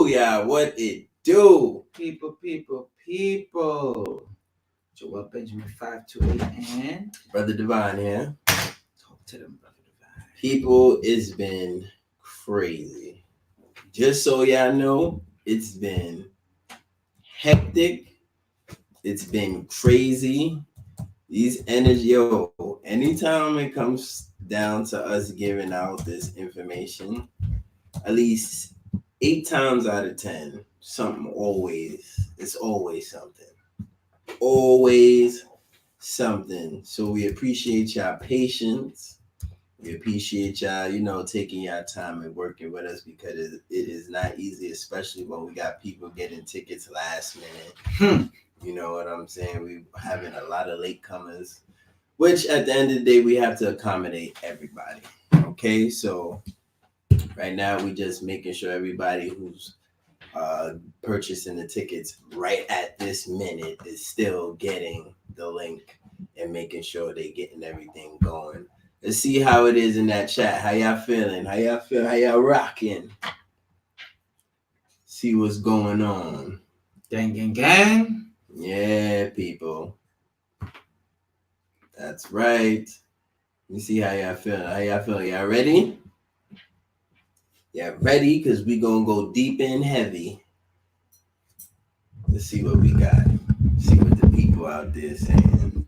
yeah, what it do? People. Joel Benjamin 528 and Brother Divine here. talk to them, Brother Divine. People, it's been crazy. Just so y'all know, it's been hectic. It's been crazy. These energy, anytime it comes down to us giving out this information, at least 8 times out of 10, it's always something. Always something. So we appreciate y'all patience. We appreciate y'all, taking y'all time and working with us because it is not easy, especially when we got people getting tickets last minute. You know what I'm saying? We having a lot of latecomers, which at the end of the day, we have to accommodate everybody. Okay, so right now we just making sure everybody who's purchasing the tickets right at this minute is still getting the link and making sure they getting everything going. Let's see how it is in that chat. How y'all feeling? How y'all feel? How y'all rocking? See what's going on. Gang. Yeah, people. That's right. Let me see how y'all feeling. How y'all feeling? Y'all ready? Yeah, ready? Because we going to go deep and heavy. Let's see what we got. See what the people out there saying.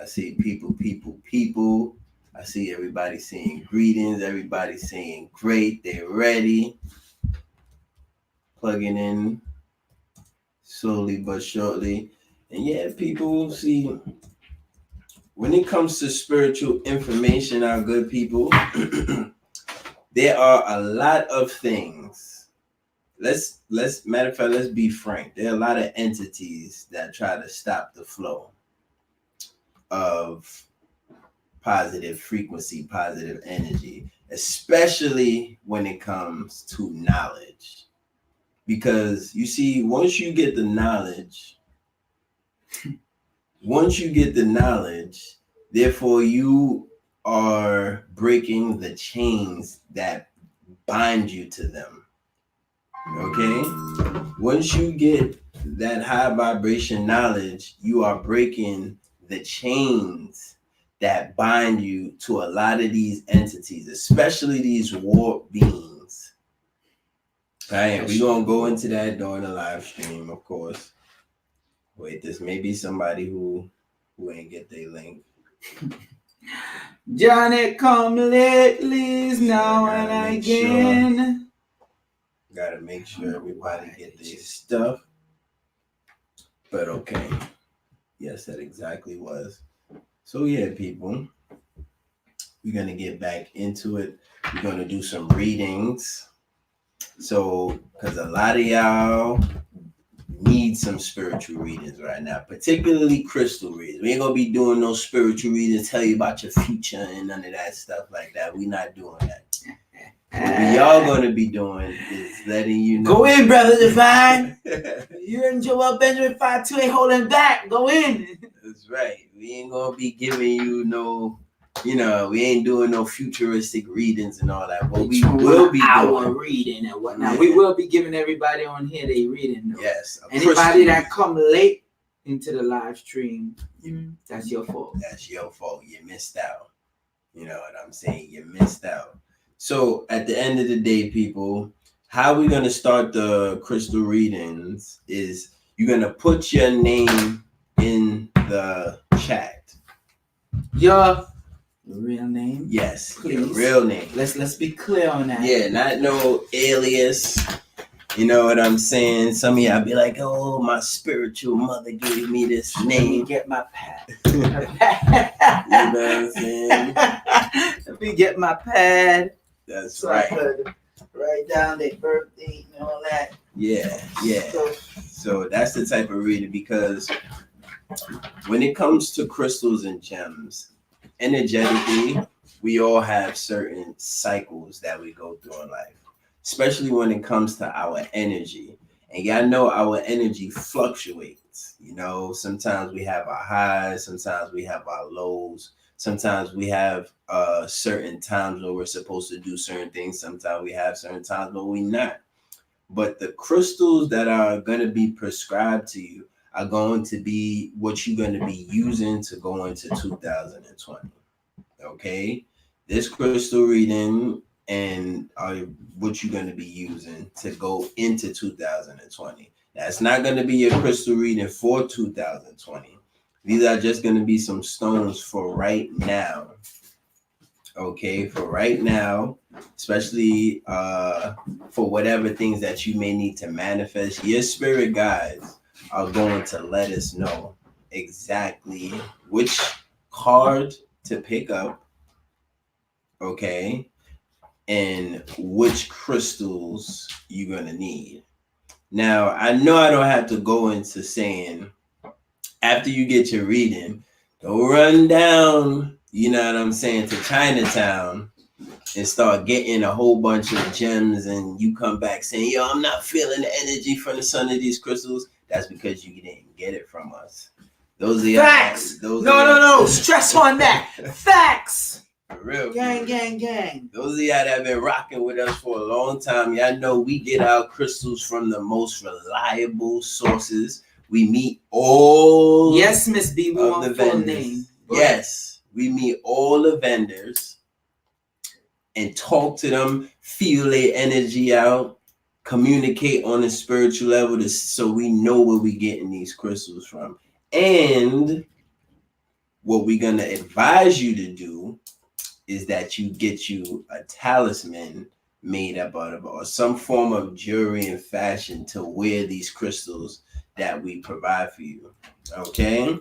I see people. I see everybody saying greetings. Everybody saying great. They're ready. Plugging in slowly but surely. And yeah, people, see, when it comes to spiritual information, our good people, there are a lot of things. Matter of fact, let's be frank. There are a lot of entities that try to stop the flow of positive frequency, positive energy, especially when it comes to knowledge. Because you see, once you get the knowledge, therefore you are breaking the chains that bind you to them. Okay? Once you get that high vibration knowledge, you are breaking the chains that bind you to a lot of these entities, especially these warp beings. All right, we're going to go into that during the live stream, of course. Wait, this may be somebody who ain't get their link. Johnny come lately now and again. Gotta make sure everybody get their stuff. But okay. Yes, that exactly was. So yeah, people. We're gonna get back into it. We're gonna do some readings. So, because a lot of y'all need some spiritual readings right now, particularly crystal readings. We ain't gonna be doing no spiritual readings, tell you about your future and none of that stuff like that. We not doing that. What we all gonna be doing is letting you know. Go in, Brother Divine. You and Joel Benjamin 528 holding back. Go in. That's right. We ain't gonna be giving you no, we ain't doing no futuristic readings and all that. What we will be doing reading and whatnot. Yeah. We will be giving everybody on here they reading though. Yes. Anybody that come late into the live stream, that's your fault. That's your fault. You missed out. You know what I'm saying? You missed out. So at the end of the day, people, how we're going to start the crystal readings is you're going to put your name in the chat. Your real name? Yes, please. Your real name. Let's be clear on that. Yeah, not no alias. You know what I'm saying? Some of y'all be like, oh, my spiritual mother gave me this name. Let me get my pad. You know what I'm saying? Let me get my pad. That's so right. I could write down their birth date and all that. Yeah. So that's the type of reading, because when it comes to crystals and gems, energetically, we all have certain cycles that we go through in life, especially when it comes to our energy. And y'all know our energy fluctuates. Sometimes we have our highs, sometimes we have our lows. Sometimes we have certain times where we're supposed to do certain things. Sometimes we have certain times where we're not. but the crystals that are going to be prescribed to you are going to be what you're going to be using to go into 2020. Okay, this crystal reading and what you're going to be using to go into 2020. That's not going to be your crystal reading for 2020. These are just going to be some stones for right now. Okay, for right now, especially for whatever things that you may need to manifest. Your spirit guides are going to let us know exactly which card to pick up, okay, and which crystals you're going to need. Now, I know I don't have to go into saying after you get your reading, don't run down, you know what I'm saying, to Chinatown and start getting a whole bunch of gems and you come back saying, yo, I'm not feeling the energy from the sun of these crystals. That's because you didn't get it from us. Those are facts. No. Stress on that. Facts. For real. Gang. Those of y'all that have been rocking with us for a long time, y'all know we get our crystals from the most reliable sources. We meet all yes, Miss B, we want the full vendors. name. Yes, we meet all the vendors and talk to them, feel their energy out, communicate on a spiritual level so we know where we're getting these crystals from. And what we're going to advise you to do is that you get you a talisman made up out of or some form of jewelry and fashion to wear these crystals that we provide for you. Okay?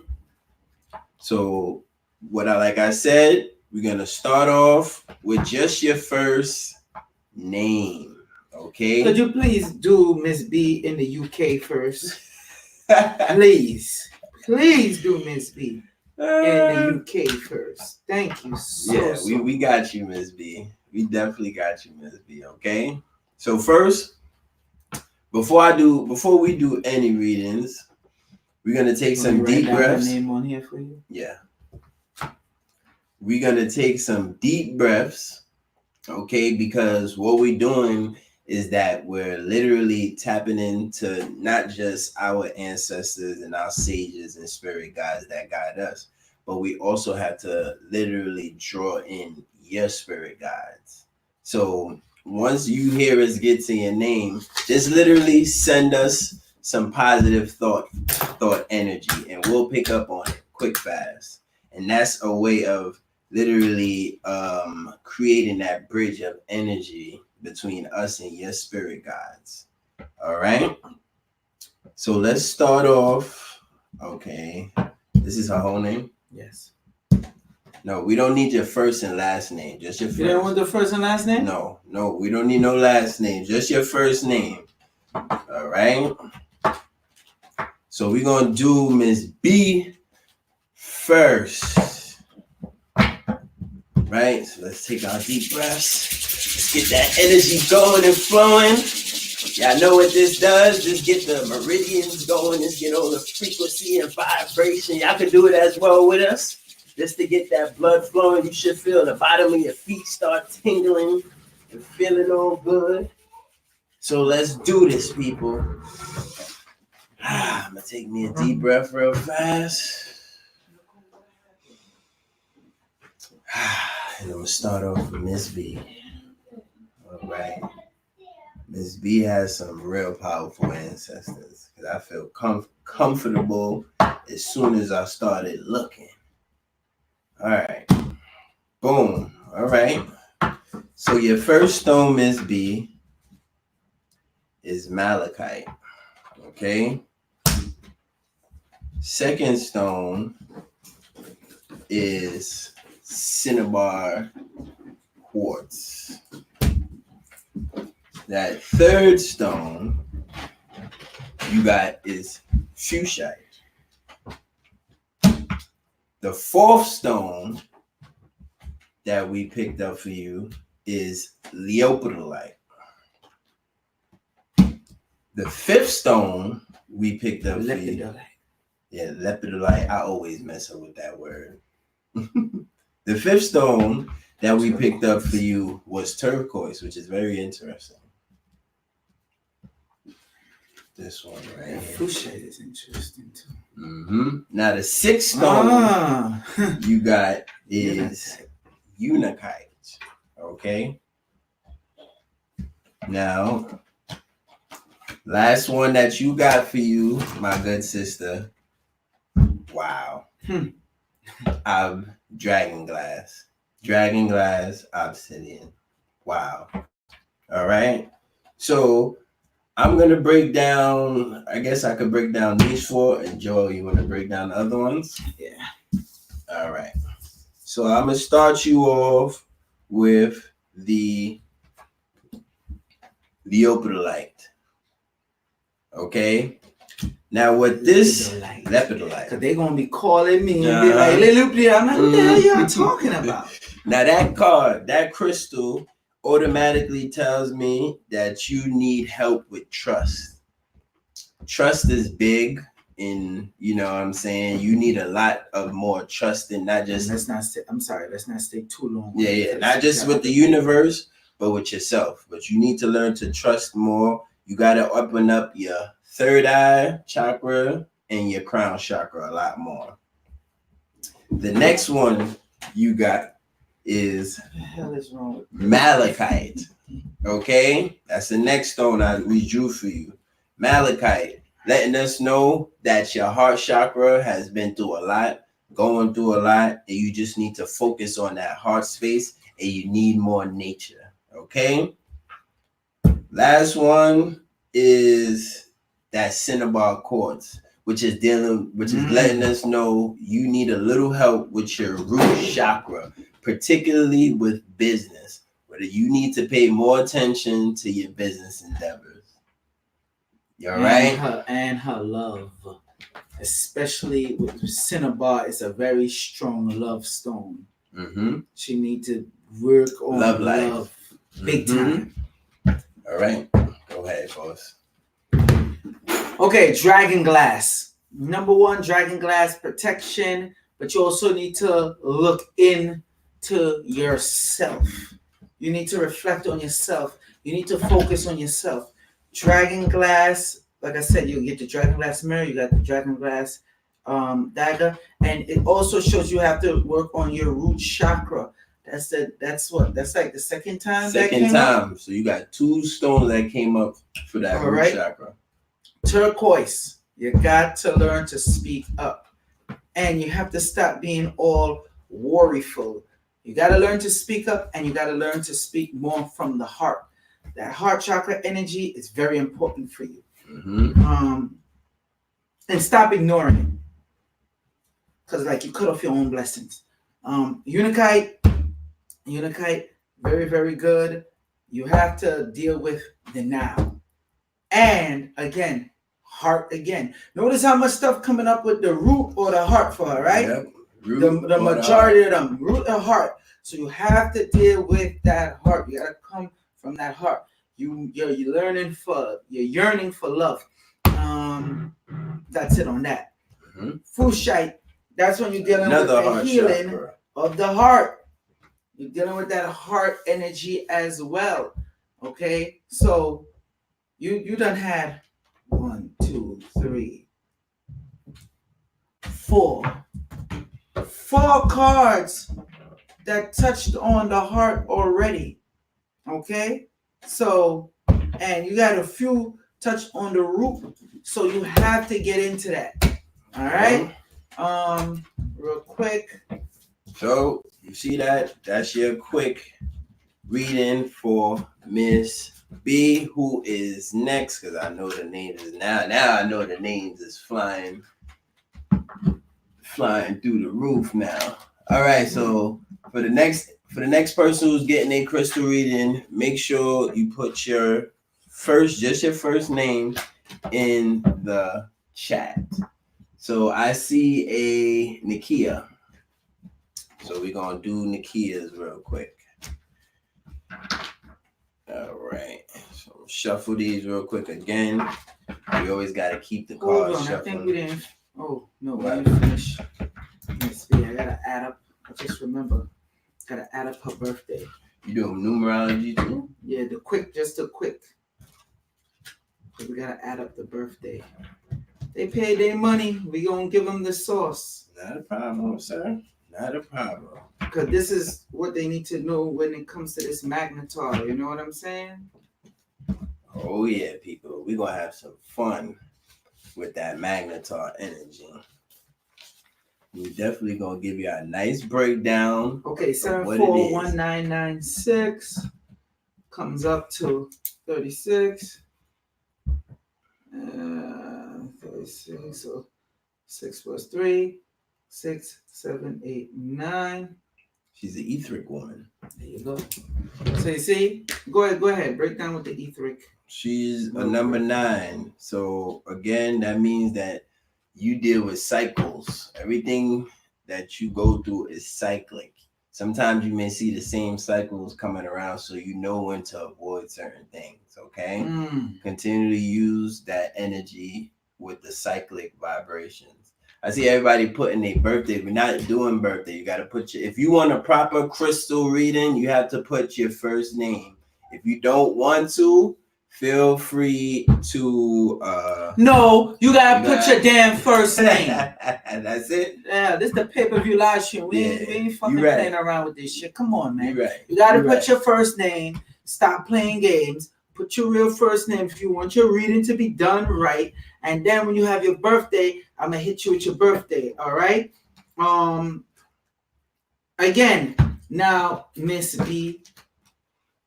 So like I said, we're going to start off with just your first name. Okay? Could you please do Miss B in the UK first? Please do Miss B in the UK first. Thank you we got you, Miss B. We definitely got you, Miss B. Okay? So first, before we do any readings, we're gonna take some deep breaths. Name on here for you. Yeah. We're gonna take some deep breaths, okay? Because what we're doing is that we're literally tapping into not just our ancestors and our sages and spirit guides that guide us, but we also have to literally draw in your spirit guides. So once you hear us get to your name, just literally send us some positive thought energy and we'll pick up on it quick, fast. And that's a way of literally creating that bridge of energy between us and your spirit guides. All right. So let's start off. Okay. This is her whole name? Yes. No, we don't need your first and last name. Just your first. You don't want the first and last name? No, we don't need no last name. Just your first name. All right. So we're going to do Miss B first. Right? So let's take our deep breaths. Let's get that energy going and flowing. Y'all know what this does. Just get the meridians going. Just get all the frequency and vibration. Y'all can do it as well with us. Just to get that blood flowing, you should feel the bottom of your feet start tingling and feeling all good. So let's do this, people. I'm going to take me a deep breath real fast. And I'm going to start off with Miss B. All right. Miss B has some real powerful ancestors. Because I feel comfortable as soon as I started looking. All right. Boom. All right. So your first stone, Miss B, is malachite. Okay. Second stone is cinnabar quartz. That third stone you got is fuchsite. The fourth stone that we picked up for you is leopardolite. The fifth stone we picked up for you. Yeah, lepidolite. I always mess up with that word. The fifth stone that we picked up for you was turquoise, which is very interesting. This one right Yeah, here. fuchsia is interesting too. Now the sixth stone you got is Unakite. Okay. Now, last one that you got for you, my good sister. Wow. Dragon glass. Dragon glass obsidian. Wow. All right. So I'm gonna break down. I guess I could break down these four, and Joel, you want to break down the other ones? Yeah. All right. So I'm gonna start you off with the Leopardolite. Okay. Now with this Lepidolite, because they're gonna be calling me and be like, "Leopardolite." I'm like, "What the hell y'all talking about?" Now that card, that crystal, automatically tells me that you need help with trust. Trust is big, and you know what I'm saying. You need a lot of more trust in not just. Let's not stay too long. Yeah. Not just with the universe, but with yourself. But you need to learn to trust more. You gotta open up your third eye chakra and your crown chakra a lot more. The next one you got is what the hell is wrong with Malachite. Okay, that's the next stone we drew for you. Malachite, letting us know that your heart chakra has been through a lot, going through a lot, and you just need to focus on that heart space, and you need more nature. Okay. Last one is that Cinnabar quartz, which is letting us know you need a little help with your root chakra, particularly with business, whether you need to pay more attention to your business endeavors. You're right. Her love, especially with Cinnabar, is a very strong love stone. She needs to work on love big time. All right, go ahead, boss. Okay, dragon glass. Number one, dragon glass protection, but you also need to look into yourself. You need to reflect on yourself. You need to focus on yourself. Dragon glass, like I said, you get the dragon glass mirror, you got the dragon glass dagger, and it also shows you have to work on your root chakra. That's like the second time. So you got two stones that came up for that root chakra. Turquoise. You got to learn to speak up, and you have to stop being all worryful. You got to learn to speak up, and you got to learn to speak more from the heart. That heart chakra energy is very important for you. And stop ignoring it, because like you cut off your own blessings. Unakite, very, very good. You have to deal with the now. And again, heart again. Notice how much stuff coming up with the root or the heart for her, right? Yep. The majority of them, root or heart. So you have to deal with that heart. You gotta come from that heart. You're yearning for love. That's it on that. Fushite, that's when you're dealing with the healing chakra of the heart. You're dealing with that heart energy as well. Okay, so you done had 1, 2, 3, 4 cards that touched on the heart already. Okay, so and you got a few touch on the root, so you have to get into that. All right, real quick. So you see that? That's your quick reading for Miss B, who is next, because I know the names is now I know the names is flying through the roof now. All right, so for the next person who's getting a crystal reading, make sure you put your first name in the chat. So I see a Nikia. So we're gonna do Nikia's real quick. All right. So shuffle these real quick again. We always gotta keep the cards shuffled. I think we didn't. Oh no, we didn't finish. Let's see. I gotta add up. I just remember. Gotta add up her birthday. You doing numerology too? Yeah, just the quick. Because we gotta add up the birthday. They paid their money. We gonna give them the sauce. Not a problem, sir. Not a problem. Because this is what they need to know when it comes to this Magnetar. You know what I'm saying? Oh yeah, people. We're gonna have some fun with that Magnetar energy. We're definitely gonna give you a nice breakdown. Okay, 741996 comes up to 36. 36. So 6 plus 3, 6, 7, 8, 9. She's an etheric woman. There you go. So you see, go ahead, break down with the etheric. She's a number 9. So again, that means that you deal with cycles. Everything that you go through is cyclic. Sometimes you may see the same cycles coming around, so you know when to avoid certain things. Okay, continue to use that energy with the cyclic vibrations. I see everybody putting their birthday. We're not doing birthday. You got to put if you want a proper crystal reading, you have to put your first name. If you don't want to, feel free to no, you gotta put your damn first name. That's it. Yeah, this is the pay-per-view live stream. We ain't fucking playing around with this shit. Come on, man. You gotta put your first name. Stop playing games. Put your real first name if you want your reading to be done right. And then when you have your birthday, I'm gonna hit you with your birthday. All right. Again, now Miss B,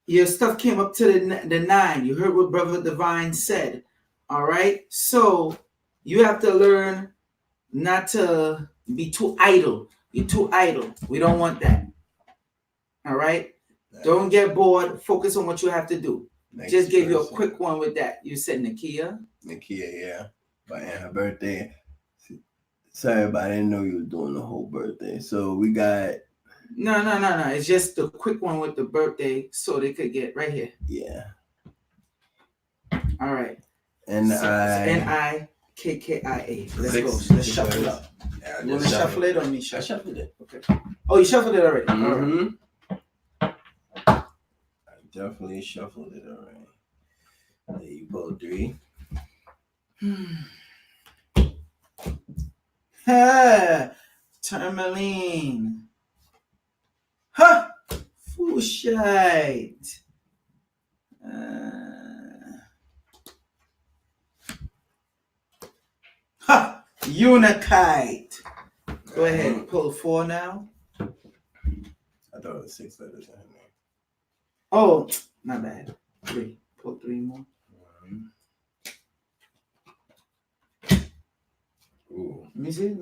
your stuff came up to the 9. You heard what Brother Divine said. All right. So you have to learn not to be too idle. You're too idle. We don't want that. All right. Don't get bored. Focus on what you have to do. Just gave you a quick one with that. You said Nakia. Nakia, yeah. But in her birthday. Sorry, but I didn't know you were doing the whole birthday. So we got. No. It's just the quick one with the birthday, so they could get right here. Yeah. All right. N-I-K-K-I-A. Let's go. Let's shuffle it up. Yeah, you want to shuffle it or me? I shuffled it. Okay. Oh, you shuffled it already. Mm-hmm. All right. I definitely shuffled it already. There you go, 3. Tourmaline. Huh! Fushite. Unikite. Go ahead. Pull 4 now. I thought it was 6 letters in there. Oh, not bad. 3. Pull 3 more. Ooh. Let me see.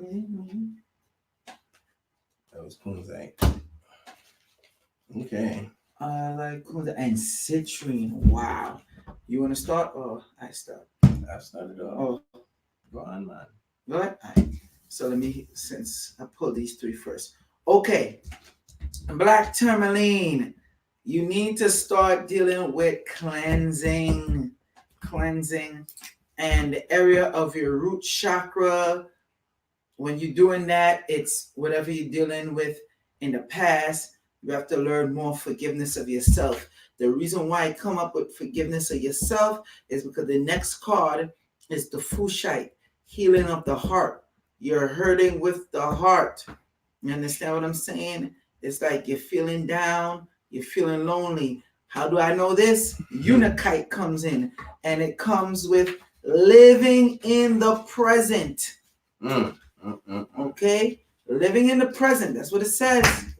That was Kunzite. Okay. I like Kunzite and citrine. Wow. You want to start or I start? I started off. Oh. Go on, man. Go ahead. All right. So let me, since I pulled these 3 first. Okay. Black tourmaline. You need to start dealing with cleansing. And the area of your root chakra. When you're doing that, it's whatever you're dealing with in the past. You have to learn more forgiveness of yourself. The reason why I come up with forgiveness of yourself is because the next card is the Fushite, healing of the heart. You're hurting with the heart. You understand what I'm saying? It's like you're feeling down, you're feeling lonely. How do I know this? Unikite comes in, and it comes with living in the present. Okay? Living in the present. That's what it says.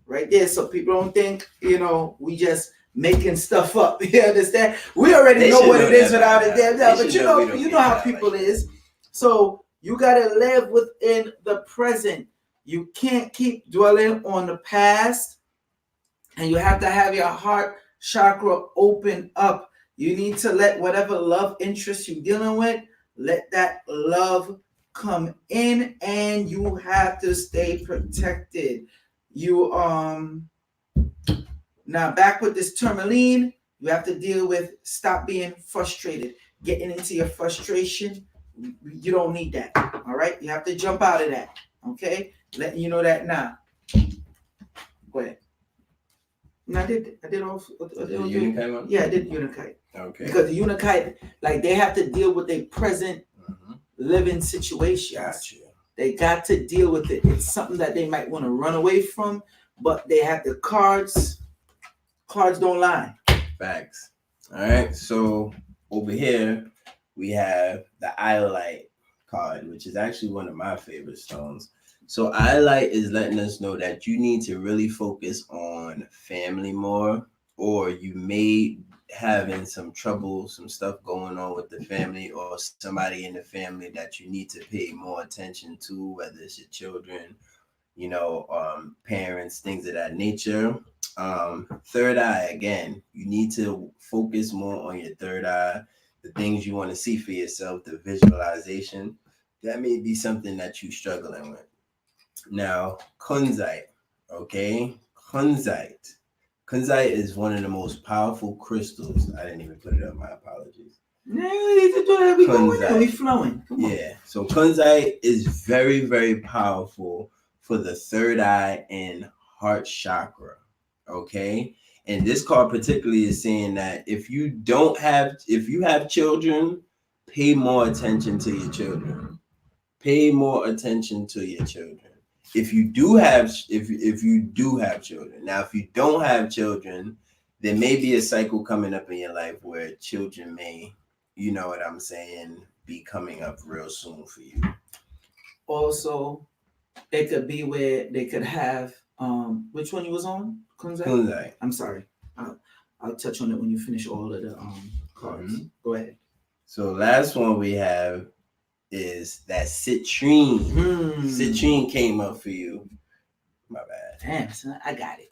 Right there. So people don't think, we just making stuff up. You understand? We already know what it is without it there. But you know how people is. So you got to live within the present. You can't keep dwelling on the past. And you have to have your heart chakra open up. You need to let whatever love interest you're dealing with, let that love come in, and you have to stay protected. You now back with this tourmaline, you have to deal with stop being frustrated, getting into your frustration. You don't need that. All right, you have to jump out of that. Okay, letting you know that now. Go ahead. And I did all. The Unikite one? Yeah, I did Unikite. Okay. Because the Unikite, like they have to deal with their present living situations. Gotcha. They got to deal with it. It's something that they might want to run away from, but they have the cards. Cards don't lie. Facts. All right. So over here we have the Iolite card, which is actually one of my favorite stones. So Iolite is letting us know that you need to really focus on family more, or you may having some trouble, some stuff going on with the family, or somebody in the family that you need to pay more attention to, whether it's your children, parents, things of that nature. Third eye, again, you need to focus more on your third eye, the things you want to see for yourself, the visualization. That may be something that you're struggling with. Now, kunzite, okay? Kunzite. Kunzite is one of the most powerful crystals. I didn't even put it up. My apologies. We flowing. Yeah. So kunzite is very, very powerful for the third eye and heart chakra. Okay. And this card particularly is saying that if you have children, pay more attention to your children. Pay more attention to your children. If you do have children. Now, if you don't have children, there may be a cycle coming up in your life where children may, you know what I'm saying, be coming up real soon for you. Also, it could be where they could have which one you was on? Kunzite. I'm sorry. I'll touch on it when you finish all of the cards. Mm-hmm. Go ahead. So last one we have is that citrine. Citrine came up for you. My bad. Damn, son, I got it.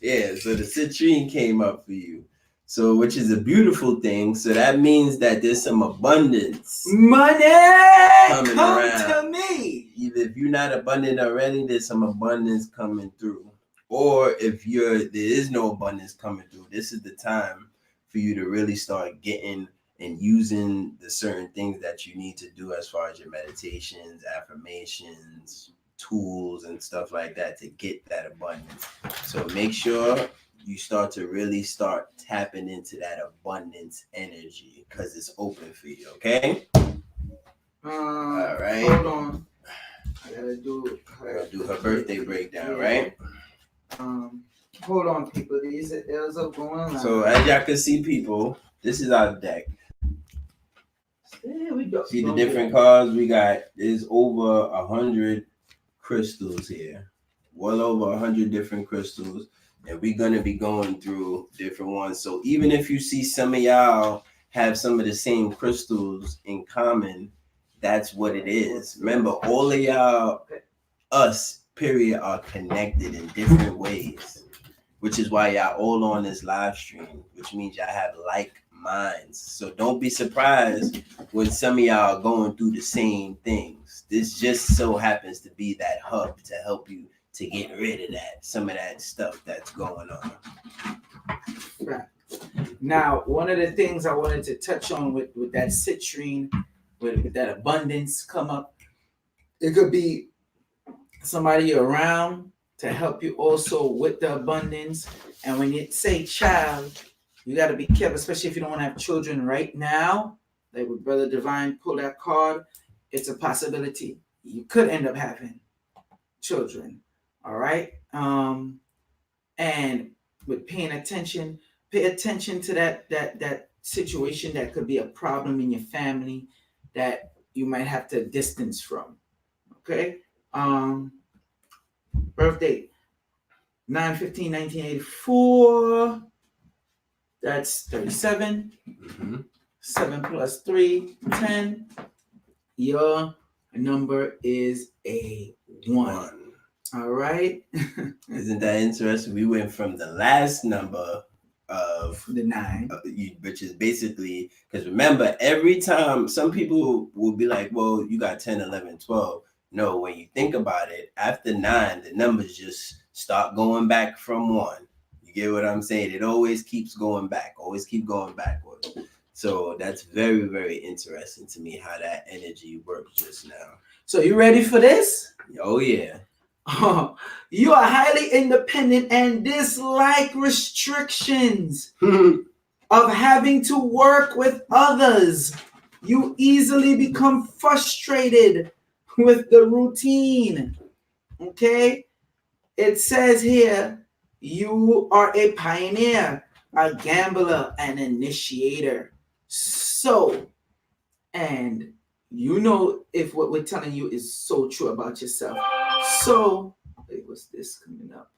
Yeah, so the citrine came up for you. So, which is a beautiful thing. So that means that there's some abundance. Money coming come around. To me. Either if you're not abundant already, there's some abundance coming through. Or if there is no abundance coming through, this is the time for you to really start getting and using the certain things that you need to do as far as your meditations, affirmations, tools, and stuff like that to get that abundance. So make sure you start to really start tapping into that abundance energy because it's open for you, okay? All right. Hold on. I gotta do her birthday breakdown, right? Hold on, people. These are going on. So as y'all can see, people, this is our deck. There we go. See the different cards we got. There's over 100 crystals here. Well over 100 different crystals. And we're going to be going through different ones. So even if you see some of y'all have some of the same crystals in common, that's what it is. Remember, all of y'all, us, period, are connected in different ways, which is why y'all all on this live stream, which means y'all have like minds. So don't be surprised when some of y'all are going through the same things. This just so happens to be that hub to help you to get rid of some of that stuff that's going on. Right. Now, one of the things I wanted to touch on with that citrine, with that abundance come up, it could be somebody around to help you also with the abundance. And when you say child, you got to be careful, especially if you don't want to have children right now. Like with Brother Divine pull that card, it's a possibility you could end up having children. All right. And with paying attention, pay attention to that situation that could be a problem in your family that you might have to distance from. Okay. Birth date 9/15/1984. That's 37. 7 plus 3, 10. Your number is a 1. All right. Isn't that interesting? We went from the last number of the 9, which is basically, because remember, every time some people will be like, well, you got 10, 11, 12. No, when you think about it, after 9, the numbers just start going back from 1. You get what I'm saying? It always keeps going back, always keep going backwards. So that's very, very interesting to me how that energy works just now. So you ready for this? Oh, yeah. You are highly independent and dislike restrictions of having to work with others. You easily become frustrated with the routine. Okay? It says here, you are a pioneer, a gambler, an initiator. So, and you know if what we're telling you is so true about yourself. So, wait, what's this coming up?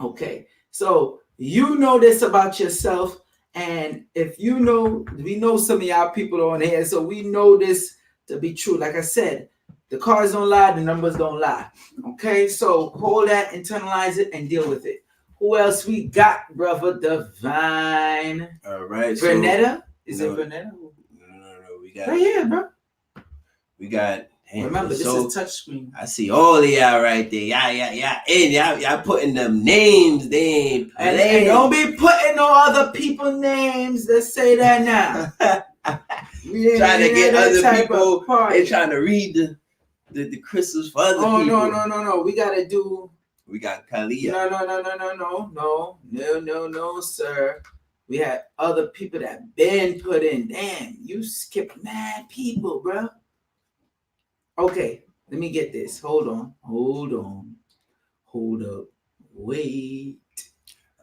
Okay, so you know this about yourself, and if you know, we know some of y'all people on here, so we know this to be true. Like I said, the cards don't lie, the numbers don't lie. Okay, so hold that, internalize it, and deal with it. Who else we got, brother Divine? All right. Bernetta? Is no, it Bernetta? No. We got right here, bro. We got. Damn, remember, this is touchscreen. I see all of y'all right there. Yeah. And y'all putting them names. They ain't and don't be putting no other people names. Let's say that now. Trying to get other people. They trying to read the crystals for other people. No. We gotta do. We got Kalia. No, sir. We had other people that been put in. Damn, you skipped mad people, bro. Okay, let me get this. Hold up. Wait.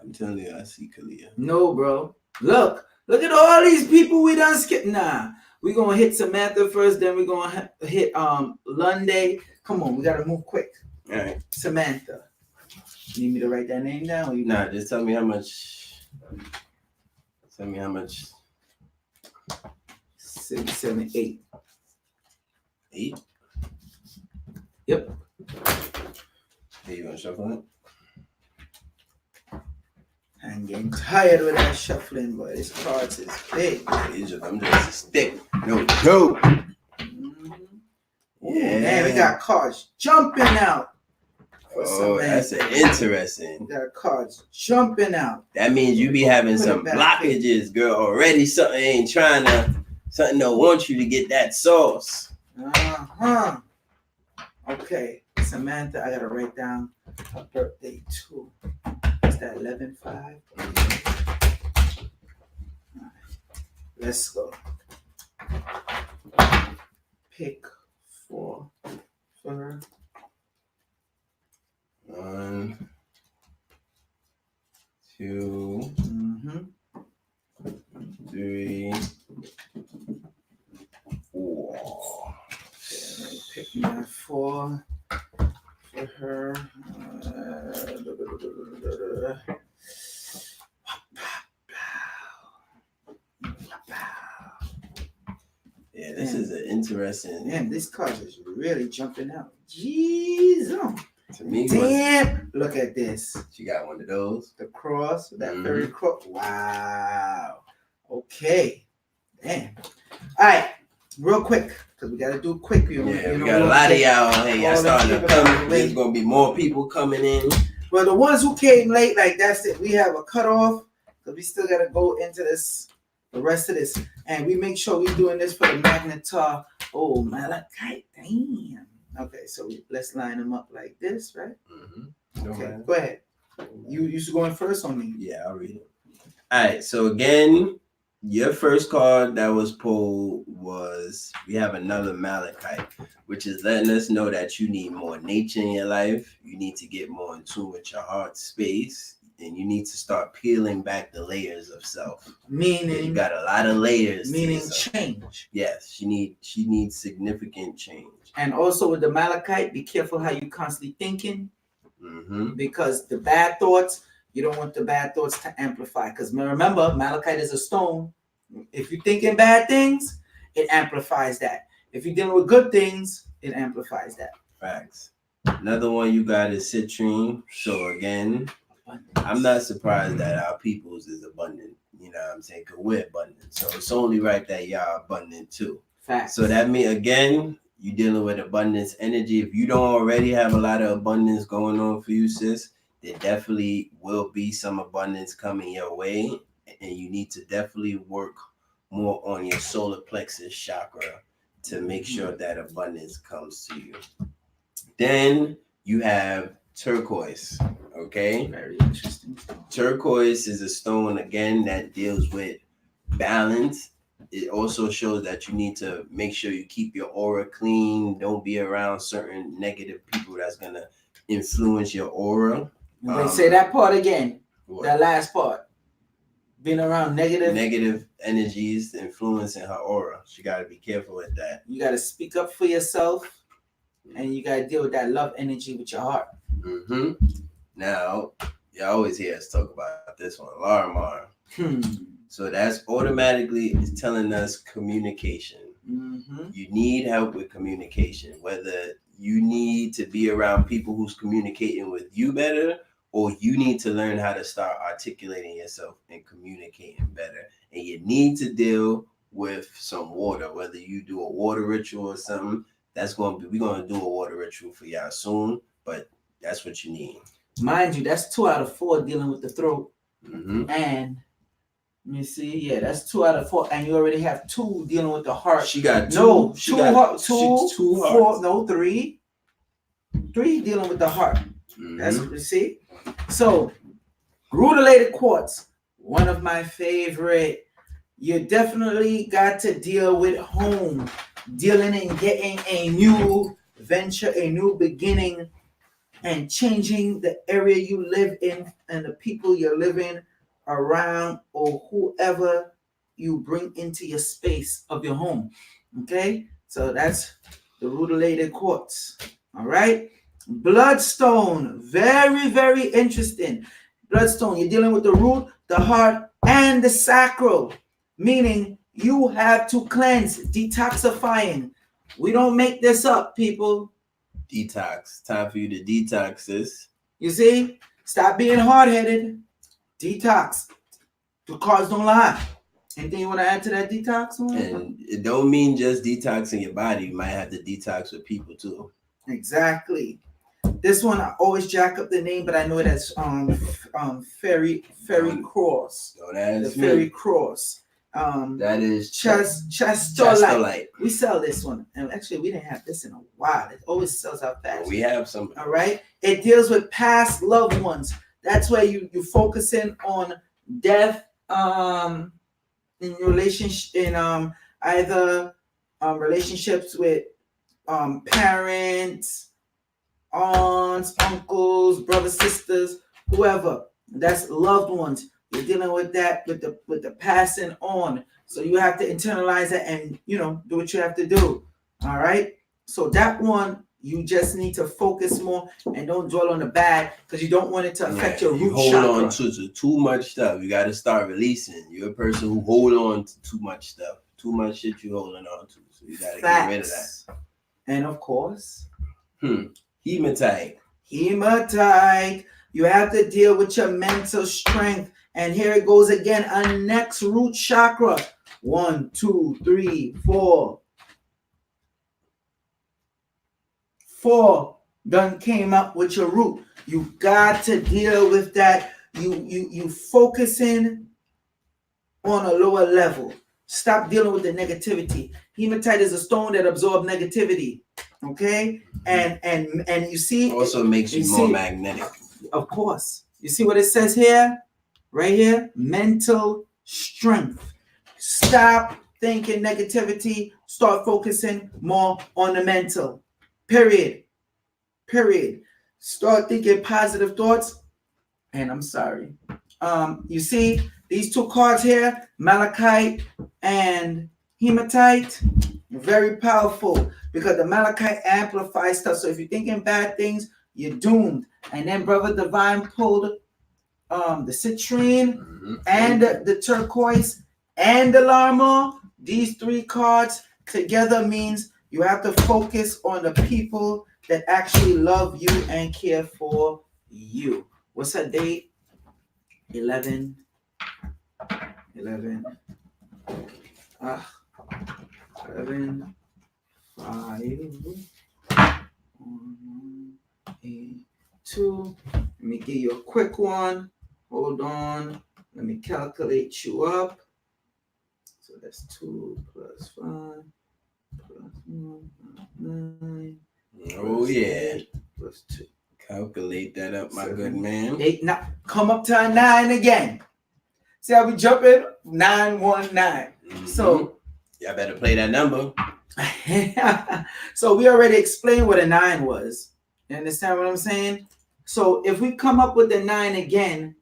I'm telling you, I see Kalia. No, bro. Look at all these people we done skip. Nah, we gonna hit Samantha first, then we gonna hit Lunday. Come on, we gotta move quick. All right, Samantha. You need me to write that name down? Or you nah, just tell me how much. Tell me how much. 6, 7, 8. 8. Yep. Hey, you want to shuffle it? I'm getting tired with that shuffling, but this cards is big. I'm just a stick. No. Mm-hmm. Yeah. Man, we got cards jumping out. Oh, that's interesting. We got cards jumping out. That means you be having some blockages, girl. Already something don't want you to get that sauce. Okay, Samantha, I gotta write down her birthday too. Is that 11/5? Right. Let's go. Pick 4 for her. 1, 2, 3, 4. Okay, pick my 4 for her. Yeah, this is an interesting. Man, this card is really jumping out. Jeez. To me, damn. Look at this. She got one of those. The cross, that very cross. Wow. Okay. Damn. All right. Real quick, because we got to do quick. We got a lot of y'all. Hey, y'all starting to come. There's going to be more people coming in. Well, the ones who came late, like that's it. We have a cutoff because we still got to go into this, the rest of this. And we make sure we're doing this for the Magnetar. Oh, Malachite. Damn. Okay, so let's line them up like this, right? Okay, go ahead. You used to go in first on me. Yeah, I'll read it. All right, so again, your first card that was pulled was, we have another Malachite, which is letting us know that you need more nature in your life. You need to get more in tune with your heart space, and you need to start peeling back the layers of self. Meaning, you got a lot of layers. Meaning change. Yes, she needs significant change. And also with the Malachite, be careful how you constantly thinking, because the bad thoughts, you don't want the bad thoughts to amplify. Because remember, Malachite is a stone. If you're thinking bad things, it amplifies that. If you're dealing with good things, it amplifies that. Facts. Another one you got is citrine. So again, I'm not surprised that our people's is abundant. You know what I'm saying? Because we're abundant. So it's only right that y'all abundant too. Facts. So that means, again, you're dealing with abundance energy. If you don't already have a lot of abundance going on for you, sis, there definitely will be some abundance coming your way. And you need to definitely work more on your solar plexus chakra to make sure that abundance comes to you. Then you have turquoise. Okay. Very interesting. Turquoise is a stone again that deals with balance. It also shows that you need to make sure you keep your aura clean. Don't be around certain negative people that's gonna influence your aura. Wait, say that part again. What? That last part. Being around negative energies influencing her aura. She got to be careful with that. You got to speak up for yourself, and you got to deal with that love energy with your heart. Mm-hmm. Now, you always hear us talk about this one, Larimar. So that's automatically telling us communication. Mm-hmm. You need help with communication, whether you need to be around people who's communicating with you better, or you need to learn how to start articulating yourself and communicating better. And you need to deal with some water, whether you do a water ritual or something. We're going to do a water ritual for y'all soon, but that's what you need. Mind you, that's 2 out of 4 dealing with the throat. Mm-hmm. And let me see. Yeah, that's 2 out of 4, and you already have 2 dealing with the heart. She got 2. No, she 2 got 2 2 4. hearts. No, 3. 3 dealing with the heart. Mm-hmm. That's what you see. So, rutilated quartz, one of my favorite. You definitely got to deal with home, dealing and getting a new venture, a new beginning, and changing the area you live in and the people you're living around, or whoever you bring into your space of your home. Okay, so that's the rutilated quartz. All right, bloodstone, very, very interesting. Bloodstone, you're dealing with the root, the heart, and the sacral, meaning you have to cleanse, detoxifying. We don't make this up, people. Detox. Time for you to detox this. You see? Stop being hard-headed. Detox. The cards don't lie. Anything you want to add to that detox one? And it don't mean just detoxing your body. You might have to detox with people too. Exactly. This one I always jack up the name, but I know that's Fairy Cross. No, that is the Fairy Cross. That is Chastolite. We sell this one, and actually we didn't have this in a while. It always sells out fast. We have some. All right. It deals with past loved ones. That's where you focusing on death. In relationship, in either relationships with parents, aunts, uncles, brothers, sisters, whoever. That's loved ones. You're dealing with that, with the passing on. So you have to internalize it and do what you have to do. All right. So that one, you just need to focus more and don't dwell on the bad, because you don't want it to affect your root chakra. Hold on to too much stuff. You got to start releasing. You're a person who hold on to too much stuff. Too much shit you holding on to. So you got to get rid of that. And of course, hematite. Hematite. You have to deal with your mental strength. And here it goes again. Our next root chakra. 1, 2, 3, 4. 4 done came up with your root. You got to deal with that. You focusing on a lower level. Stop dealing with the negativity. Hematite is a stone that absorbs negativity. Okay? And you see, also makes you more magnetic. Of course. You see what it says here? Right here? Mental strength. Stop thinking negativity. Start focusing more on the mental. Period. Start thinking positive thoughts. And I'm sorry. You see these 2 cards here, malachite and hematite, very powerful, because the malachite amplifies stuff. So if you're thinking bad things, you're doomed. And then Brother Divine pulled the citrine and the turquoise and the Larma. These 3 cards together means you have to focus on the people that actually love you and care for you. What's that date? 11 11 5 8 2. Let me give you a quick one. Hold on. Let me calculate you up. So that's 2 plus 5 plus 1 plus 9 Oh yeah. Plus 2. Calculate that up, my 7, good man. 8. Now come up to a 9 again. See how we jumping? 919. So y'all better play that number. so we already explained what a 9 was. You understand what I'm saying? So if we come up with a 9 again,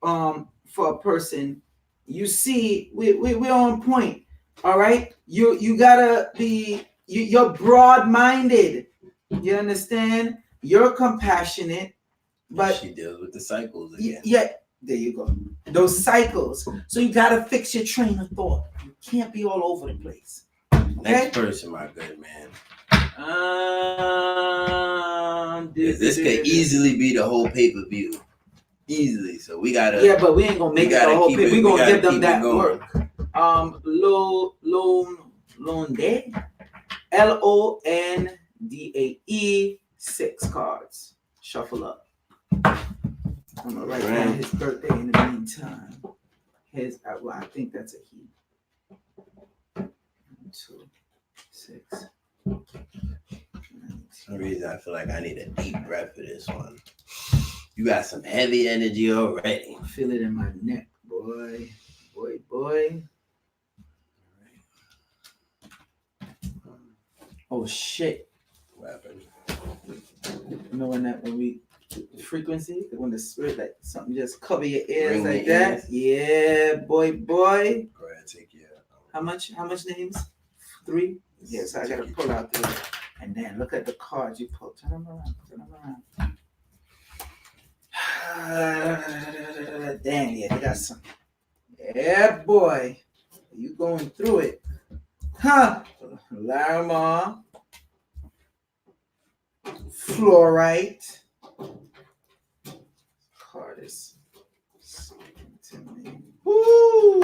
for a person, you see, we're on point. All right, you gotta be, you're broad-minded. You understand? You're compassionate, but she deals with the cycles again. Yeah, there you go. Those cycles. So you gotta fix your train of thought. You can't be all over the place. Okay? Next person, my good man. This could easily be the whole pay-per-view. Easily. So we gotta. Yeah, but we ain't gonna make it the whole pay. We gonna give them that work. Londae. Londae. 6 cards. Shuffle up. I'm gonna write down his birthday in the meantime. Well, I think that's a he. 2, 6. For some reason, I feel like I need a deep breath for this one. You got some heavy energy already. I feel it in my neck, boy. Oh shit! What happened? You know when we frequency, when the spirit, like something just cover your ears Ring like the that. ears. Yeah, boy. Go ahead, take your. How much names? 3. Yes, I gotta pull out 3. And then look at the cards you pull. Turn them around. Damn, yeah, they got some. Yeah, boy. You going through it. Huh? Larimar. Fluorite. Card is speaking to me. Woo!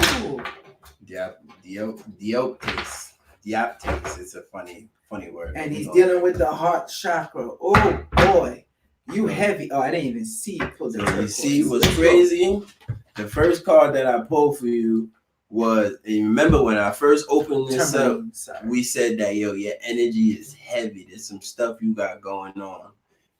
Dioptis. It's a funny word. And he's dealing with the heart chakra. Oh boy, you heavy. Oh, I didn't even see you pull the. You see what's crazy? The first card that I pulled for you was, and you remember when I first opened this up, we said that your energy is heavy. There's some stuff you got going on.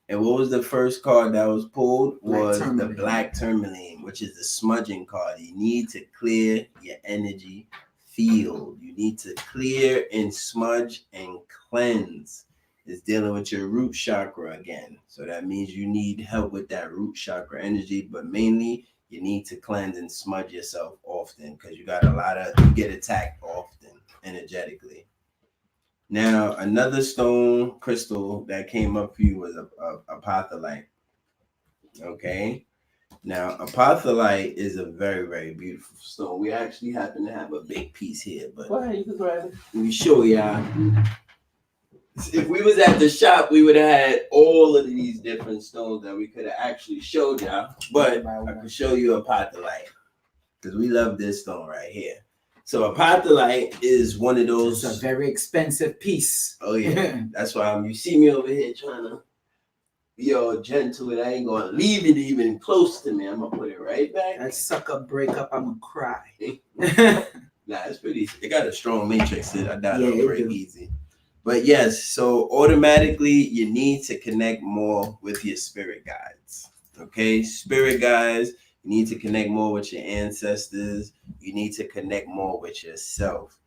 And what was the first card that was pulled? Was the black tourmaline, which is the smudging card. You need to clear your energy field. You need to clear and smudge and cleanse. It's dealing with your root chakra again. So that means you need help with that root chakra energy, but mainly you need to cleanse and smudge yourself often because you get attacked often energetically. Now, another stone crystal that came up for you was a apatholite. Okay. Now, apatholite is a very, very beautiful stone. We actually happen to have a big piece here, but go ahead, you can grab it. Let me show y'all. If we was at the shop, we would have had all of these different stones that we could have actually showed y'all. But I could show you apatholite because we love this stone right here. So apatholite is one of those. It's a very expensive piece. Oh yeah, that's why you see me over here trying to be all gentle, and I ain't gonna leave it even close to me. I'm gonna put it right back. That sucker break up, I'm gonna cry. Nah, it's pretty. It got a strong matrix. I doubt it'll break easy. But yes, so automatically you need to connect more with your spirit guides. Okay, spirit guides. You need to connect more with your ancestors. You need to connect more with yourself.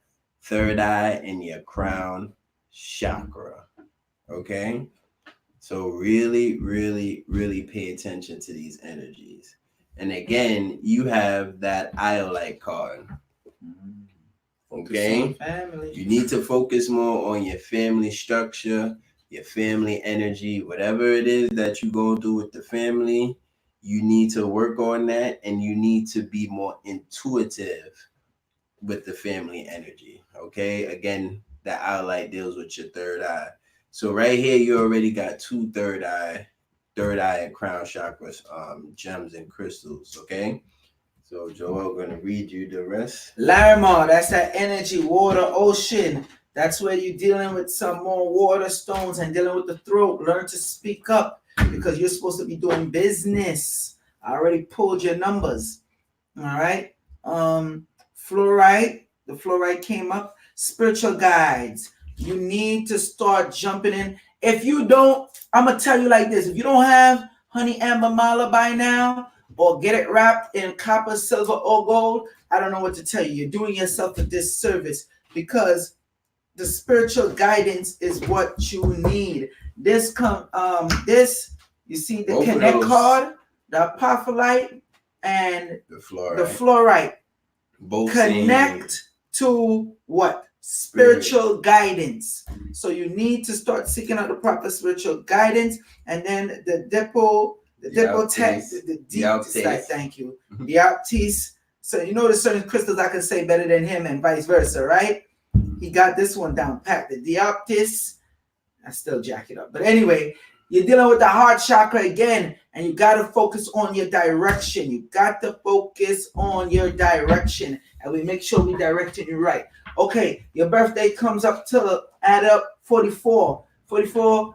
Third eye and your crown chakra. Okay? So really, really, really pay attention to these energies. And again, you have that iolite card. Okay? You need to focus more on your family structure, your family energy, whatever it is that you go through with the family. You need to work on that, and you need to be more intuitive with the family energy. Okay, again, that iolite deals with your third eye. So right here, you already got 2 third eye and crown chakras, gems and crystals. Okay, so Joel gonna read you the rest. Larimar, that's that energy, water, ocean. That's where you're dealing with some more water stones and dealing with the throat. Learn to speak up, because you're supposed to be doing business. I already pulled your numbers. All right. Fluorite. The fluorite came up. Spiritual guides. You need to start jumping in. If you don't, I'm gonna tell you like this: if you don't have honey amber mala by now, or get it wrapped in copper, silver, or gold, I don't know what to tell you. You're doing yourself a disservice because the spiritual guidance is what you need. This you see the Both of connect those. card, the apophyllite, and The fluorite. the fluorite. Both Connect same. to what? Spiritual guidance. So you need to start seeking out the proper spiritual guidance, and then the depot text, the deep side. Thank you. The Aptis. So you know there's certain crystals I can say better than him, and vice versa, right? He got this one down pat. The Dioptis, I still jack it up. But anyway, you're dealing with the heart chakra again, and you got to focus on your direction. You got to focus on your direction, and we make sure we directing you right. Okay, your birthday comes up to add up 44. 44,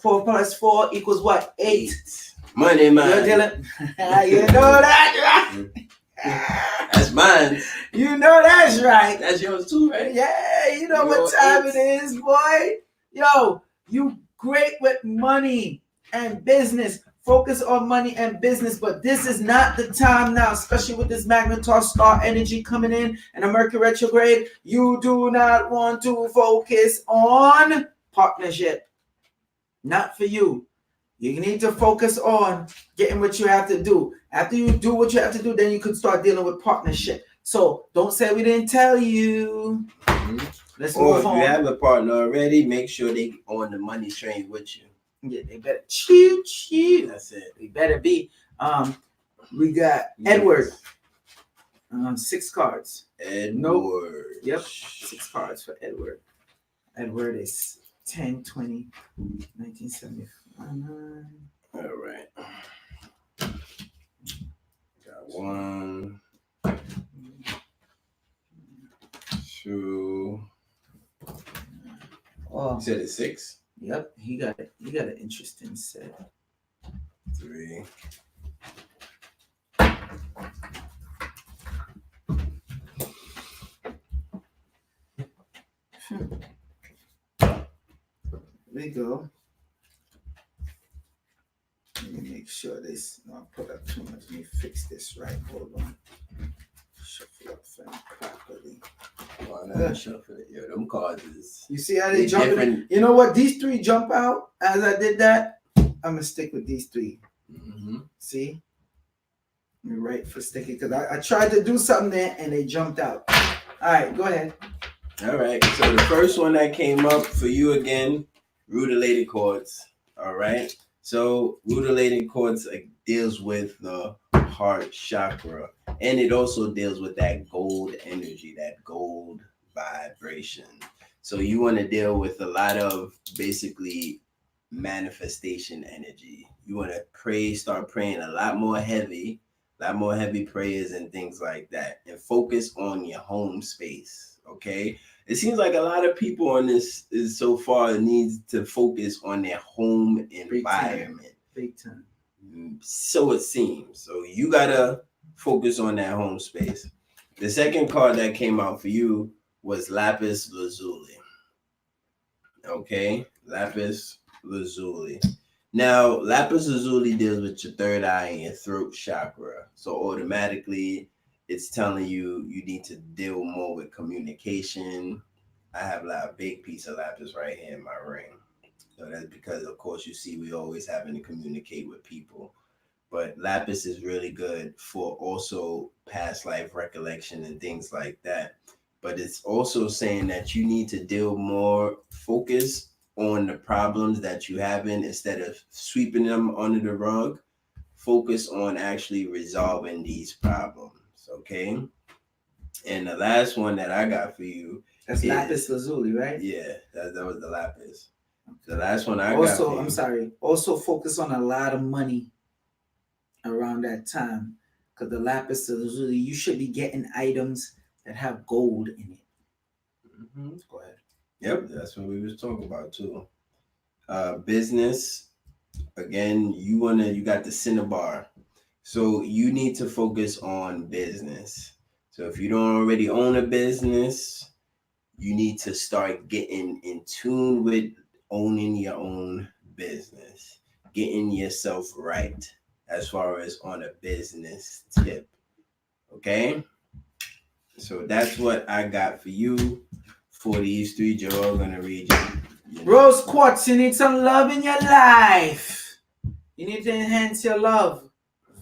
4 plus 4 equals what? 8. Money, man. You're dealing. You know that, right? That's mine. You know that's right. That's yours too, right? Yeah, you know what time it is, boy. Yo, you great with money and business. Focus on money and business, but this is not the time now, especially with this Magnetar star energy coming in and a Mercury retrograde. You do not want to focus on partnership. Not for you. You need to focus on getting what you have to do. After you do what you have to do, then you can start dealing with partnership. So don't say we didn't tell you. Let's move on. If you have a partner already, make sure they on the money train with you. Yeah, they better choo. That's it. They better be. We got Edward. 6 cards. Edward. Nope. Yep. 6 cards for Edward. Edward is 10, 20, 1975. All right. Got 1, 2. Oh, You said it's 6? Yep, he got it. He got an interesting set. 3. There you go. Let me make sure this. No, I put up too much. Let me fix this right. Hold on. Shuffle up thing properly. Why not shuffle it? Yo, them cards is. You see how they jump in? You know what? These 3 jump out. As I did that, I'm gonna stick with these 3. See? You're right for sticking because I tried to do something there and they jumped out. All right, go ahead. All right. So the first one that came up for you again, rutilated quartz. All right. So rutilated quartz deals with the heart chakra, and it also deals with that gold energy, that gold vibration. So you want to deal with a lot of basically manifestation energy. You want to start praying a lot more heavy prayers and things like that, and focus on your home space. Okay. It seems like a lot of people on this is so far needs to focus on their home environment. Big time. So it seems. So you gotta focus on that home space. The second card that came out for you was lapis lazuli. Okay, lapis lazuli. Now, lapis lazuli deals with your third eye and your throat chakra. So automatically, it's telling you need to deal more with communication. I have a big piece of lapis right here in my ring. So that's because, of course, you see we always having to communicate with people. But lapis is really good for also past life recollection and things like that. But it's also saying that you need to deal more focus on the problems that you having instead of sweeping them under the rug. Focus on actually resolving these problems. Okay. And the last one that I got for you. That's lapis lazuli, right? Yeah, that was the lapis. The last one I got. Also, I'm sorry. Also focus on a lot of money around that time. Because the lapis lazuli, you should be getting items that have gold in it. Go ahead. Yep, that's what we was talking about too. Business. Again, you got the Cinnabar. So you need to focus on business. So if you don't already own a business, you need to start getting in tune with owning your own business, getting yourself right as far as on a business tip. Okay? So that's what I got for you for these three. Joel gonna read you. Rose quartz, you need some love in your life. You need to enhance your love.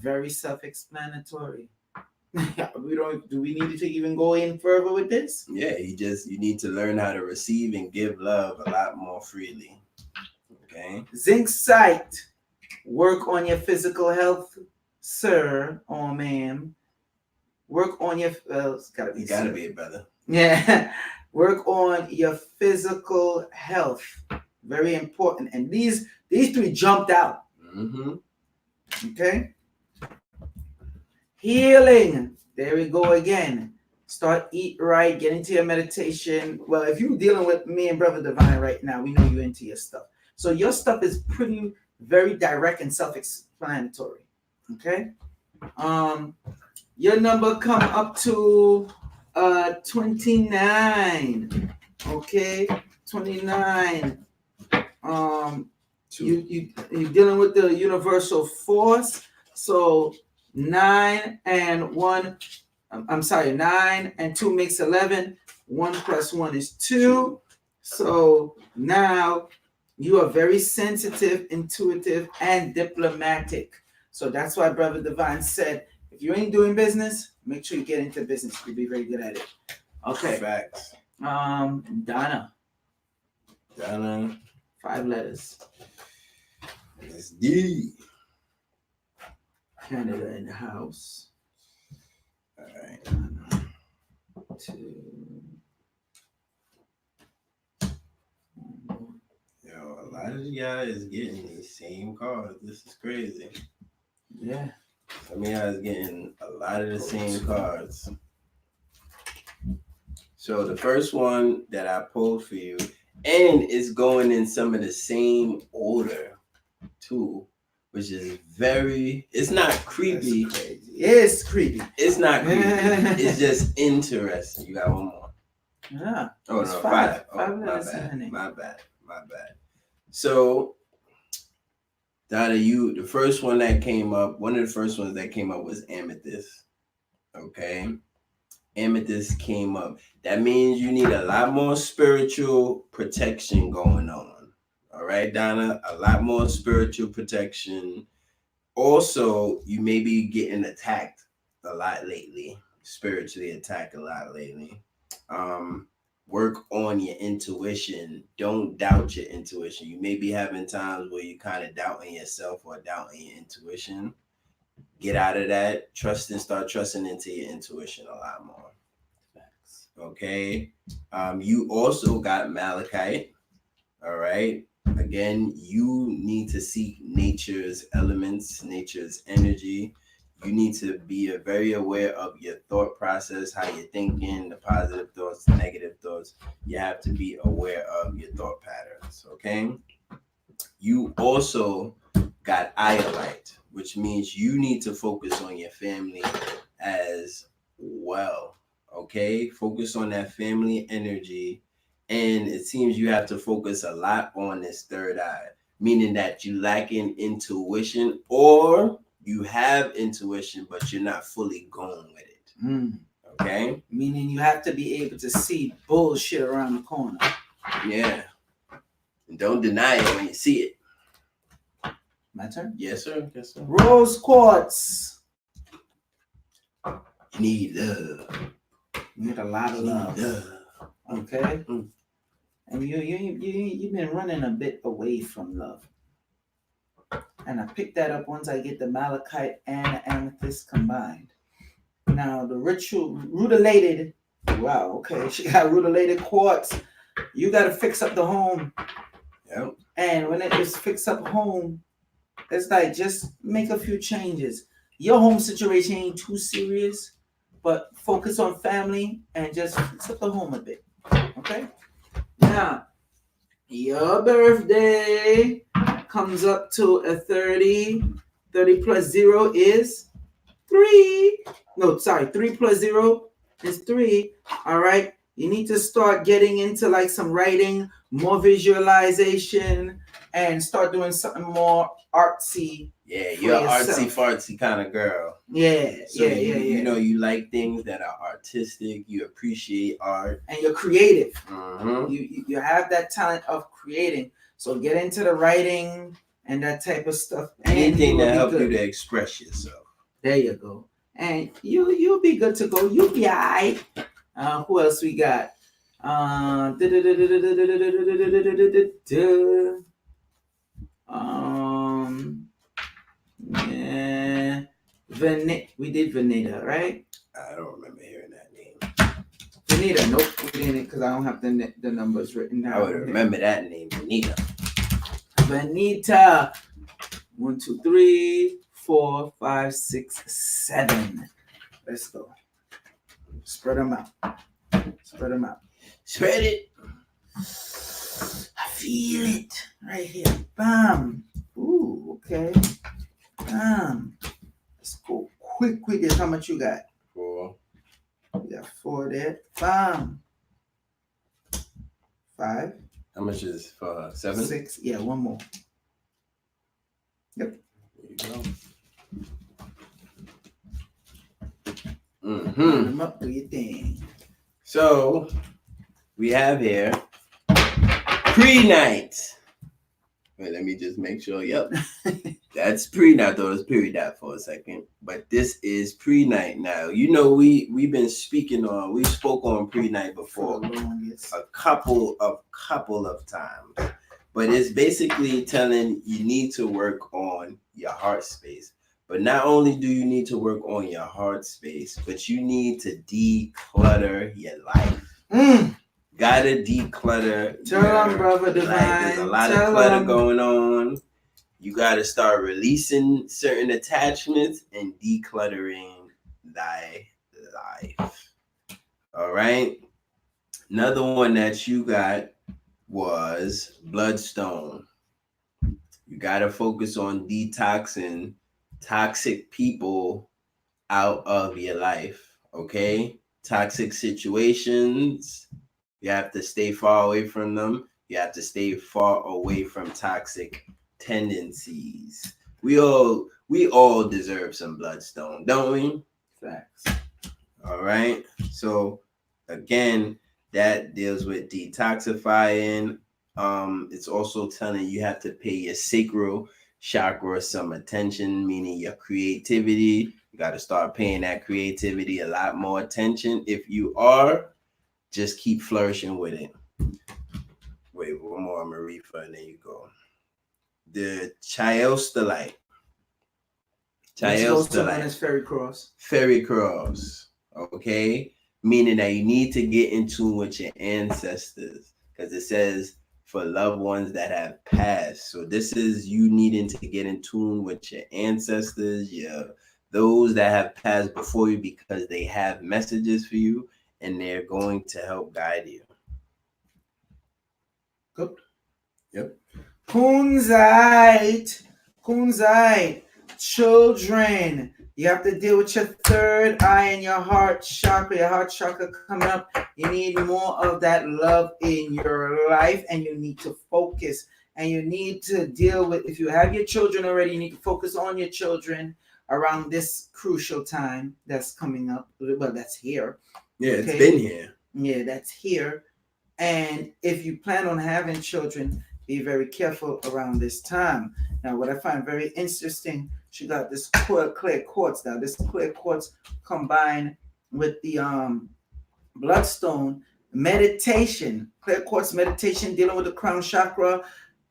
Very self-explanatory. Do we need to even go in further with this? Yeah, you need to learn how to receive and give love a lot more freely. Okay. Zinc site. Work on your physical health, sir or ma'am. Work on your it's gotta be. You gotta be a brother. Yeah. Work on your physical health. Very important. And these three jumped out. Mm-hmm. Okay. Healing. There we go again. Start eat right, get into your meditation. Well, if you're dealing with me and Brother Divine right now, we know you're into your stuff. So your stuff is pretty very direct and self-explanatory. Okay. Your number come up to 29. Okay, 29. You're dealing with the universal force. So 9 and 1. I'm sorry, 9 and 2 makes 11. 1 plus 1 is 2. So now you are very sensitive, intuitive, and diplomatic. So that's why Brother Divine said, if you ain't doing business, make sure you get into business. You'll be very good at it. Okay. Facts. Donna. 5 letters. It's D. Canada in the house. All right. 2. Yo, a lot of you guys getting these same cards. This is crazy. Yeah. Some of you guys getting a lot of the same cards. So the first one that I pulled for you, and it's going in some of the same order too, which is it's not creepy. It's creepy. It's not creepy. It's just interesting. You got one more. Yeah. Oh it's no, 5. Oh, 5 my letters. bad. My bad. So Donna, the first one that came up, one of the first ones that came up was amethyst. Okay. Amethyst came up. That means you need a lot more spiritual protection going on. All right, Donna, a lot more spiritual protection. Also, you may be getting attacked a lot lately, spiritually attacked a lot lately. Work on your intuition. Don't doubt your intuition. You may be having times where you kind of doubting yourself or doubting your intuition. Get out of that. Start trusting into your intuition a lot more. Okay. You also got malachite. All right. Again, you need to seek nature's elements, nature's energy. You need to be very aware of your thought process, how you're thinking, the positive thoughts, the negative thoughts. You have to be aware of your thought patterns. Okay. You also got iolite, which means you need to focus on your family as well. Okay, focus on that family energy. And it seems you have to focus a lot on this third eye, meaning that you lack in intuition, or you have intuition, but you're not fully going with it. Okay? Meaning you have to be able to see bullshit around the corner. Yeah. And don't deny it when you see it. My turn? Yes, sir. Yes, sir. Rose quartz. You need love. You need a lot of love. Okay? And you've been running a bit away from love. And I picked that up once I get the malachite and the amethyst combined. Now, the rutilated, wow, okay, she got rutilated quartz. You got to fix up the home. Yep. And when it is fix up home, it's like just make a few changes. Your home situation ain't too serious, but focus on family and just fix up the home a bit. Okay? Now, your birthday comes up to a 30. 30 plus 0 is 3. No, sorry, 3 plus 0 is 3. All right. You need to start getting into like some writing, more visualization, and start doing something more artsy. Yeah, for you're an yourself. artsy fartsy kind of girl. Yeah, So yeah. you like things that are artistic. You appreciate art, and you're creative. Mm-hmm. You have that talent of creating. So get into the writing and that type of stuff. And Anything will that be help good. you to express yourself. There you go. And you'll be good to go. You'll be alright. Who else we got? Yeah. We did Veneta, right? I don't remember hearing that name. Veneta, nope, we didn't, because I don't have the numbers written down. I would remember that name, Veneta. Veneta. 1, 2, 3, 4, 5, 6, 7. Let's go. Spread them out. Spread them out. Spread it. I feel it right here. Bam. Ooh, okay. Bam. Let's go quick with this. How much you got? 4. You got 4 there. Bam. 5. How much is for 7? 6. Yeah, one more. Yep. There you go. Mm-hmm. Put them up, do your thing. So we have here pre-night. Wait, let me just make sure. Yep. That's pre-night. Though it's period out for a second. But this is pre-night now. You know, we've been we spoke on pre-night before a couple of times. But it's basically telling you need to work on your heart space. But not only do you need to work on your heart space, but you need to declutter your life. Gotta declutter. Tell them, brother divine. There's a lot of clutter going on. You gotta start releasing certain attachments and decluttering thy life. All right. Another one that you got was bloodstone. You gotta focus on detoxing toxic people out of your life. Okay. Toxic situations. You have to stay far away from them. You have to stay far away from toxic tendencies. We all deserve some bloodstone, don't we? Facts. All right. So again, that deals with detoxifying. It's also telling you have to pay your sacral chakra some attention, meaning your creativity. You got to start paying that creativity a lot more attention. If you are, just keep flourishing with it. Wait, one more I'm gonna read for, and there you go. The chiostelite. Chiostelite is fairy cross. Fairy cross. Okay, meaning that you need to get in tune with your ancestors, because it says for loved ones that have passed. So this is you needing to get in tune with your ancestors, those that have passed before you, because they have messages for you and they're going to help guide you. Good. Yep. Kunzite. Children. You have to deal with your third eye and your heart chakra. Your heart chakra coming up. You need more of that love in your life, and you need to focus. And you need to deal with, if you have your children already, you need to focus on your children around this crucial time that's coming up. Well, that's here. Yeah, okay. It's been here. Yeah, that's here. And if you plan on having children, be very careful around this time. Now, what I find very interesting, she got this clear quartz. Now, this clear quartz combined with the bloodstone meditation, clear quartz meditation dealing with the crown chakra,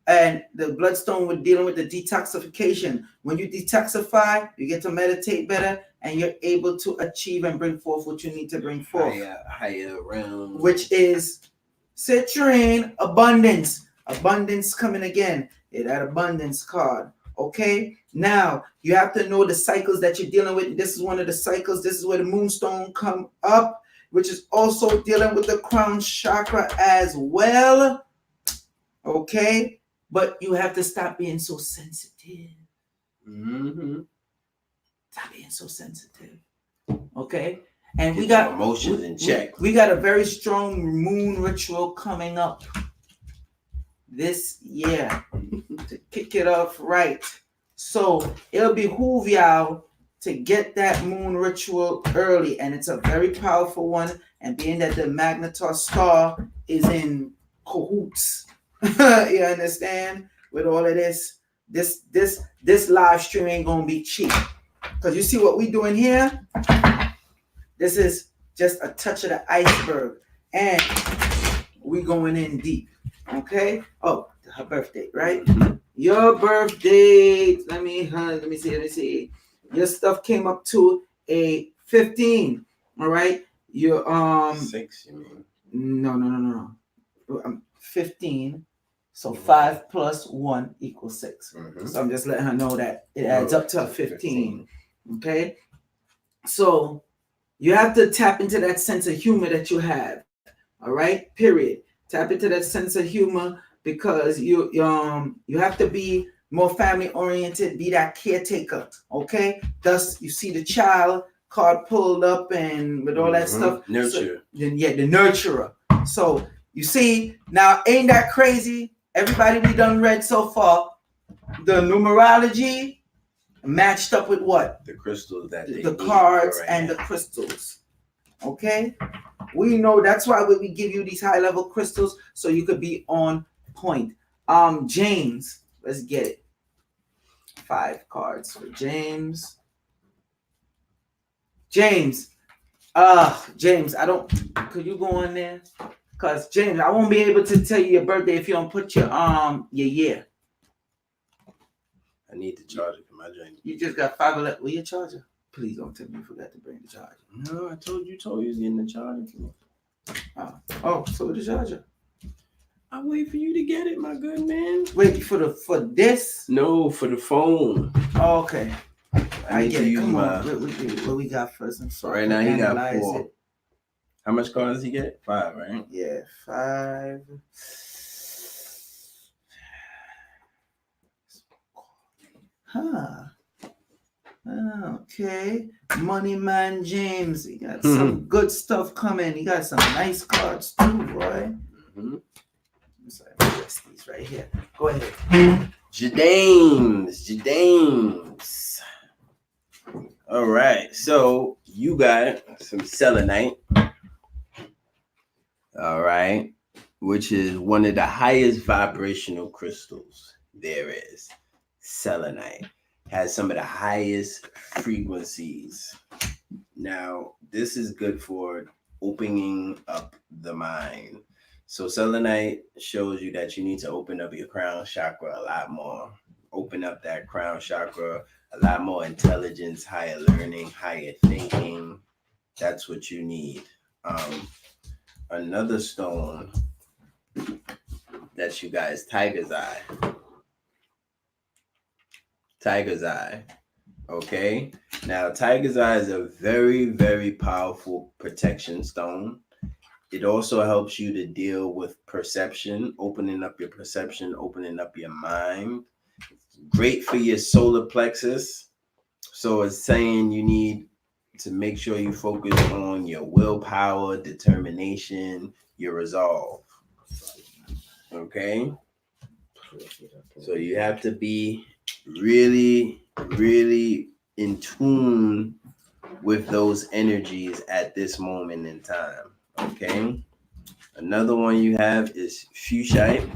and the bloodstone with dealing with the detoxification. When you detoxify, you get to meditate better, and you're able to achieve and bring forth what you need to bring forth. Higher realms. Which is citrine, abundance. Abundance coming again. That abundance card. Okay? Now, you have to know the cycles that you're dealing with. This is one of the cycles. This is where the moonstone come up, which is also dealing with the crown chakra as well. Okay? But you have to stop being so sensitive. Mm-hmm. Stop being so sensitive. Okay? And Get we got your emotions in check. We got a very strong moon ritual coming up this year to kick it off right. So it'll behoove y'all to get that moon ritual early, and it's a very powerful one. And being that the Magnetar star is in cahoots, you understand? With all of this live stream ain't gonna be cheap. Cause you see what we doing here? This is just a touch of the iceberg, and we going in deep. Okay. Oh, her birthday, right? Your birthday. Let me see. Your stuff came up to a 15. All right. Your 6, you mean? No. 15. So 5 plus 1 equals 6. So I'm just letting her know that it adds up to a 15. Okay. So you have to tap into that sense of humor that you have. All right. Period. Tap into that sense of humor, because you have to be more family oriented, be that caretaker. Okay. Thus, you see the child card pulled up and with all that stuff. Nurture. So, then the nurturer. So you see, now ain't that crazy? Everybody we done read so far, the numerology matched up with what? The crystals that the cards and the crystals. Okay? We know that's why we give you these high level crystals, so you could be on point. James, let's get it. 5 cards for James. James, could you go on there? Cause James, I won't be able to tell you your birthday if you don't put your year. I need the charger for my joint. You just got 5 left. Where your charger? Please don't tell me you forgot to bring the charger. No, I told you was getting the charger for me. Oh, so the charger. I'll wait for you to get it, my good man. Wait for this? No, for the phone. Oh, okay. I get it. Come on. What we got first? And so right now he got 4. How much cards does he get? 5, right? Yeah, 5. Huh. Okay. Money Man James. He got some good stuff coming. He got some nice cards too, boy. Sorry, rest these right here. Go ahead. Jadames. All right. So you got some selenite. All right. Which is one of the highest vibrational crystals there is. Selenite has some of the highest frequencies. Now, this is good for opening up the mind. So selenite shows you that you need to open up your crown chakra a lot more. Open up that crown chakra, a lot more intelligence, higher learning, higher thinking. That's what you need. Another stone that you guys, Tiger's Eye. Okay. Now, Tiger's Eye is a very, very powerful protection stone. It also helps you to deal with perception, opening up your perception, opening up your mind. Great for your solar plexus. So it's saying you need to make sure you focus on your willpower, determination, your resolve. Okay? So you have to be really, really in tune with those energies at this moment in time. Okay. Another one you have is fuchsite.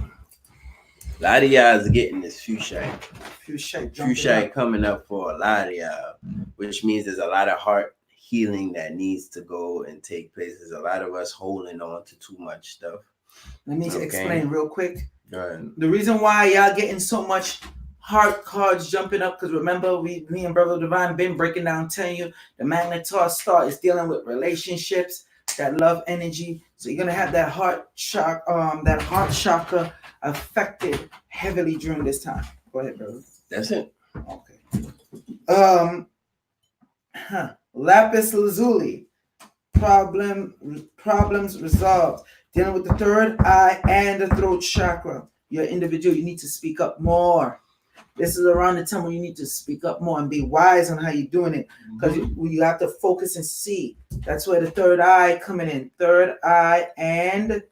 A lot of y'all is getting this fuchsite. Fuchsite coming up for a lot of y'all, which means there's a lot of heart healing that needs to go and take place. There's a lot of us holding on to too much stuff. Let me explain real quick. Go ahead. The reason why y'all getting so much heart cards jumping up, because remember, me and Brother Divine been breaking down, telling you the Magnetar star is dealing with relationships, that love energy. So you're gonna have that heart chakra affected heavily during this time. Go ahead, brother. That's it. Okay. Lapis lazuli. Problems resolved. Dealing with the third eye and the throat chakra. You're an individual. You need to speak up more. This is around the time when you need to speak up more and be wise on how you're doing it, because you have to focus and see. That's where the third eye coming in. Third eye and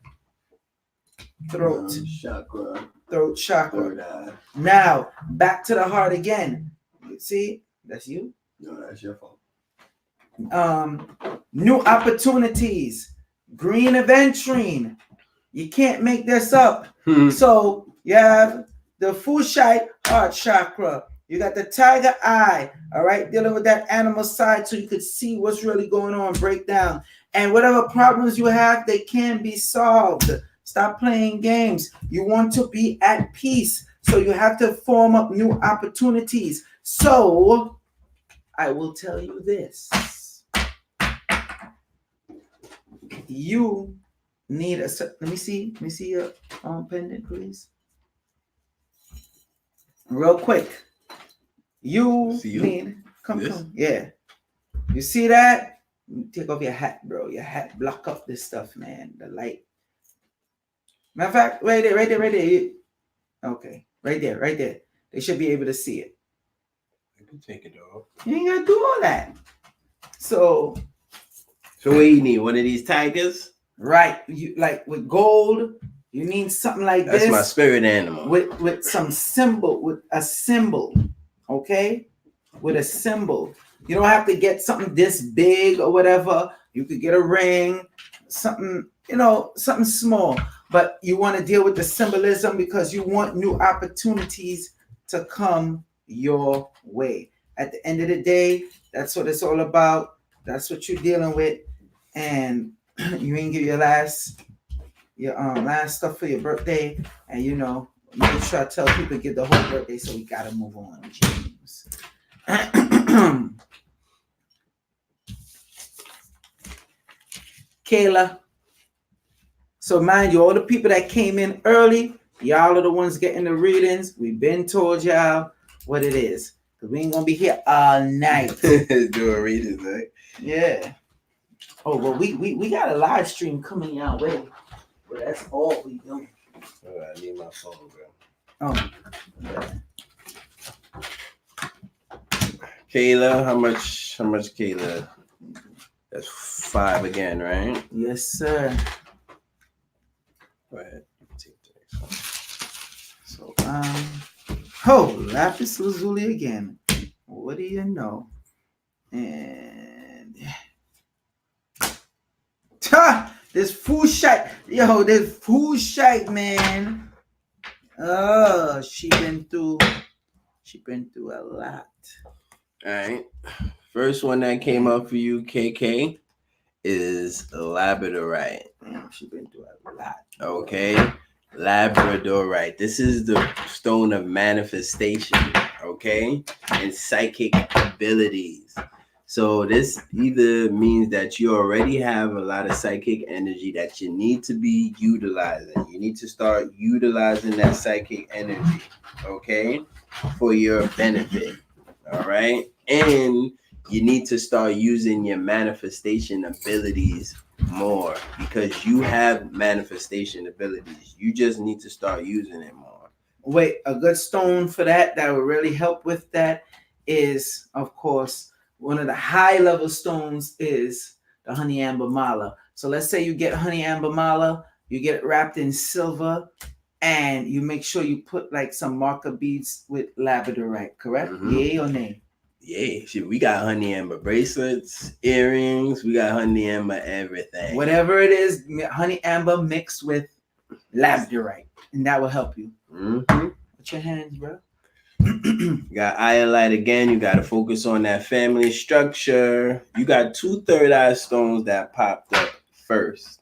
throat chakra. Throat chakra. Third eye. Now back to the heart again. You see, that's you. No, that's your fault. New opportunities, green aventurine. You can't make this up. So you have the Fushite heart chakra. You got the tiger eye, all right, dealing with that animal side so you could see what's really going on, break down. And whatever problems you have, they can be solved. Stop playing games. You want to be at peace. So you have to form up new opportunities. So I will tell you this. You need a, let me see your pendant, please. Real quick. You need, come. Yeah. You see that? Take off your hat, bro. Your hat block up this stuff, man. The light. Matter of fact, right there. Okay. Right there. They should be able to see it. You can take it off. You ain't gotta do all that. So what do you need? One of these tigers? Right. You like with gold, you need something like That's this. my spirit animal. With some symbol, with a symbol. Okay? With a symbol. You don't have to get something this big or whatever. You could get a ring, something, something small. But you want to deal with the symbolism because you want new opportunities to come your way. At the end of the day, that's what it's all about. That's what you're dealing with. And you ain't give your last stuff for your birthday. And make sure I tell people to get the whole birthday, so we gotta move on, James. Kayla. So mind you, all the people that came in early, y'all are the ones getting the readings. We've been told y'all what it is. Because we ain't gonna be here all night. Doing readings, right? Yeah. Oh, well, we got a live stream coming your way. But that's all we doing. Oh, I need my phone, bro. Oh. Yeah. Kayla, how much, Kayla? That's 5 again, right? Yes, sir. Go ahead. Take the next one. So, Lapis Lazuli again. What do you know? And this fool shite. Yo, this fool shite, man. Oh, she been through a lot. All right. First one that came up for you, KK, is Labradorite. Damn, she been through a lot. Okay. Labradorite. This is the stone of manifestation, okay, and psychic abilities. So this either means that you already have a lot of psychic energy that you need to be utilizing. You need to start utilizing that psychic energy, okay, for your benefit. All right. And you need to start using your manifestation abilities more, because you have manifestation abilities. You just need to start using it more. Wait, a good stone for that will really help with that is, of course, one of the high level stones is the honey amber mala. So let's say you get honey amber mala, you get it wrapped in silver, and you make sure you put like some marker beads with labradorite, correct? Mm-hmm. Yay or nay? Yeah, shit, we got honey amber bracelets, earrings, we got honey amber everything. Whatever it is, honey amber mixed with labradorite, and that will help you. Mm-hmm. Put your hands, bro. You got iolite again. You got to focus on that family structure. You got 2 third eye stones that popped up first.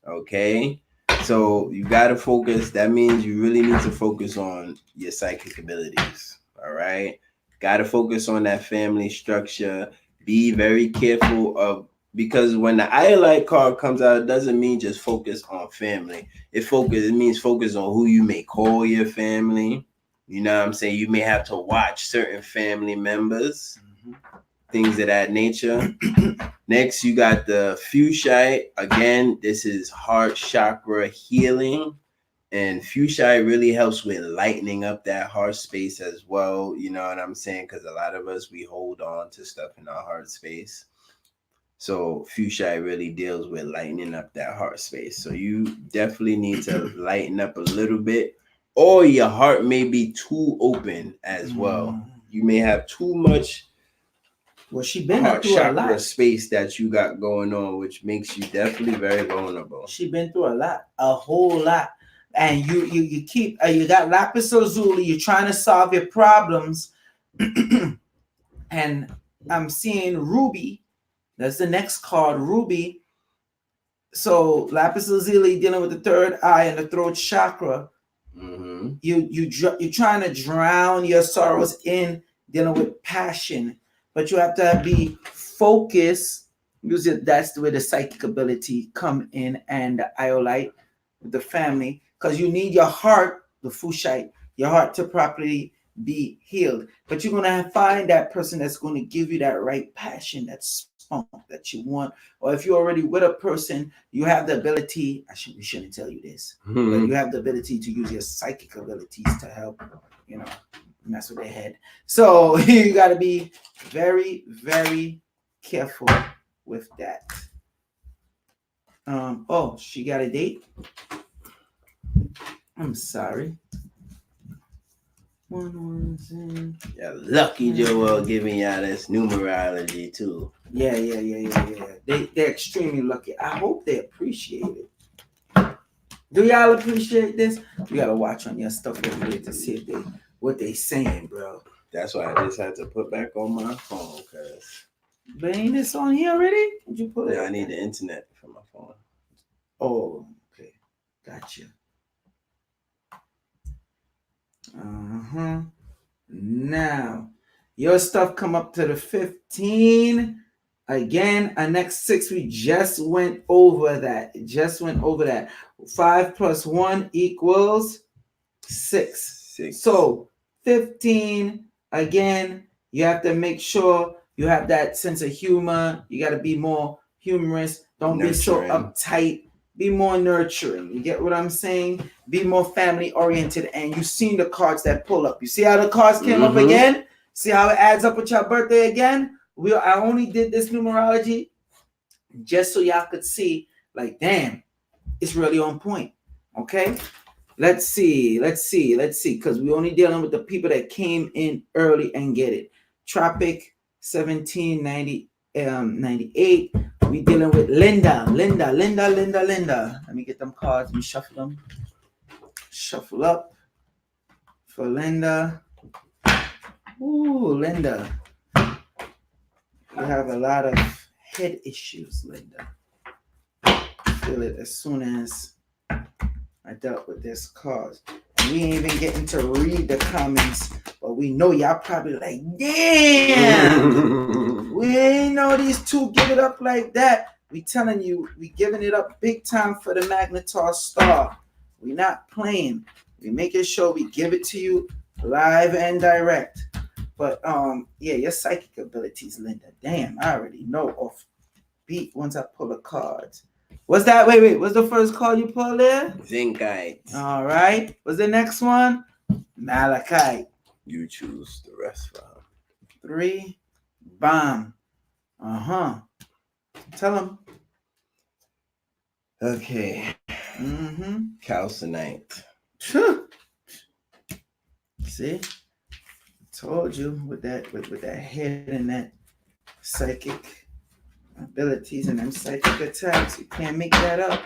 Okay, so you got to focus. That means you really need to focus on your psychic abilities. All right. Got to focus on that family structure. Be very careful of, because when the iolite card comes out, it doesn't mean just focus on family. It means focus on who you may call your family. You know what I'm saying? You may have to watch certain family members, things of that nature. Next, you got the fuchsite. Again, this is heart chakra healing. And fuchsia really helps with lightening up that heart space as well. You know what I'm saying? Because a lot of us, we hold on to stuff in our heart space. So fuchsia really deals with lightening up that heart space. So you definitely need to lighten up a little bit, or your heart may be too open as well. You may have too much Well, she been heart through a chakra lot. space that you got going on, which makes you definitely very vulnerable. She been through a lot, a whole lot. And you keep you got lapis lazuli. You're trying to solve your problems, and I'm seeing ruby. That's the next card, ruby. So lapis lazuli dealing with the third eye and the throat chakra. Mm-hmm. You're trying to drown your sorrows in dealing with passion, but you have to be focused. That's where the psychic ability come in, and the iolite with the family, because you need your heart, the fushite, your heart to properly be healed. But you're gonna find that person that's going to give you that right passion, that spunk that you want. Or if you're already with a person, you have the ability. We shouldn't tell you this, but you have the ability to use your psychic abilities to help, mess with their head. So you got to be very, very careful with that. Oh, she got a date. I'm sorry. Yeah, lucky Joel giving y'all this numerology too. Yeah. They're extremely lucky. I hope they appreciate it. Do y'all appreciate this? You gotta watch on your stuff every day to see if what they saying, bro. That's why I just had to put back on my phone, cause. But ain't this on here already? Would you put it? Yeah, I need the internet for my phone. Oh, okay, gotcha. Now, your stuff come up to the 15. Again, our next 6, we just went over that. 5 plus 1 equals 6. So 15, again, you have to make sure you have that sense of humor. You got to be more humorous. Don't be so uptight. Be more nurturing. You get what I'm saying? Be more family oriented. And you've seen the cards that pull up. You see how the cards came up again? See how it adds up with your birthday again? I only did this numerology just so y'all could see, like, damn, it's really on point. Okay? Let's see. Because we're only dealing with the people that came in early and get it. Tropic 1798. We dealing with Linda. Let me get them cards. We shuffle them. Shuffle up for Linda. Ooh, Linda. You have a lot of head issues, Linda. Feel it as soon as I dealt with this card. And we ain't even getting to read the comments, but we know y'all probably like, damn, we ain't know these two give it up like that. We telling you, we giving it up big time for the Magnetar star. We not playing. We making sure we give it to you live and direct. But yeah, your psychic abilities, Linda. Damn, I already know off beat once I pull a card. What's that? Wait. What's the first card you pull there? Zincite. All right. What's the next one? Malachite. You choose the rest for her. 3. Bomb. Tell them. Okay. Calcinite. See? Told you with that head and that psychic abilities and them psychic attacks. You can't make that up.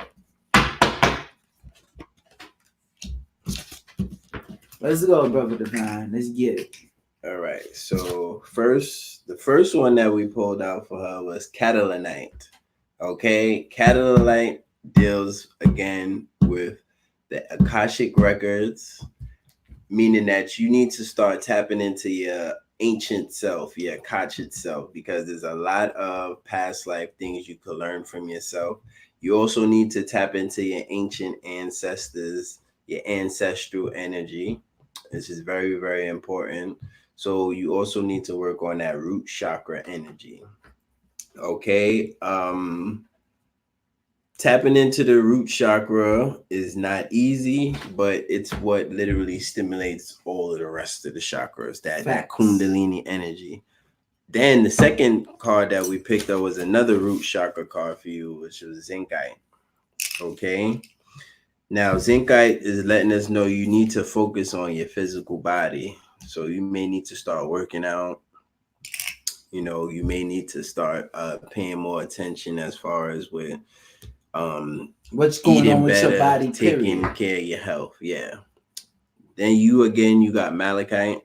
Let's go, Brother Divine. Let's get it. All right. So the first one that we pulled out for her was Catalanite. Okay. Catalanite deals again with the Akashic records, meaning that you need to start tapping into your ancient self, your Akashic self, because there's a lot of past life things you could learn from yourself. You also need to tap into your ancient ancestors, your ancestral energy. This is very, very important. So you also need to work on that root chakra energy. Okay. Tapping into the root chakra is not easy, but it's what literally stimulates all of the rest of the chakras, that Facts. Kundalini energy. Then the second card that we picked up was another root chakra card for you, which was Zincite. Okay. Now, Zincite is letting us know you need to focus on your physical body. So you may need to start working out. You may need to start paying more attention as far as with what's going eating on with better, your body, taking period. care of your health. Yeah. Then you got Malachite,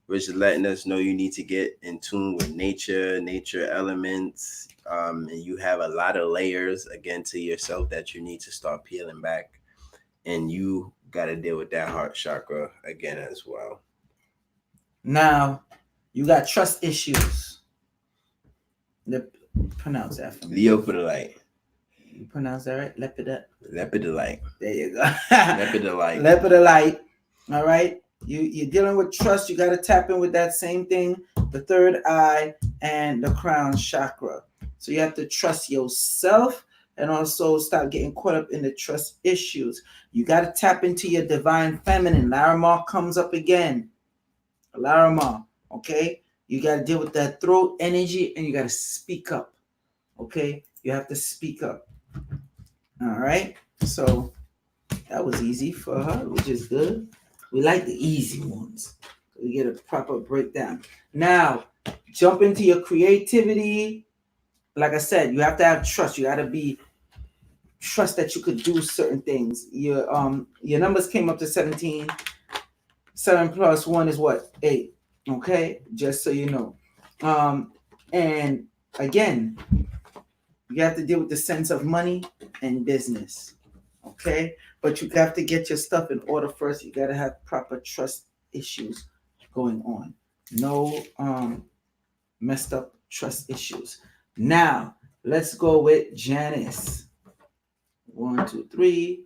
which is letting us know you need to get in tune with nature elements. And you have a lot of layers again to yourself that you need to start peeling back. And you got to deal with that heart chakra again as well. Now, you got trust issues. Pronounce that for me. Leopardite. You pronounce that right? Lepidolite. There you go. Lepidolite. Lepidolite. All right. You're dealing with trust. You got to tap in with that same thing, the third eye and the crown chakra. So you have to trust yourself and also stop getting caught up in the trust issues. You got to tap into your divine feminine. Larimar comes up again. Larimar. Okay. You got to deal with that throat energy and you got to speak up. Okay. You have to speak up. All right. So that was easy for her, which is good. We like the easy ones. We get a proper breakdown. Now, jump into your creativity. Like I said, you have to have trust. You got to be trust that you could do certain things. Your numbers came up to 17. 7 plus 1 is what? 8. Okay, just so you know. And again, you have to deal with the sense of money and business. Okay, but you have to get your stuff in order first. You got to have proper trust issues going on. No messed up trust issues. Now let's go with Janice. 1, 2, 3,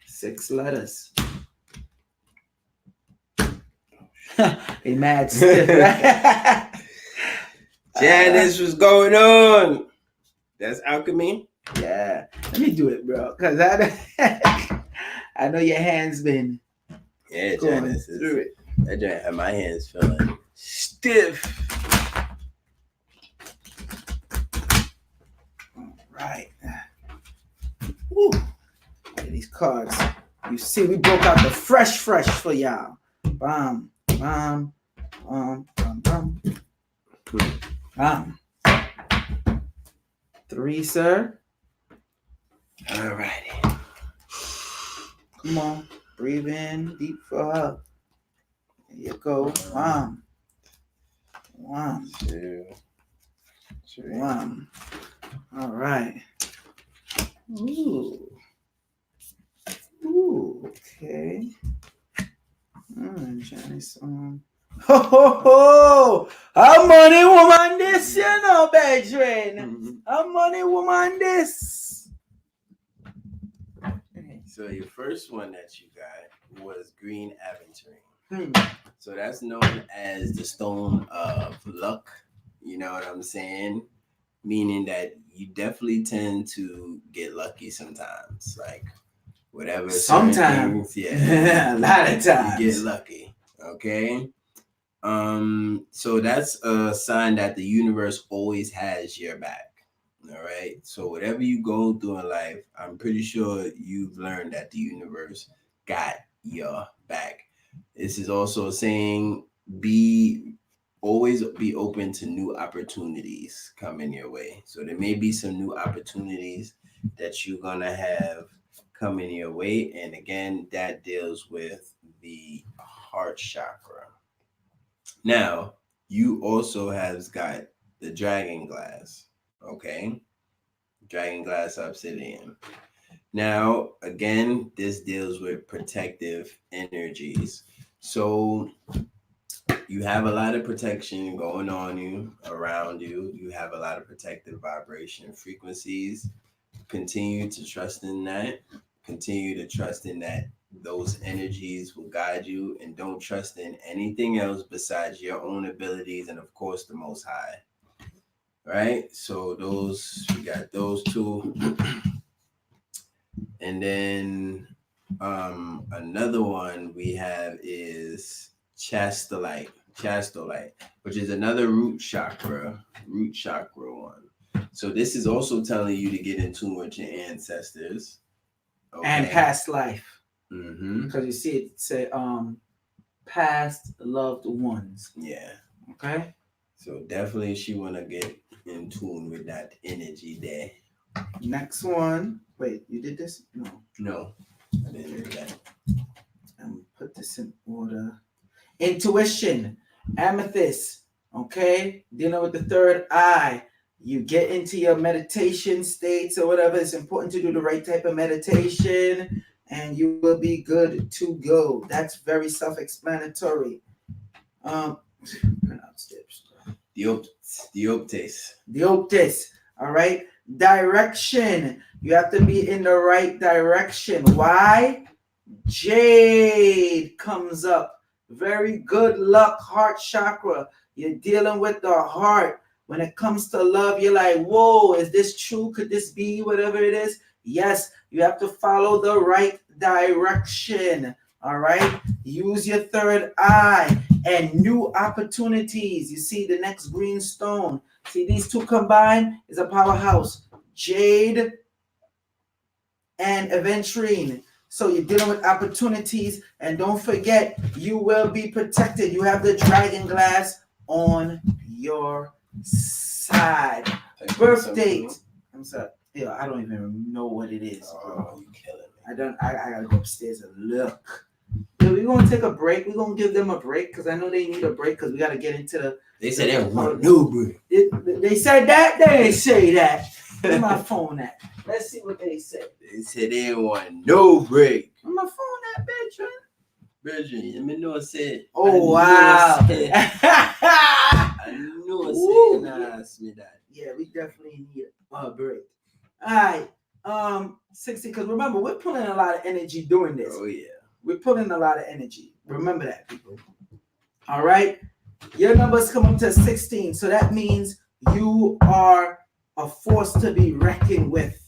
6 letters. He mad stiff, right? Janice, what's going on? That's alchemy. Yeah, let me do it, bro, because I know your hands been going Janice through it. I just have my hands feeling stiff. Right. Woo. Look at these cards. You see, we broke out the fresh for y'all. Bam, bam, bam, bam, bam. 3, sir. All righty. Come on. Breathe in deep for her. There you go. Bam. 1, 2, 3. 1. All right. Ooh. Okay. Janice. Ho ho ho! A money woman this, you know, Bedrin. A money woman this. So your first one that you got was green aventurine. Hmm. So that's known as the stone of luck. You know what I'm saying? Meaning that you definitely tend to get lucky sometimes. Like whatever. Sometimes. Yeah. A lot of times. You get lucky. Okay. So that's a sign that the universe always has your back. All right. So whatever you go through in life, I'm pretty sure you've learned that the universe got your back. This is also saying always be open to new opportunities coming your way. So there may be some new opportunities that you're gonna have coming your way. And again, that deals with the heart chakra. Now, you also have got the dragon glass. Okay. Dragon glass obsidian. Now, again, this deals with protective energies. So you have a lot of protection going on you, around you. You have a lot of protective vibration frequencies. Continue to trust in that. Continue to trust in that those energies will guide you, and don't trust in anything else besides your own abilities and, of course, the Most High. Right? So we got those two. And then another one we have is chastolite, which is another root chakra one. So this is also telling you to get in tune with your ancestors. Okay. And past life. Mm-hmm. Because you see it say past loved ones. Yeah. Okay. So definitely she wanna get in tune with that energy there. Next one. Wait, you did this? No, I didn't do that. Put this in order. Intuition, amethyst. Okay, dealing with the third eye. You get into your meditation states or whatever. It's important to do the right type of meditation, and you will be good to go. That's very self-explanatory. Dioptis. All right. Direction. You have to be in the right direction. Why? Jade comes up. Very good luck, heart chakra. You're dealing with the heart. When it comes to love, you're like, whoa, is this true? Could this be whatever it is? Yes, you have to follow the right direction. All right. Use your third eye and new opportunities. You see the next green stone. See, these two combined is a powerhouse. Jade and aventurine. So you're dealing with opportunities, and don't forget, you will be protected. You have the dragon glass on your side. Birth date. I'm sorry. Yeah, I don't even know what it is. Oh, you killing me. I gotta go upstairs and look. Yeah, we're gonna take a break. We're gonna give them a break because I know they need a break because we gotta get into the. They said they want no break. They said that. They didn't say that. Where's my phone at? Let's see what they said. They said they want no break. Where's my phone at, Benjamin? Benjamin, let me know what said. Oh, wow. I knew it said ask me that. Yeah, we definitely need a break. All right. 60, because remember, we're pulling a lot of energy doing this. Oh, yeah. We're pulling a lot of energy. Remember that, people. All right. Your numbers come up to 16. So that means you are a force to be reckoned with.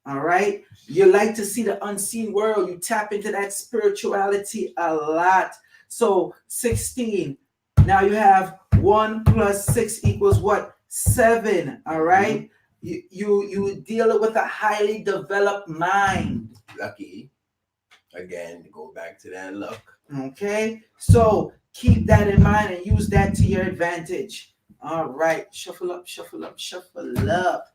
All right. You like to see the unseen world. You tap into that spirituality a lot. So 16. Now you have 1 plus 6 equals what? 7. All right. You deal with a highly developed mind. Lucky. Again, go back to that luck. Okay. So keep that in mind and use that to your advantage. All right. Shuffle up, shuffle up, shuffle up.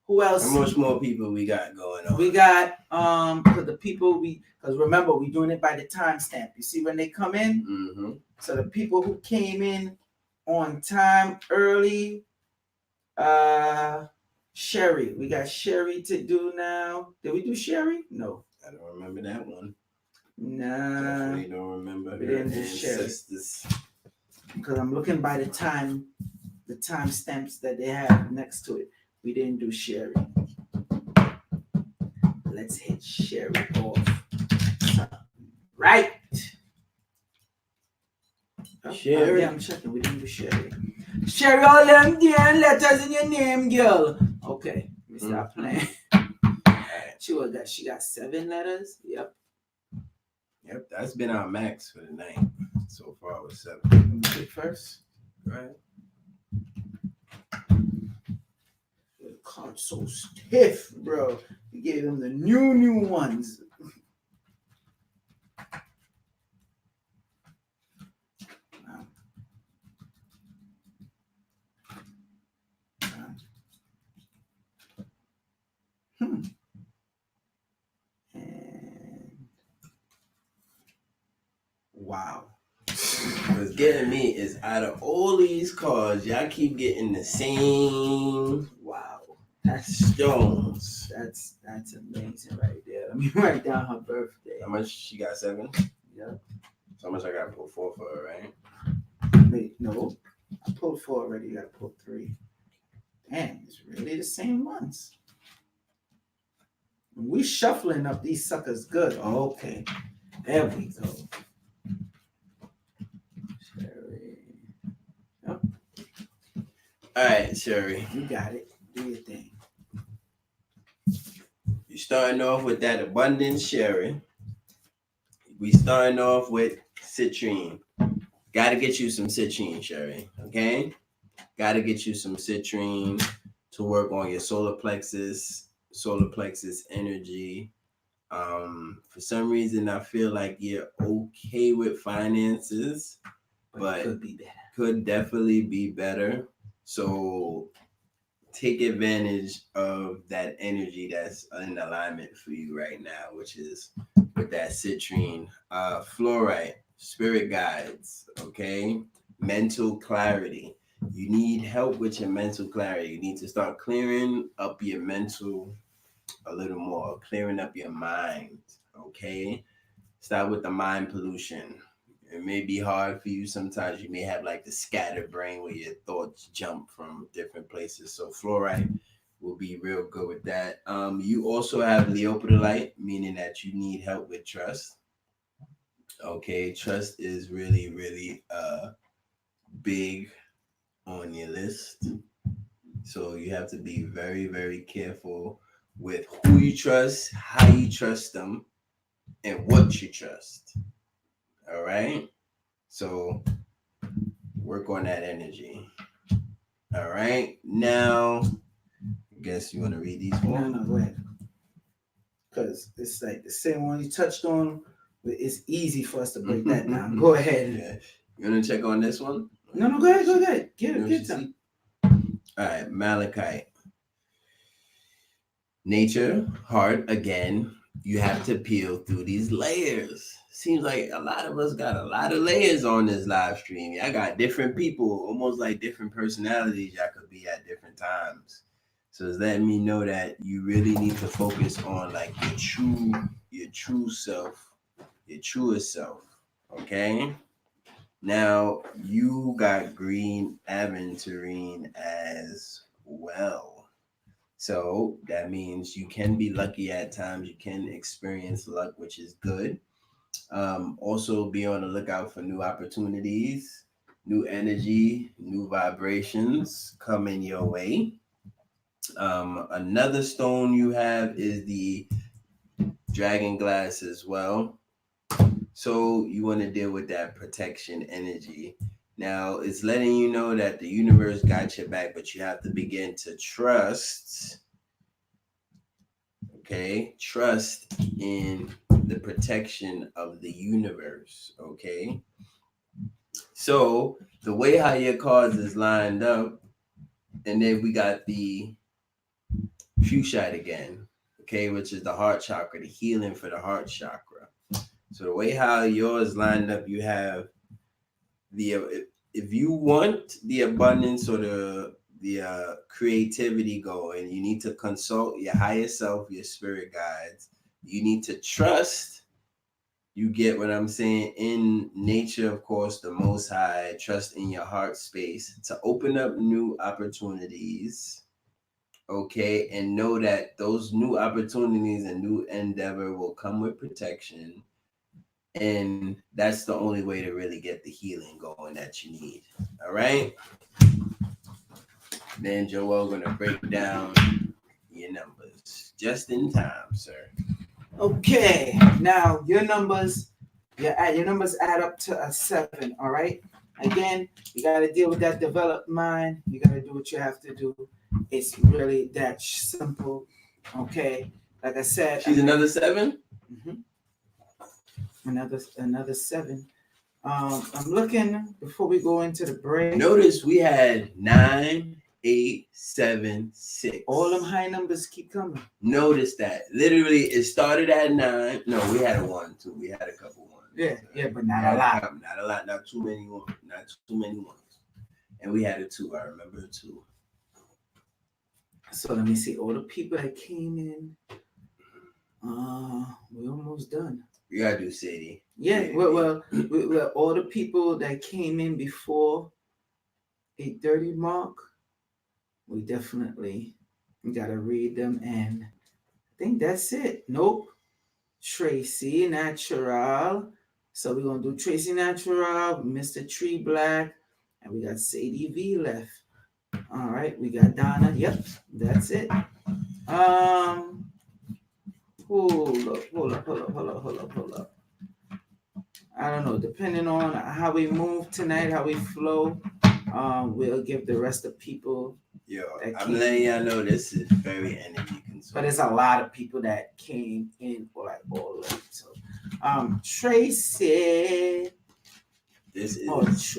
Who else? How much more people we got going on? We got because the people because remember we're doing it by the timestamp. You see when they come in? Mm-hmm. So the people who came in on time early, Sherry. We got Sherry to do now. Did we do Sherry? No. I don't remember that one. Nah. Definitely don't remember We her didn't do Sherry. ancestors. Because I'm looking by the time stamps that they have next to it. We didn't do Sherry. Let's hit Sherry off. Right. Sherry. Yeah, I'm checking. We didn't do Sherry. Sherry, all them damn letters in your name, girl. Okay, let me stop playing. She got 7 letters. Yep. Yep, that's been our max for the night. So far it was 7. Pick first. Right. The card's so stiff, bro. You gave them the new ones. And wow. What's getting me is out of all these cards, y'all keep getting the same stones. That's amazing right there. Let me write down her birthday. How much she got? 7? Yep. So how much I got to pull 4 for her, right? Wait, no. I pulled 4 already. You got to pull 3. Damn, it's really the same ones. We shuffling up these suckers good. Okay. There we go. Sherry. Yep. All right, Sherry. You got it. Do your thing. You're starting off with that abundance sharing. We starting off with citrine. Got to get you some citrine, Sherry. Okay? Got to get you some citrine to work on your solar plexus energy. For some reason, I feel like you're okay with finances, but could be better. Could definitely be better. So take advantage of that energy that's in alignment for you right now, which is with that citrine. Fluorite, spirit guides, okay? Mental clarity. You need help with your mental clarity. You need to start clearing up your mental a little more, clearing up your mind, okay? Start with the mind pollution. It may be hard for you sometimes. You may have like the scattered brain where your thoughts jump from different places. So fluoride will be real good with that. You also have leopardolite, meaning that you need help with trust. Okay, trust is really, really big on your list. So you have to be very, very careful with who you trust, how you trust them, and what you trust. All right. So work on that energy. All right. Now, I guess you want to read these four? No, go ahead. Because it's like the same one you touched on. It's easy for us to break that down. Go ahead. Yeah. You want to check on this one? No, go ahead. Get some. All right. Malachite. Nature, heart, again. You have to peel through these layers. Seems like a lot of us got a lot of layers on this live stream. I got different people, almost like different personalities y'all could be at different times. So it's letting me know that you really need to focus on like your true self, your truest self. Okay. Now you got green aventurine as well. So that means you can be lucky at times. You can experience luck, which is good. Also, be on the lookout for new opportunities, new energy, new vibrations coming your way. Another stone you have is the dragon glass as well. So you want to deal with that protection energy. Now, it's letting you know that the universe got your back, but you have to begin to trust. Okay, trust in the protection of the universe. Okay, so the way how your cards is lined up, and then we got the fuchsia again. Okay, which is the heart chakra, the healing for the heart chakra. So the way how yours lined up, you have the if you want the abundance or the creativity going, you need to consult your higher self, your spirit guides. You need to trust. You get what I'm saying? In nature, of course, the Most High. Trust in your heart space to open up new opportunities. Okay, and know that those new opportunities and new endeavor will come with protection. And that's the only way to really get the healing going that you need. All right. Then Joel gonna break down your numbers just in time, sir. Okay. Now your numbers add up to a 7. All right. Again, you got to deal with that developed mind. You got to do what you have to do. It's really that simple. Okay. Like I said, she's another 7. Mm-hmm. Another 7. I'm looking before we go into the break. Notice we had 9, 8, 7, 6. All them high numbers keep coming. Notice that. Literally, it started at 9. No, we had a 1 too. We had a couple 1s. Yeah, but not a lot. Not a lot. Not too many 1s. Not too many 1s. And we had a 2. I remember a 2. So let me see. All the people that came in. We're almost done. You gotta do Sadie. Yeah, well, all the people that came in before 8:30 mark, we definitely gotta read them, and I think that's it. Nope. Tracy Natural. So we're gonna do Tracy Natural, Mr. Tree Black, and we got Sadie V left. All right, we got Donna. Yep, that's it. Hold up. I don't know. Depending on how we move tonight, how we flow, we'll give the rest of people. Yo, I'm letting y'all know this is very energy consuming. But there's a lot of people that came in for like all of it. So, Tracy. This is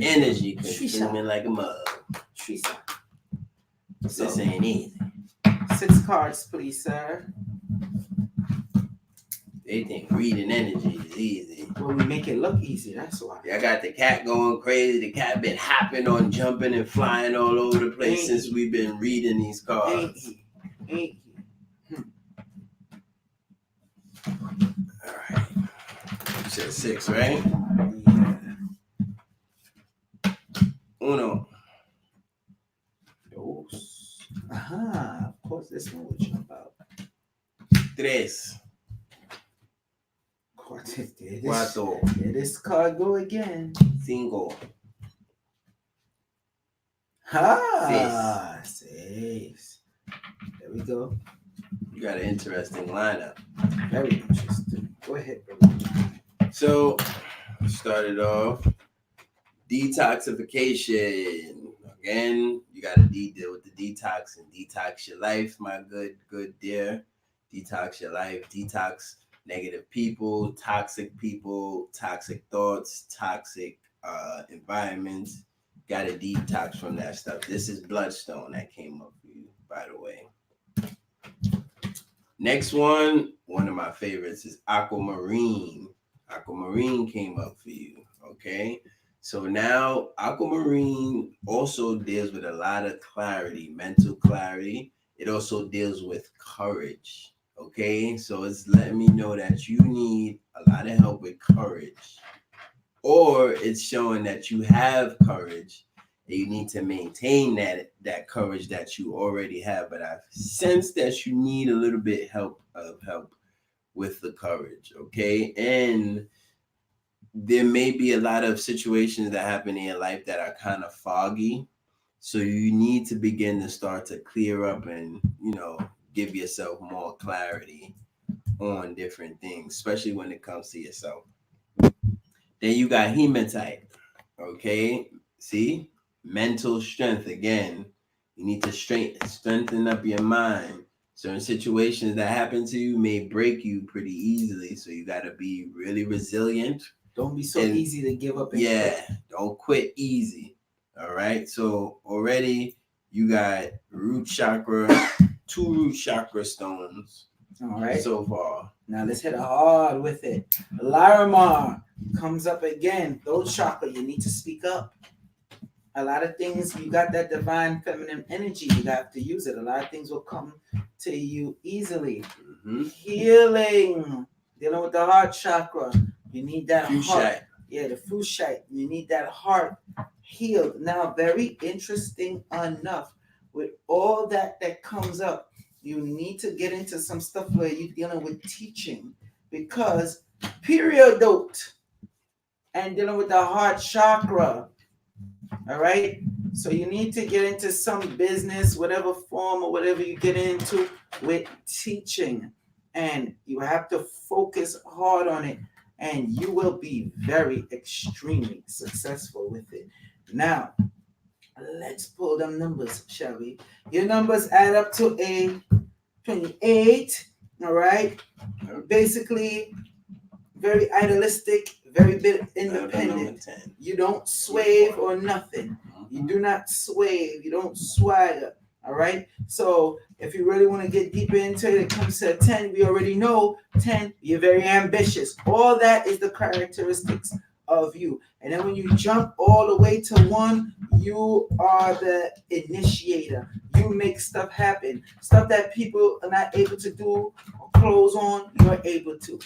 energy consuming like a mug. Teresa. So, this ain't easy. 6 cards, please, sir. They think reading energy is easy. Well, we make it look easy, that's why. I got the cat going crazy. The cat been hopping on, jumping and flying all over the place since we've been reading these cards. Ain't he? All right. You said 6, right? Yeah. Uno. Dos. Aha. Of course, this one will jump out. Tres. Cuatro. Here this card go again. Cinco. Seis. There we go. You got an interesting lineup. Very interesting. Go ahead, brother. So, started off detoxification. Again, you got to deal with the detox and detox your life, my good dear. Detox your life. Detox negative people, toxic thoughts, toxic environments. Got to detox from that stuff. This is Bloodstone that came up for you, by the way. Next one of my favorites is Aquamarine. Aquamarine came up for you, okay? So now Aquamarine also deals with a lot of clarity, mental clarity. It also deals with courage, okay? So it's letting me know that you need a lot of help with courage. Or it's showing that you have courage and you need to maintain that courage that you already have. But I sense that you need a little bit help with the courage, okay? And there may be a lot of situations that happen in your life that are kind of foggy. So you need to begin to start to clear up and, give yourself more clarity on different things, especially when it comes to yourself. Then you got hematite, okay? See? Mental strength again. You need to strengthen up your mind. Certain situations that happen to you may break you pretty easily, so you got to be really resilient. Don't be so easy to give up. Don't quit easy. All right. So already you got root chakra, 2 root chakra stones. All right. So far. Now let's hit hard with it. Larimar comes up again. Those chakra, you need to speak up. A lot of things, you got that divine feminine energy. You got to use it. A lot of things will come to you easily. Mm-hmm. Healing. Dealing with the heart chakra. You need that heart. Yeah, the fushite. You need that heart healed. Now, very interesting enough, with all that comes up, you need to get into some stuff where you're dealing with teaching, because periodote and dealing with the heart chakra. All right. So you need to get into some business, whatever form or whatever you get into with teaching, and you have to focus hard on it. And you will be very extremely successful with it. Now, let's pull them numbers, shall we? Your numbers add up to a 28, all right? Basically, very idealistic, very bit independent. You don't sway or nothing. You do not sway. You don't swagger, all right? So if you really want to get deeper into it, it comes to a 10. We already know 10, you're very ambitious. All that is the characteristics of you. And then when you jump all the way to 1, you are the initiator. You make stuff happen. Stuff that people are not able to do or close on, you're able to.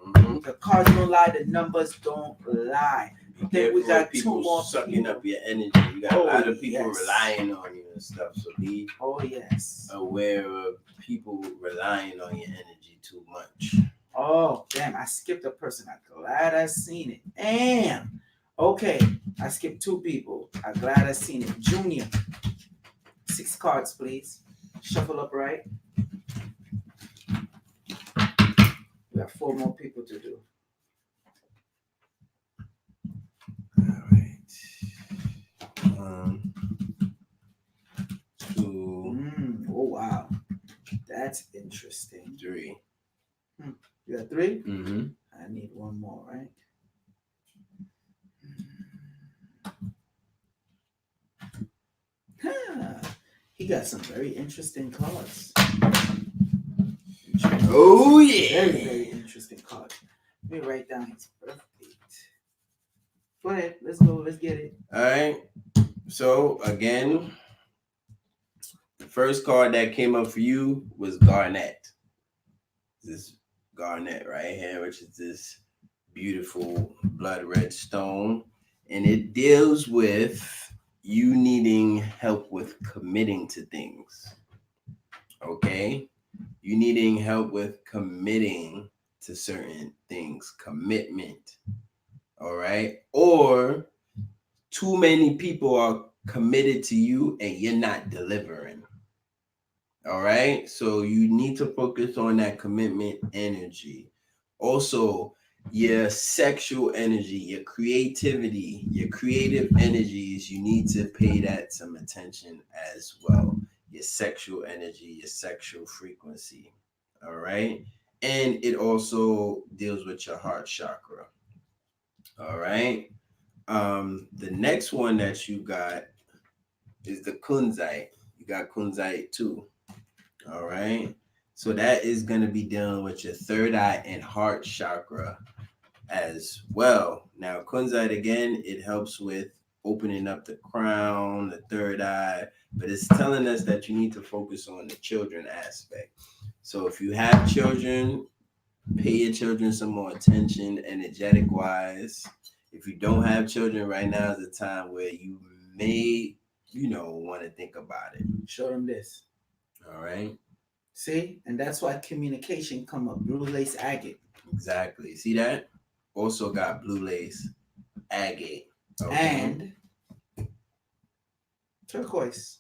Mm-hmm. The cards don't lie, the numbers don't lie. Then we got 2 more sucking people. up your energy. You got a lot of people relying on you and stuff. So be aware of people relying on your energy too much. Oh, damn, I skipped a person. I'm glad I seen it. Damn. Okay, I skipped 2 people. I'm glad I seen it. Junior. 6 cards, please. Shuffle up right. got 4 more people to do. All right. 1, 2, Oh wow, that's interesting. 3. You got 3? Mm-hmm. I need 1 more, right? He got some very interesting cards. Oh yeah. Very, very interesting card. Let me write down his birth date. Go ahead. Let's go. Let's get it. All right. So again, the first card that came up for you was Garnet. This Garnet right here, which is this beautiful blood red stone, and it deals with you needing help with committing to things. Okay, you needing help with committing to certain things, commitment. All right, or too many people are committed to you and you're not delivering. All right, so you need to focus on that commitment energy. Also, your sexual energy, your creativity, your creative energies, you need to pay that some attention as well. Your sexual energy, your sexual frequency. All right, and it also deals with your heart chakra. All right. The next one that you got is the kunzite. You got kunzite too. All right. So that is going to be dealing with your third eye and heart chakra as well. Now, kunzite, again, it helps with opening up the crown, the third eye, but it's telling us that you need to focus on the children aspect. So if you have children, pay your children some more attention, energetic wise. If you don't have children right now, is a time where you may, want to think about it. Show them this. All right. See, and that's why communication come up. Blue lace agate. Exactly. See that? Also got blue lace agate. Okay. And turquoise.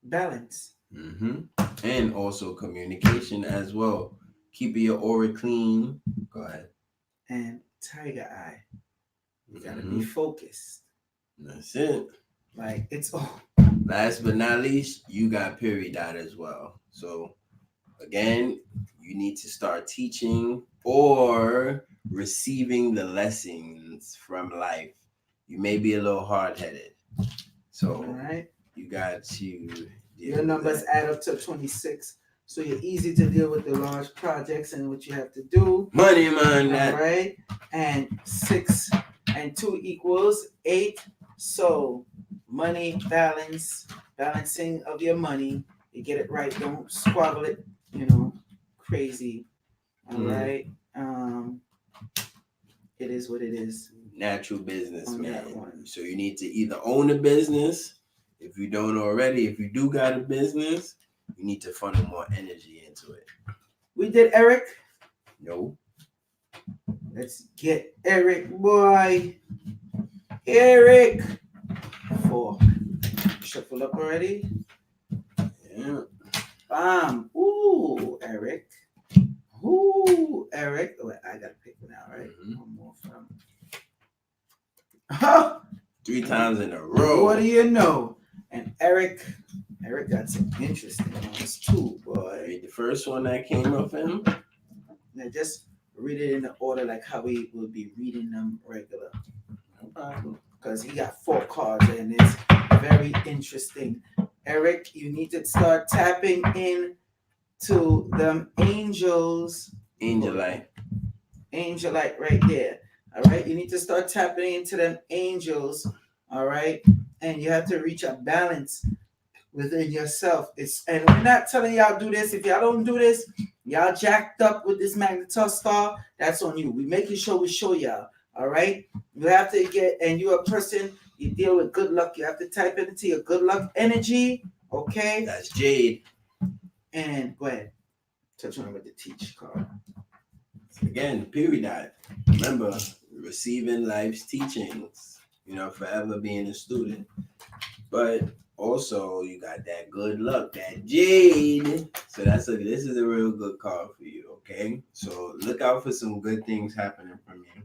Balance. Mm-hmm. And also communication as well. Keeping your aura clean. Go ahead. And tiger eye. You gotta be focused. That's it. Like it's all. Last but not least, you got period dot as well. So again, you need to start teaching or receiving the lessons from life. You may be a little hard-headed. So All right. you got to your numbers add up to 26. So you're easy to deal with the large projects and what you have to do. Money, man. All right. And 6 and 2 equals 8. So money, balancing of your money. You get it right. Don't squabble it, crazy. All right. It is what it is. Natural businessman. So you need to either own a business. If you don't already, if you do got a business, you need to funnel more energy into it. We did Eric. No. Let's get Eric, boy. Eric. 4. Shuffle up already. Yeah. Bam. Ooh, Eric. Ooh, Eric. Oh, wait, I gotta pick one out, right? One more from. 3 times in a row. What do you know? And Eric got some interesting ones too, boy. Read the first one that came up in him. Now just read it in the order like how we will be reading them regular. No problem. Because he got 4 cards and it's very interesting. Eric, you need to start tapping in to them angels. Angelite right there. All right. You need to start tapping into them angels. All right. And you have to reach a balance within yourself. And we're not telling y'all do this. If y'all don't do this, y'all jacked up with this Magnetar star. That's on you. We making sure we show y'all. All right. You have to and you're a person, you deal with good luck. You have to type it into your good luck energy. Okay. That's Jade. And go ahead. Touch on with the teach card. Again, period dot. Remember, receiving life's teachings. Forever being a student. But also, you got that good luck, that Jade. So this is a real good card for you, Okay, so look out for some good things happening from you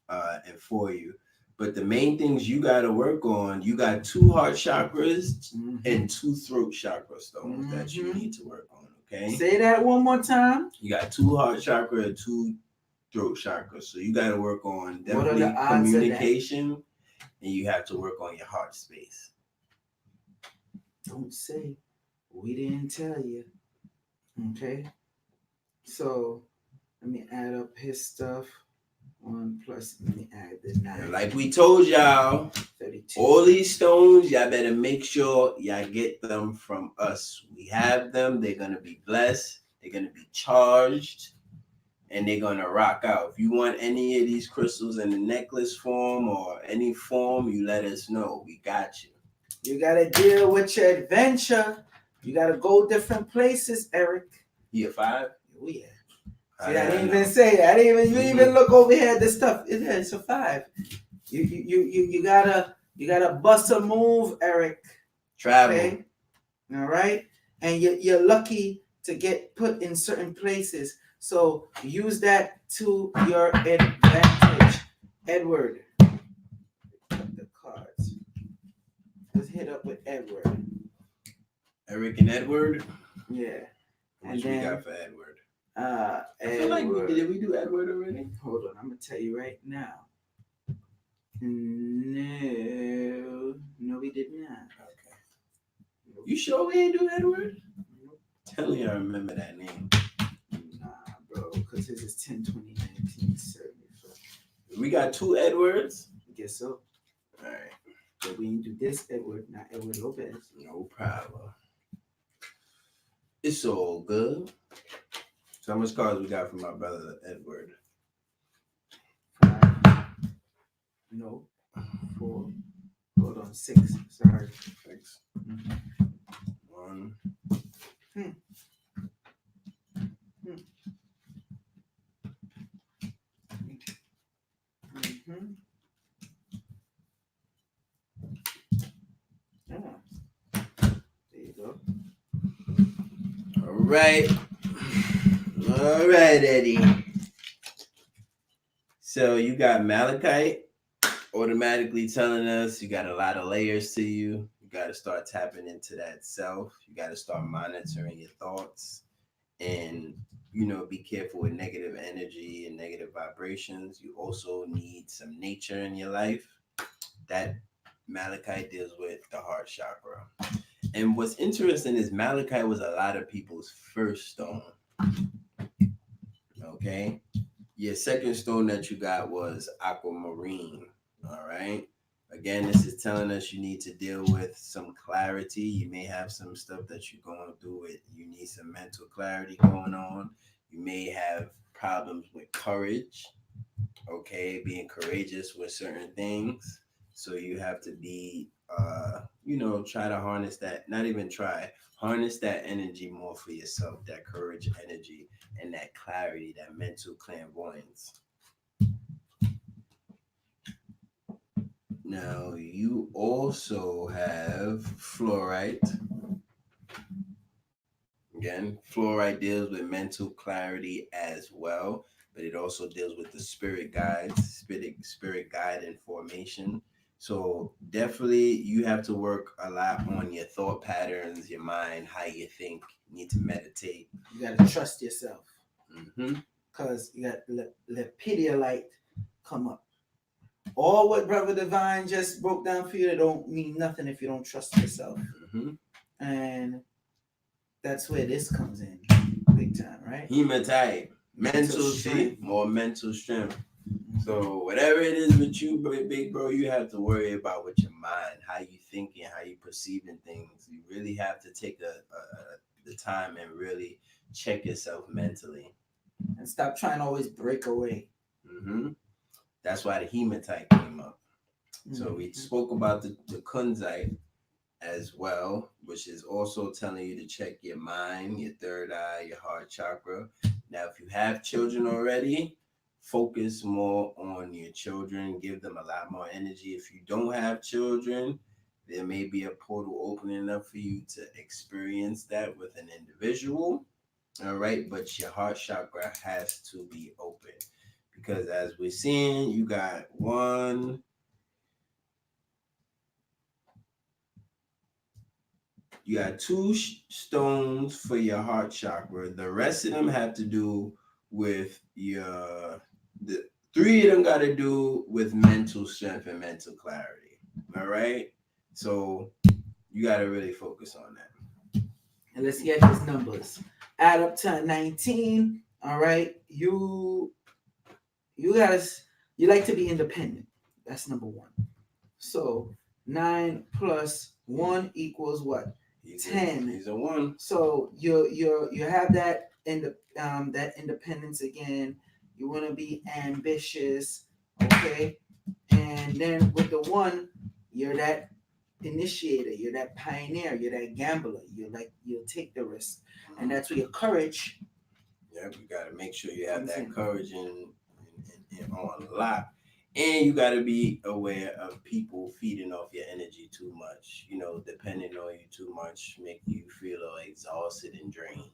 and for you. But the main things you got to work on, you got 2 heart chakras and 2 throat chakra stones that you need to work on. Okay, say that one more time. you got 2 heart chakra and 2 throat chakra, so you got to work on What are definitely the odds communication, and you have to work on your heart space. Don't say we didn't tell you. Okay, so let me add up his stuff. 1 plus, let me add the 9. And like we told y'all, 32. all these stones, y'all better make sure y'all get them from us. We have them. They're going to be blessed. They're going to be charged. And they're going to rock out. If you want any of these crystals in the necklace form or any form, you let us know. We got you. You got to deal with your adventure. You got to go different places, Eric. You a 5? Oh, yeah. I See, I didn't know. even say it. You didn't even look over here at this stuff. It's a 5. You gotta bust a move, Eric. Travel. Okay? All right? And you're lucky to get put in certain places. So use that to your advantage. Edward. The cards. Let's hit up with Edward. Eric and Edward. Yeah. What we got for Edward? I feel like did we do Edward already? Hold on, I'm gonna tell you right now. No, we did not. Okay. You sure we ain't do Edward? Nope. Tell you I remember that name. Nah, bro, because his is 10/20/1975. We got 2 Edwards. I guess so. All right. But we didn't do this Edward, not Edward Lopez. No problem. It's all good. So how much cards we got from my brother Edward? 5. No. 4. Hold on. 6. Sorry. 6. 1. There you go. All right, Eddie. So you got Malachite automatically telling us you got a lot of layers to you. You got to start tapping into that self. You got to start monitoring your thoughts and, be careful with negative energy and negative vibrations. You also need some nature in your life. That Malachite deals with the heart chakra. And what's interesting is Malachite was a lot of people's first stone. Okay. Your second stone that you got was aquamarine. All right. Again, this is telling us you need to deal with some clarity. You may have some stuff that you're going through with. You need some mental clarity going on. You may have problems with courage. Okay. Being courageous with certain things. So you have to be, try to harness that, not even try, harness that energy more for yourself, that courage energy and that clarity, that mental clairvoyance. Now, you also have fluorite. Again, fluorite deals with mental clarity as well, but it also deals with the spirit guides, spirit guide and formation. So definitely you have to work a lot on your thought patterns, your mind, how you think. You need to meditate. You got to trust yourself. Mm-hmm. Because you got to let Pedialyte come up. All what Brother Divine just broke down for you, it don't mean nothing if you don't trust yourself. Mm-hmm. And that's where this comes in big time, right? Hematite. Mental strength. More mental strength. So whatever it is with you, big bro, you have to worry about with your mind, how you thinking, how you perceiving things. You really have to take the time and really check yourself mentally. And stop trying to always break away. Mm-hmm. That's why the hematite came up. Mm-hmm. So we spoke about the kunzite as well, which is also telling you to check your mind, your third eye, your heart chakra. Now, if you have children already, focus more on your children, give them a lot more energy. If you don't have children, there may be a portal opening up for you to experience that with an individual. All right, but your heart chakra has to be open because as we're seeing, you got two stones for your heart chakra. The rest of them have to do with the three of them got to do with mental strength and mental clarity. All right, so you got to really focus on that. And let's get these numbers. Add up to 19. All right. You guys, you like to be independent. That's number one. So 9 plus 1 equals what? 10. He's a one. So you have that that independence again. You want to be ambitious, okay? And then with the 1, you're that initiator, you're that pioneer, you're that gambler. You'll take the risk, and that's where your courage. Yeah, you got to make sure you have that courage on lock. And you got to be aware of people feeding off your energy too much. Depending on you too much, make you feel exhausted and drained.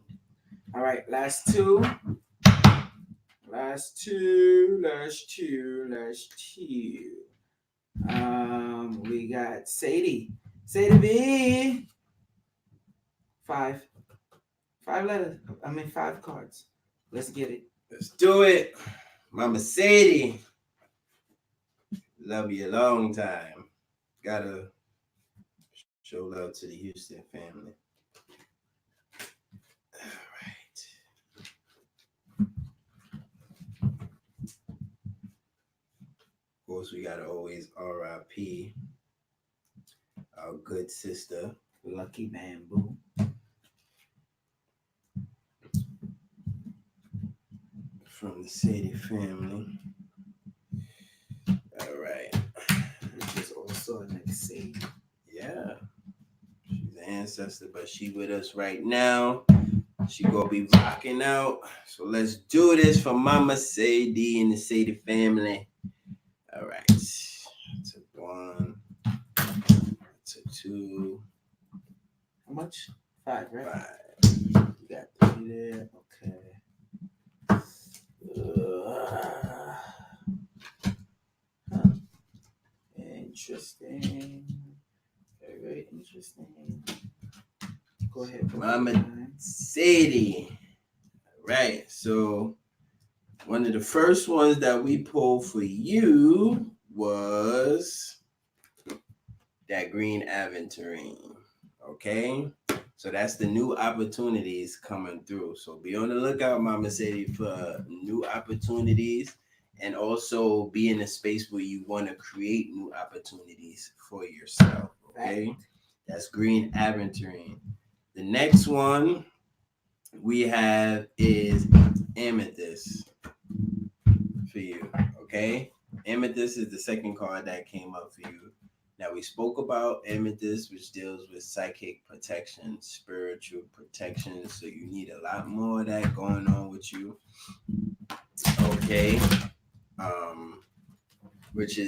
All right, last two. We got Sadie. Sadie B. Five letters. 5 cards. Let's get it. Let's do it. Mama Sadie. Love you a long time. Gotta show love to the Houston family. All right. Of course, we gotta always RIP our good sister, Lucky Bamboo. From the Sadie family. All right. Which is also an Sadie. Yeah. She's an ancestor, but she with us right now. She gonna be rocking out. So let's do this for Mama Sadie and the Sadie family. All right. Took 1. Took 2. How much? 5, right? 5. You got 3 there. Okay. Interesting. Very, very interesting. Go ahead. Mama Sadie. Right. So one of the first ones that we pulled for you was that green aventurine. Okay. So that's the new opportunities coming through. So be on the lookout, Mama Sadie, for new opportunities, and also be in a space where you want to create new opportunities for yourself. Okay. That's green aventurine. The next one we have is amethyst for you. Okay. Amethyst is the second card that came up for you. Now, we spoke about amethyst, which deals with psychic protection, spiritual protection. So you need a lot more of that going on with you. Okay. Which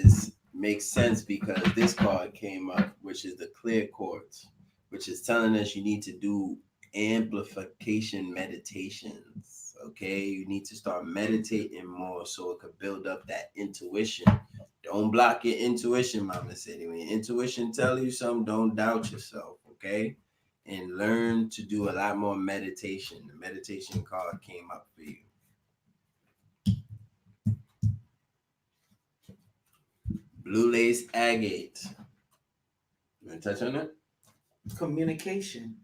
makes sense because this card came up, which is the clear quartz, which is telling us you need to do amplification meditations. Okay. You need to start meditating more so it could build up that intuition. Don't block your intuition, Mama Sadie. When your intuition tell you something, don't doubt yourself, okay? And learn to do a lot more meditation. The meditation card came up for you. Blue lace agate. You want to touch on that? Communication.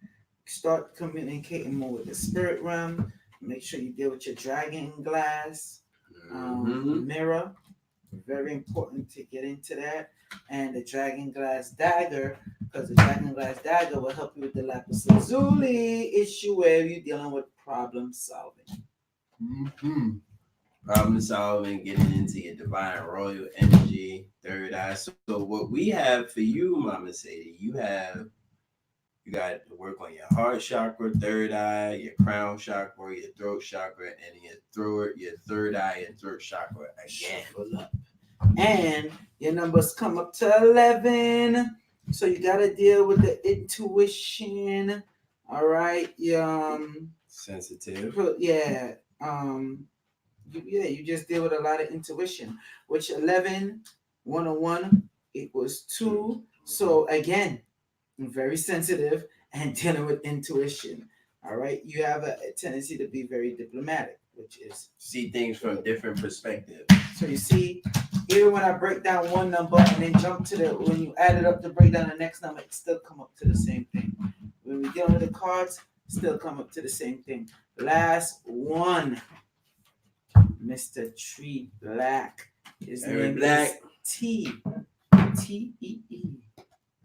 Start communicating more with the spirit realm. Make sure you deal with your dragon glass, mirror. Very important to get into that. And the dragon glass dagger, because the dragon glass dagger will help you with the lapis lazuli issue where you're dealing with problem solving. Problem solving, getting into your divine royal energy, third eye. So what we have for you, Mama Sadie, you got to work on your heart chakra, third eye, your crown chakra, your throat chakra, and your third eye and throat chakra again. And your numbers come up to 11. So you got to deal with the intuition. All right. Sensitive. Yeah. You just deal with a lot of intuition, which 11, 101 equals 2. So again, very sensitive and dealing with intuition. All right. You have a tendency to be very diplomatic, which is See things from different perspectives. so you see, even when I break down one number and then jump to the when you add it up to break down the next number, it still come up to the same thing. When we deal with the cards, still come up to the same thing. Last one, Mr. Tree Black. His Very name black. is Tee.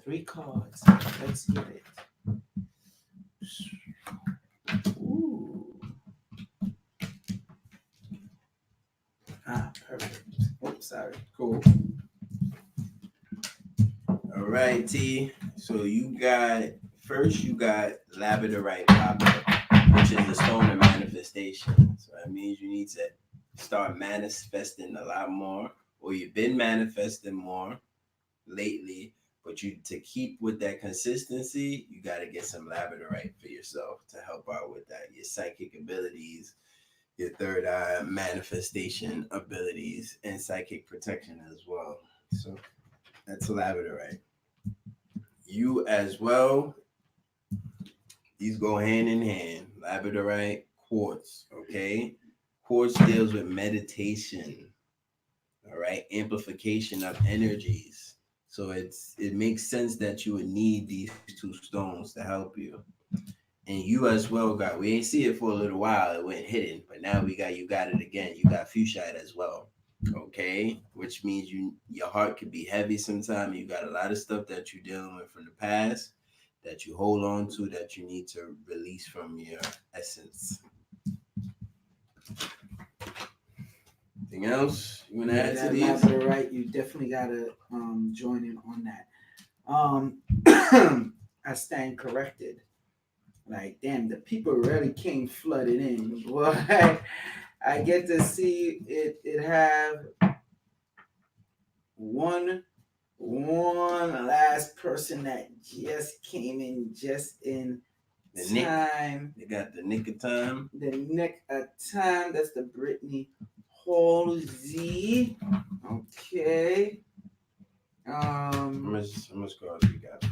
3 cards. Let's get it. Ooh. Perfect. Oops, sorry. Cool. All right, T. So you got labradorite popping, which is the stone of manifestation. So that means you need to start manifesting a lot more, or you've been manifesting more lately. But you to keep with that consistency, you got to get some labradorite for yourself to help out with that. Your psychic abilities, your third eye manifestation abilities, and psychic protection as well. So that's labradorite. You as well. These go hand in hand. Labradorite, quartz. Okay, quartz deals with meditation. All right, amplification of energies. So it makes sense that you would need these 2 stones to help you. And you as well we ain't see it for a little while. It went hidden, but now you got it again. You got fuchsite as well. Okay, which means your heart could be heavy sometimes. You got a lot of stuff that you're dealing with from the past that you hold on to that you need to release from your essence. Anything else you want to add to these? Right, you definitely gotta join in on that. I stand corrected. Like, damn, the people really came flooded in. Boy, I get to see it have one last person that just came in just in time. They got the nick of time. The nick of time. That's the Brittany Halsey. Okay. How much cards we got?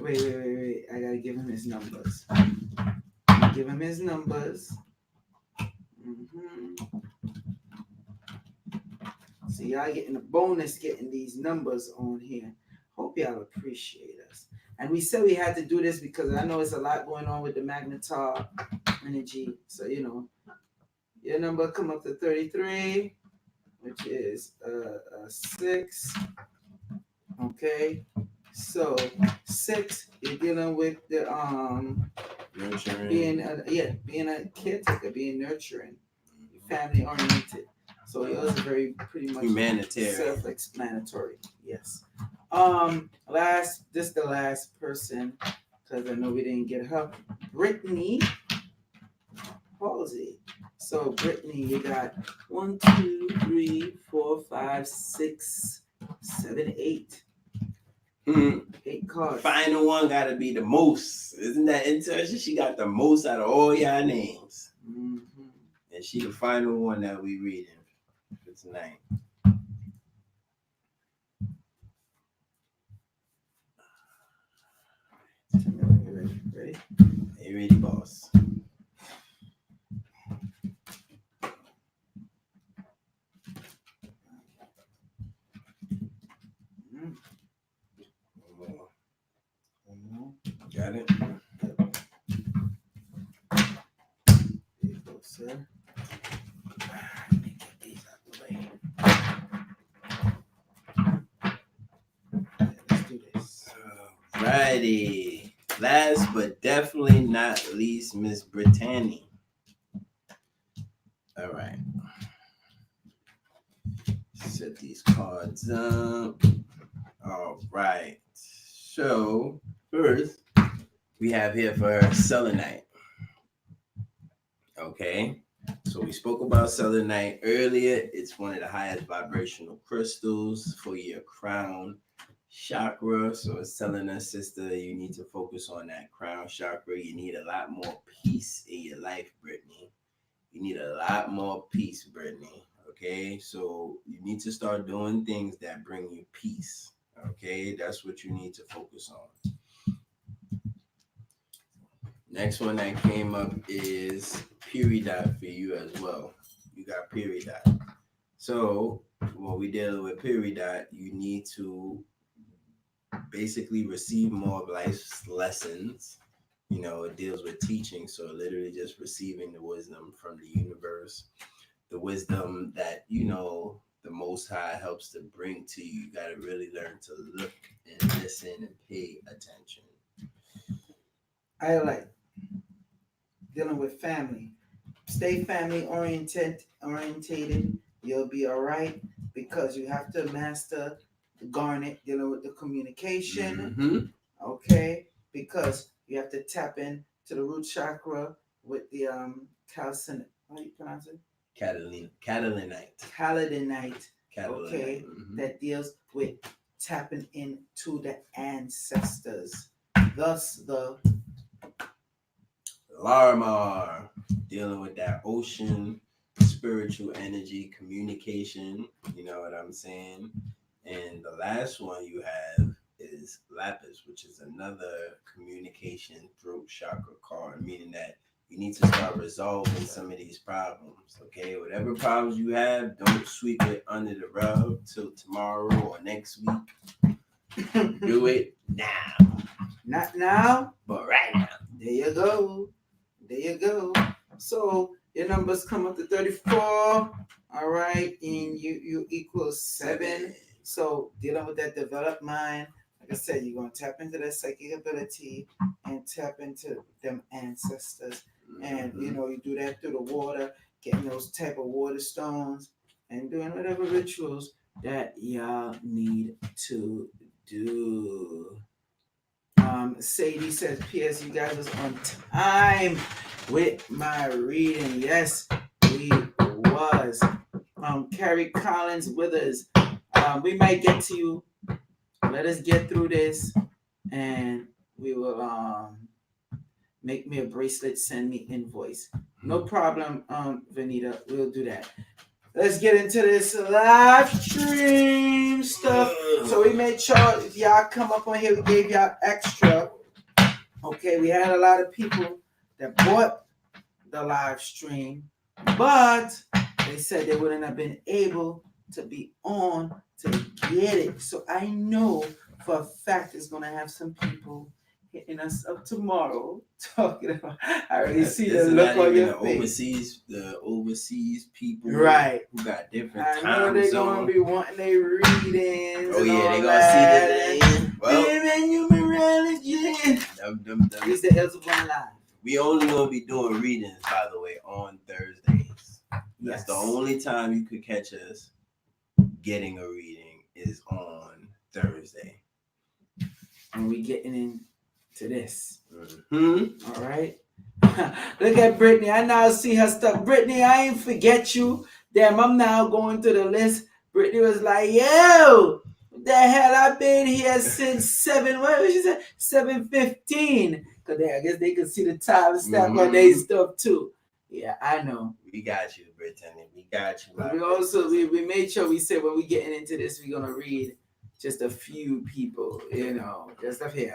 Wait. I gotta give him his numbers. Give him his numbers. So y'all getting a bonus getting these numbers on here. Hope y'all appreciate us. And we said we had to do this because I know it's a lot going on with the Magnetar energy. So, your number come up to 33, which is 6. Okay. So 6, you're dealing with the nurturing. being a caretaker, being nurturing, family oriented. So yours is very pretty much humanitarian, self-explanatory. Yes. The last person, because I know we didn't get her, Brittany Halsey. So Brittany, you got 1, 2, 3, 4, 5, 6, 7, 8. 8 cards. Final one gotta be the most. Isn't that interesting? She got the most out of all y'all names. And she the final one that we reading for tonight. Ready? You ready, boss? Got it? There you go, sir. Let me get these out of the way. Let's do this. Alrighty. Last but definitely not least, Miss Brittany. All right. Set these cards up. All right. So first, we have here for her selenite. Okay. So we spoke about selenite earlier. It's one of the highest vibrational crystals for your crown chakra. So it's telling us, sister, you need to focus on that crown chakra. You need a lot more peace in your life, Brittany. You need a lot more peace, Brittany. Okay, so you need to start doing things that bring you peace. Okay, that's what you need to focus on. Next one that came up is peridot for you as well. You got peridot. So when we deal with peridot, you need to basically receive more of life's lessons. You know, it deals with teaching, so literally just receiving the wisdom from the universe, the wisdom that the Most High helps to bring to you. You got to really learn to look and listen and pay attention. I like dealing with family. Stay family orientated. You'll be all right because you have to master the garnet, dealing with the communication. Mm-hmm. Okay, because you have to tap in to the root chakra with the calcin. How do you pronounce it? Catalinite. Okay, Mm-hmm. that deals with tapping into the ancestors. Thus, the Larimar, dealing with that ocean, spiritual energy, communication. You know what I'm saying? And the last one you have is Lapis, which is another communication throat chakra card, meaning that you need to start resolving some of these problems. Okay, whatever problems you have, don't sweep it under the rug till tomorrow or next week. Do it now. Not now, but right now. There you go. There you go. So your numbers come up to 34. All right, and you equal 7. So dealing with that developed mind, like I said, you're gonna tap into that psychic ability and tap into them ancestors. And you do that through the water, getting those type of water stones, and doing whatever rituals that y'all need to do. Sadie says, P.S. You guys was on time with my reading. Yes, we was. Carrie Collins Withers. We might get to you. Let us get through this, and we will make me a bracelet. Send me invoice. No problem, Vanita. We'll do that. Let's get into this live stream stuff. So we made sure if y'all come up on here, we gave y'all extra. Okay, we had a lot of people that bought the live stream, but they said they wouldn't have been able to be on to get it. So I know for a fact it's gonna have some people hitting us up tomorrow talking about. I already see the look on your face. The overseas people, right? Who got different I know they're gonna be wanting their readings. Oh yeah, they gonna see the name. Well, He's the Elzebub Live. We only gonna be doing readings, by the way, on Thursdays. That's the only time you could catch us getting a reading is on Thursday. And we getting into this. Mm-hmm. All right. Look at Brittany. I now see her stuff. Brittany, I ain't forget you. Damn, I'm now going to the list. Brittany was like, yo, what the hell? I've been here since 7:15. Because I guess they could see the time stamp on their stuff too. Yeah, I know. We got you, Brittany. We got you. But we also, we made sure we said when we getting into this, we're going to read just a few people, just a few.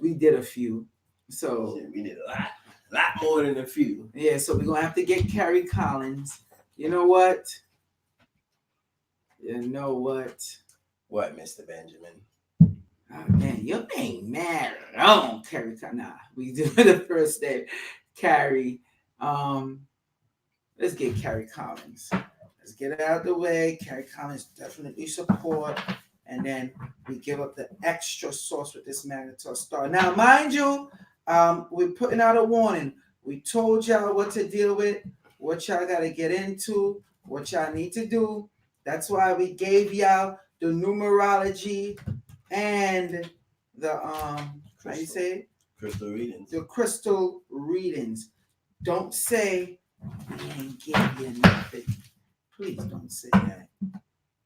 We did a few. So we did a lot more than a few. Yeah, so we're gonna have to get Carrie Collins. You know what? What, Mr. Benjamin? Oh, man, you ain't mad at all, Carrie. Nah, we do the first day. Carrie. Let's get Carrie Collins. Let's get it out of the way. Carrie Collins definitely support. And then we give up the extra sauce with this Magnetar star. Now, mind you, we're putting out a warning. We told y'all what to deal with, what y'all got to get into, what y'all need to do. That's why we gave y'all the numerology and the, how you say it? Crystal readings. The crystal readings. Don't say we ain't give you nothing. Please don't say that.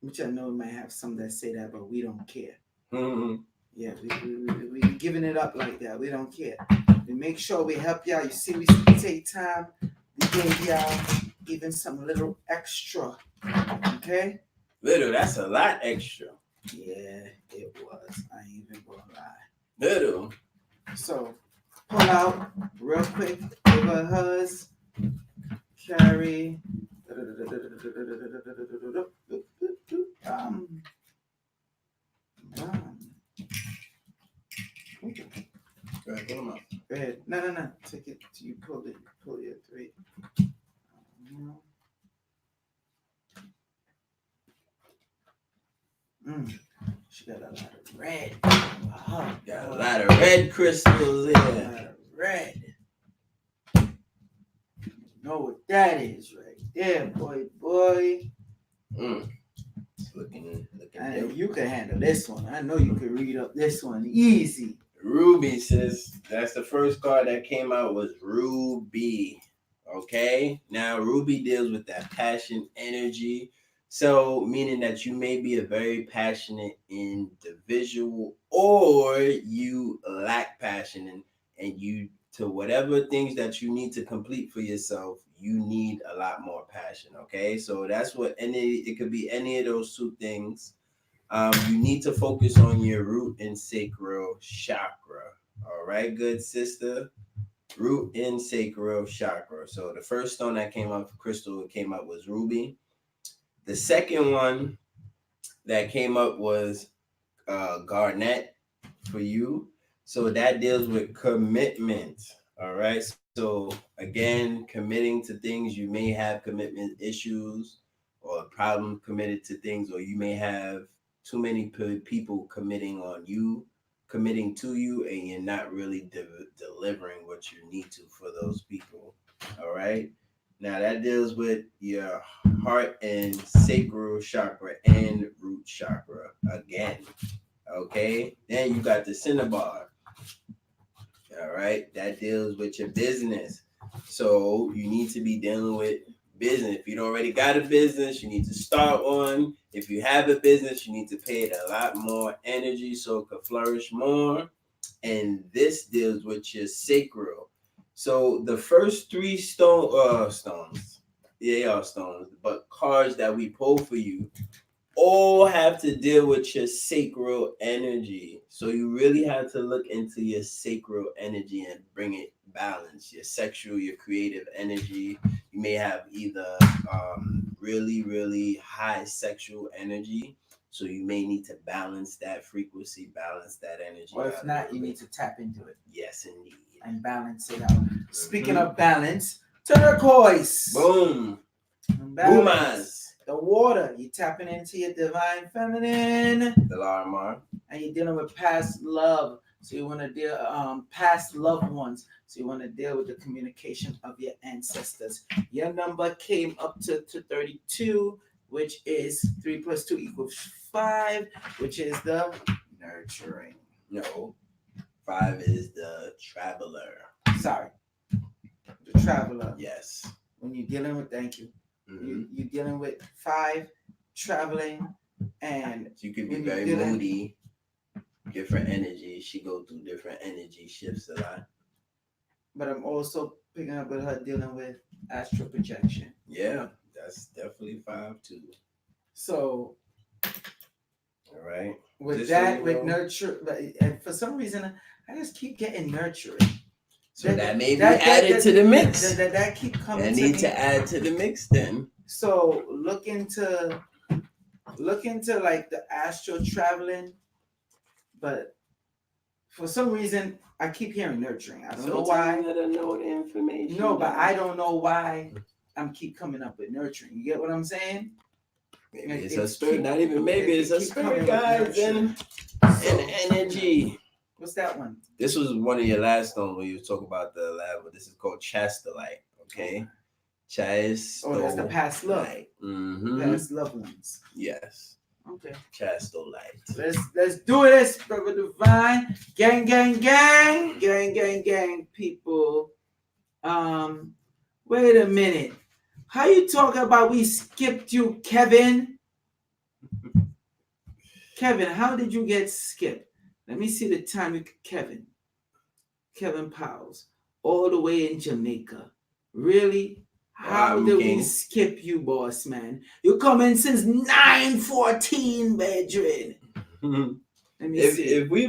which I know might have some that say that, but we don't care. Mhm. Yeah, we giving it up like that. We don't care. We make sure we help y'all. You see, we take time. We gave y'all even some little extra. Okay? Little, that's a lot extra. Yeah, it was. I ain't even gonna lie. Little. So, pull out real quick. Give a huzz. Carry. Um, um, Go ahead, pull them out. Go ahead. No. Take it. You pull it. Pull your three. She got a lot of red. Oh, Got a lot of red crystals in a lot there. of red. You know what that is right there, boy. It's looking And good. you can handle this one. I know you can read up this one easy. Ruby, sis. That's the first card that came out was Ruby. Okay? Now, Ruby deals with that passion energy. So, meaning that you may be a very passionate individual or you lack passion and you, to whatever things that you need to complete for yourself, you need a lot more passion. Okay? So, that's what it could be any of those two things. You need to focus on your root and sacral chakra. All right, good sister. Root and sacral chakra. So the first stone that came up, crystal that came up was ruby. The second one that came up was garnet for you. So that deals with commitment. All right. So again, committing to things, you may have commitment issues or problem committed to things, or you may have too many people committing to you, and you're not really delivering what you need to for those people. All right. Now that deals with your heart and sacral chakra and root chakra again. Okay. Then you got the cinnabar. All right. That deals with your business. So you need to be dealing with business. If you don't already got a business, you need to start one. If you have a business, you need to pay it a lot more energy so it could flourish more. And this deals with your sacral. So the first three stones, yeah, they are stones, but cards that we pull for you all have to deal with your sacral energy. So you really have to look into your sacral energy and bring it balance. Your sexual, your creative energy. You may have either really, really high sexual energy. So you may need to balance that frequency, balance that energy. Or if not, you need to tap into it. Yes, indeed. And balance it out. Speaking of balance, turquoise. Boom. Boomas. The water, you're tapping into your divine feminine. The Larimar. And you're dealing with past love. So you want to deal past loved ones. So you want to deal with the communication of your ancestors. Your number came up to 32, which is 3 plus 2 equals 5, which is the nurturing. No. 5 is the traveler. Sorry. The traveler. Yes. When you're dealing with, thank you. Mm-hmm. You're dealing with 5, traveling, and you could be very moody, different energy. She go through different energy shifts a lot. But I'm also picking up with her dealing with astral projection. Yeah, that's definitely 5 too. So, all right. With just that, so with nurture, and for some reason, I just keep getting nurturing. So that may be added to the mix. That keep coming. I need to add to the mix then. So look into like the astral traveling, but for some reason I keep hearing nurturing. I don't know why. I don't know the information. No, but I don't know why I'm keep coming up with nurturing. You get what I'm saying? Maybe it's a spirit. Not even maybe it's a spirit guide and energy. What's that one? This was one of your last stones when you were talking about the lab, but this is called chastolite. Okay. Chastolite. Oh, that's the past love. Mm-hmm. Past loved ones. Yes. Okay. Chastolite. Let's do this, brother divine. Gang, people. Wait a minute. How you talking about we skipped you, Kevin? Kevin, how did you get skipped? Let me see the time you Kevin Powles, all the way in Jamaica. Really? How did we King. skip you, boss man? You come in since 9:14, bedrin. Let me see. If we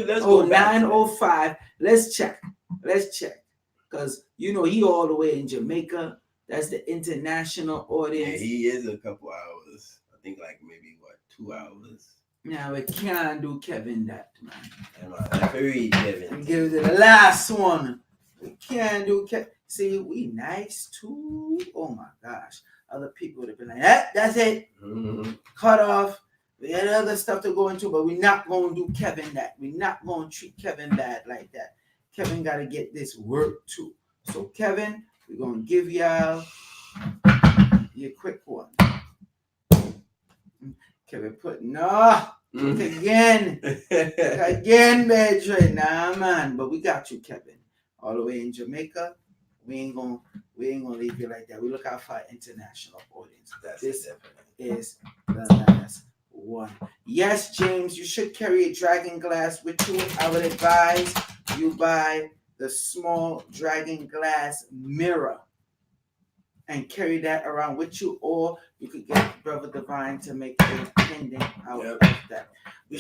let's Oh, go back. 9:05. Let's check. Let's check. Because you know he all the way in Jamaica. That's the international Yeah, audience. he is a couple hours. I think like maybe what 2 hours. Now we can't do Kevin that, man. Come on, referee Kevin. Give it to the last one. We can't do Kevin. See, we nice too. Oh my gosh. Other people would have been like, that's it. Cut off. We had other stuff to go into, but we're not going to do Kevin that. We're not going to treat Kevin bad like that. Kevin got to get this work too. So, Kevin, we're going to give y'all your quick one. Kevin put, again, bedroom. Nah, man. But we got you, Kevin. All the way in Jamaica. We ain't gonna leave you like that. We look out for our international audience. This is the last one. Yes, James, you should carry a dragon glass with you. I would advise you buy the small dragon glass mirror and carry that around with you, or you could get Brother Divine to make a pendant out of that. We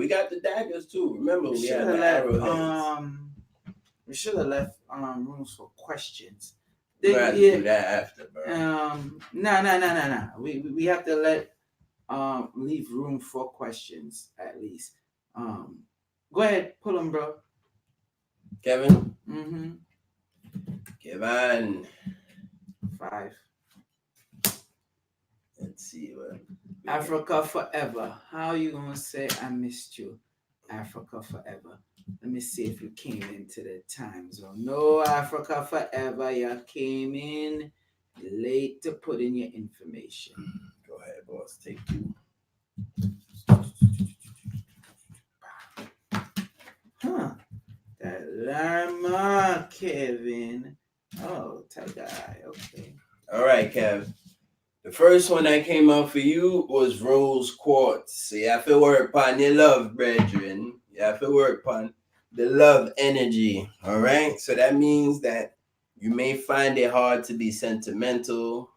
got the daggers too. Remember, we had the arrowheads. We should have left rooms for questions. We have to do that after, bro. No. We have to let leave room for questions at least. Go ahead, pull them, bro. Kevin. Mm-hmm. Kevin. 5. Let's see what. Africa forever. How you gonna say I missed you? Africa forever. Let me see if you came into the time zone. No, Africa forever. You came in late to put in your information. Go ahead, boss. Take 2. That llama, Kevin. Oh, Tiger Eye. Okay. All right, Kev. The first one that came up for you was rose quartz. So you have to work on your love, brethren. You have to work on the love energy. All right. So that means that you may find it hard to be sentimental.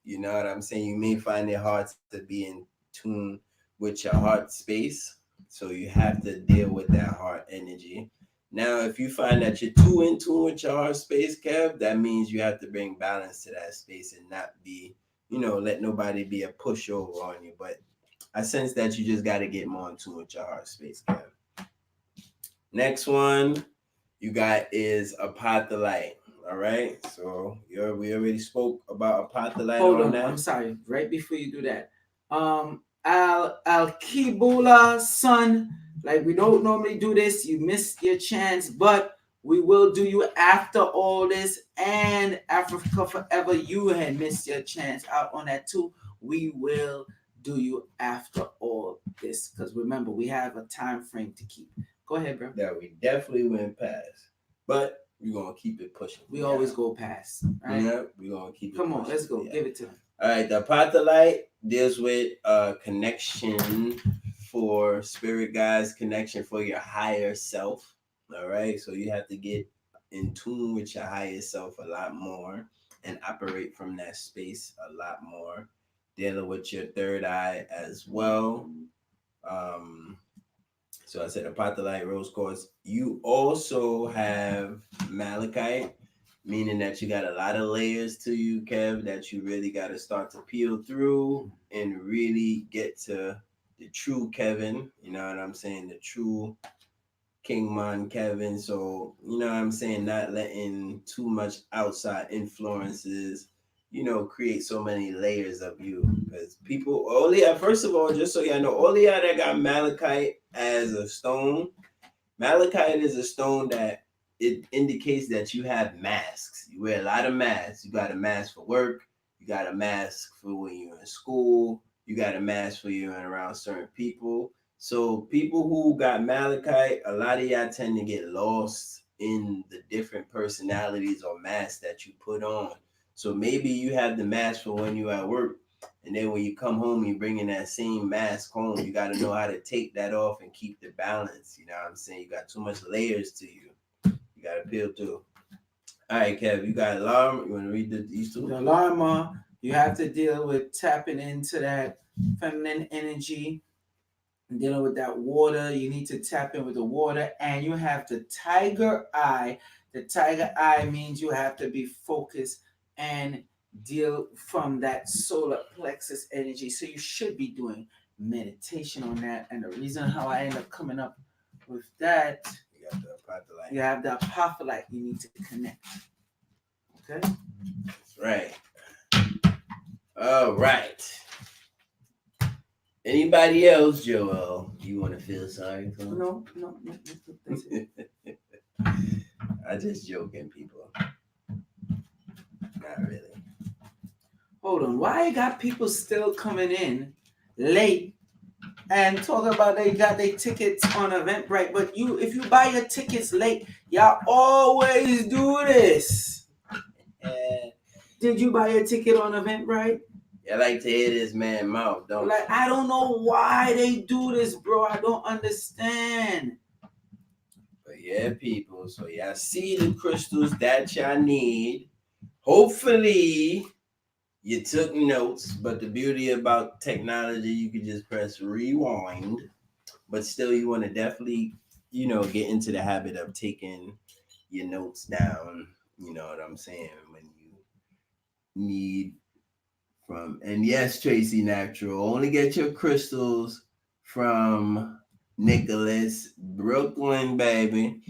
You know what I'm saying? You may find it hard to be in tune with your heart space. So you have to deal with that heart energy. Now, if you find that you're too in tune with your heart space, Kev, that means you have to bring balance to that space and not be, let nobody be a pushover on you. But I sense that you just got to get more in tune with your heart space, Kev. Next one you got is apatholite. All right. So we already spoke about apatholite. Hold on. I'm sorry. Right before you do that, Al Kibula, son. Like, we don't normally do this. You missed your chance, but we will do you after all this. And Africa Forever, you had missed your chance out on that too. We will do you after all this. Because remember, we have a time frame to keep. Go ahead, bro. That we definitely went past. But we're going to keep it pushing. We always go past. Right? Yeah, we're going to keep it pushing. Come on, let's go. Give it to them. All right, the apatholite deals with connection for spirit guides, connection for your higher self. All right, so you have to get in tune with your higher self a lot more and operate from that space a lot more. Dealing with your third eye as well. So I said apatholite, rose quartz. You also have malachite, meaning that you got a lot of layers to you, Kev, that you really got to start to peel through and really get to the true Kevin. You know what I'm saying? The true Kingman Kevin. So, you know what I'm saying? Not letting too much outside influences, create so many layers of you. Because people, first of all, just so y'all know, all y'all that got malachite as a stone, malachite is a stone that it indicates that you have masks. You wear a lot of masks. You got a mask for work. You got a mask for when you're in school. You got a mask for you and around certain people. So people who got malachite, a lot of y'all tend to get lost in the different personalities or masks that you put on. So maybe you have the mask for when you're at work, And then when you come home, you bring in that same mask home. You got to know how to take that off and keep the balance. You know what I'm saying? You got too much layers to you. You got to peel through. All right, Kev, you got alarm. You want to read these two? The alarm, you have to deal with tapping into that feminine energy, dealing with that water. You need to tap in with the water, and you have the tiger eye. The tiger eye means you have to be focused and deal from that solar plexus energy. So you should be doing meditation on that. And the reason how I end up coming up with that, you have the apophyllite you need to connect. Okay? That's right. All right. Anybody else, Joel? You want to feel sorry for? No. That's it. I just joking, people. Not really. Hold on. Why you got people still coming in late and talking about they got their tickets on Eventbrite? But if you buy your tickets late, y'all always do this. Did you buy a ticket on Eventbrite? I like to hear this man mouth, don't Like, I don't know why they do this, bro. I don't understand. But yeah, people. So y'all see the crystals that y'all need. Hopefully you took notes. But the beauty about technology, you can just press rewind. But still, you want to definitely, get into the habit of taking your notes down. You know what I'm saying? When you need from, and yes, Tracy Natural, only get your crystals from Nicholas, Brooklyn, baby.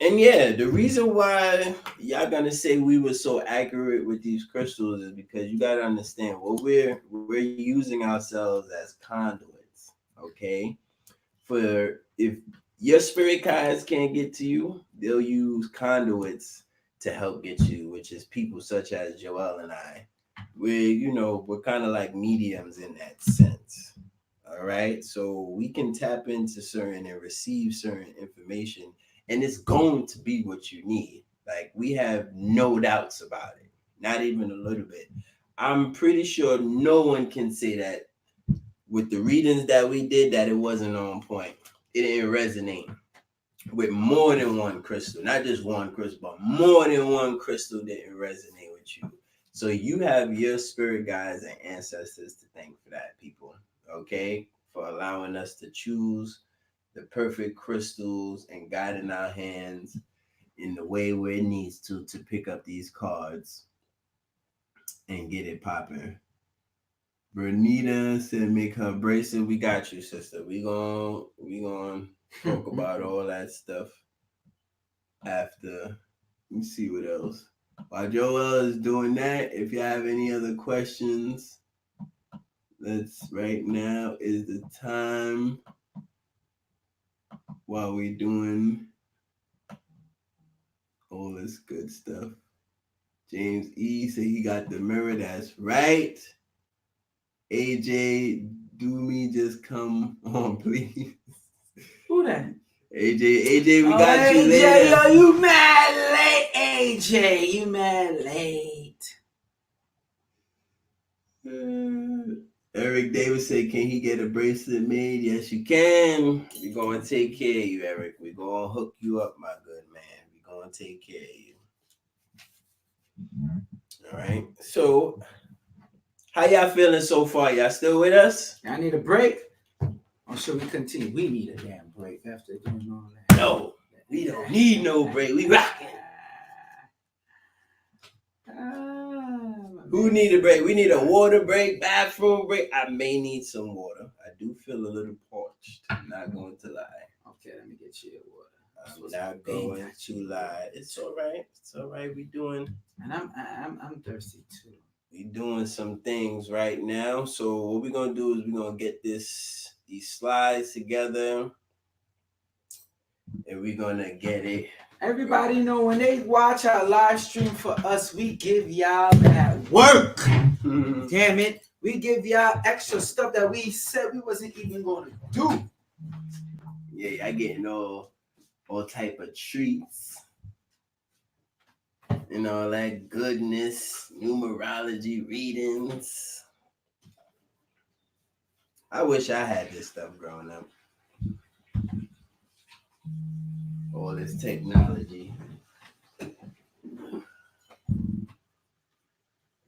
And yeah, the reason why y'all gonna say we were so accurate with these crystals is because you gotta understand what we're using ourselves as conduits, okay? For if your spirit guides can't get to you, they'll use conduits to help get you, which is people such as Joel and I. We're kind of like mediums in that sense. All right. So we can tap into certain and receive certain information, and it's going to be what you need. Like, we have no doubts about it, not even a little bit. I'm pretty sure no one can say that with the readings that we did that it wasn't on point. It didn't resonate with more than one crystal, not just one crystal, but more than one crystal didn't resonate with you. So you have your spirit guides and ancestors to thank for that, people. Okay, for allowing us to choose the perfect crystals and guiding our hands in the way where it needs to pick up these cards and get it popping. Bernita said make her bracelet. We got you, sister. We gon' talk about all that stuff after. Let me see what else. While Joel is doing that, if you have any other questions, right now is the time while we doing all this good stuff. James E said he got the mirror. That's right. AJ, do me just come on, please. Who that? AJ, we got AJ, you later. Yo, you mad late, AJ. You mad late. Eric Davis said, can he get a bracelet made? Yes, you can. We're going to take care of you, Eric. We're going to hook you up, my good man. We're going to take care of you. All right. So, how y'all feeling so far? Y'all still with us? I need a break. Or should we continue? We need a damn break after doing all that. No, we don't need no break. We rocking. Who need a break? We need a water break, bathroom break. I may need some water. I do feel a little parched. I'm not going to lie. Okay, let me get you a water. I'm not going to lie. It's all right. It's all right. We doing. And I'm thirsty too. We doing some things right now. So what we're gonna do is we're gonna get these slides together, and we're gonna get it. Everybody know when they watch our live stream for us, we give y'all that work. Damn it. We give y'all extra stuff that we said we wasn't even going to do. Yeah, I getting all type of treats and all that goodness, numerology readings. I wish I had this stuff growing up. All this technology.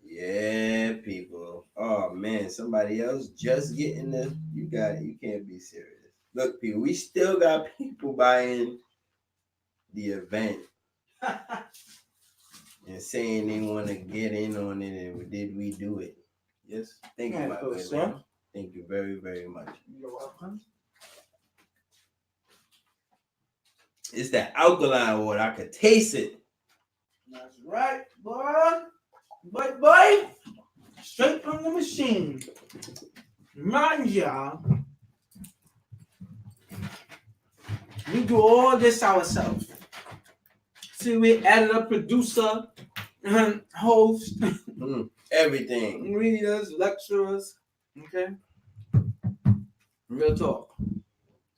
Yeah, people. Oh man, somebody else just getting this. You got it. You can't be serious. Look, people, we still got people buying the event and saying they want to get in on it. And did we do it? Yes. Thank you, my good man. Thank you very, very much. You're welcome. It's that alkaline water. I could taste it. That's right, boy. Boy. Straight from the machine. Mind ya, we do all this ourselves. See, we added a producer, host, Everything. readers, lecturers. Okay? Real talk.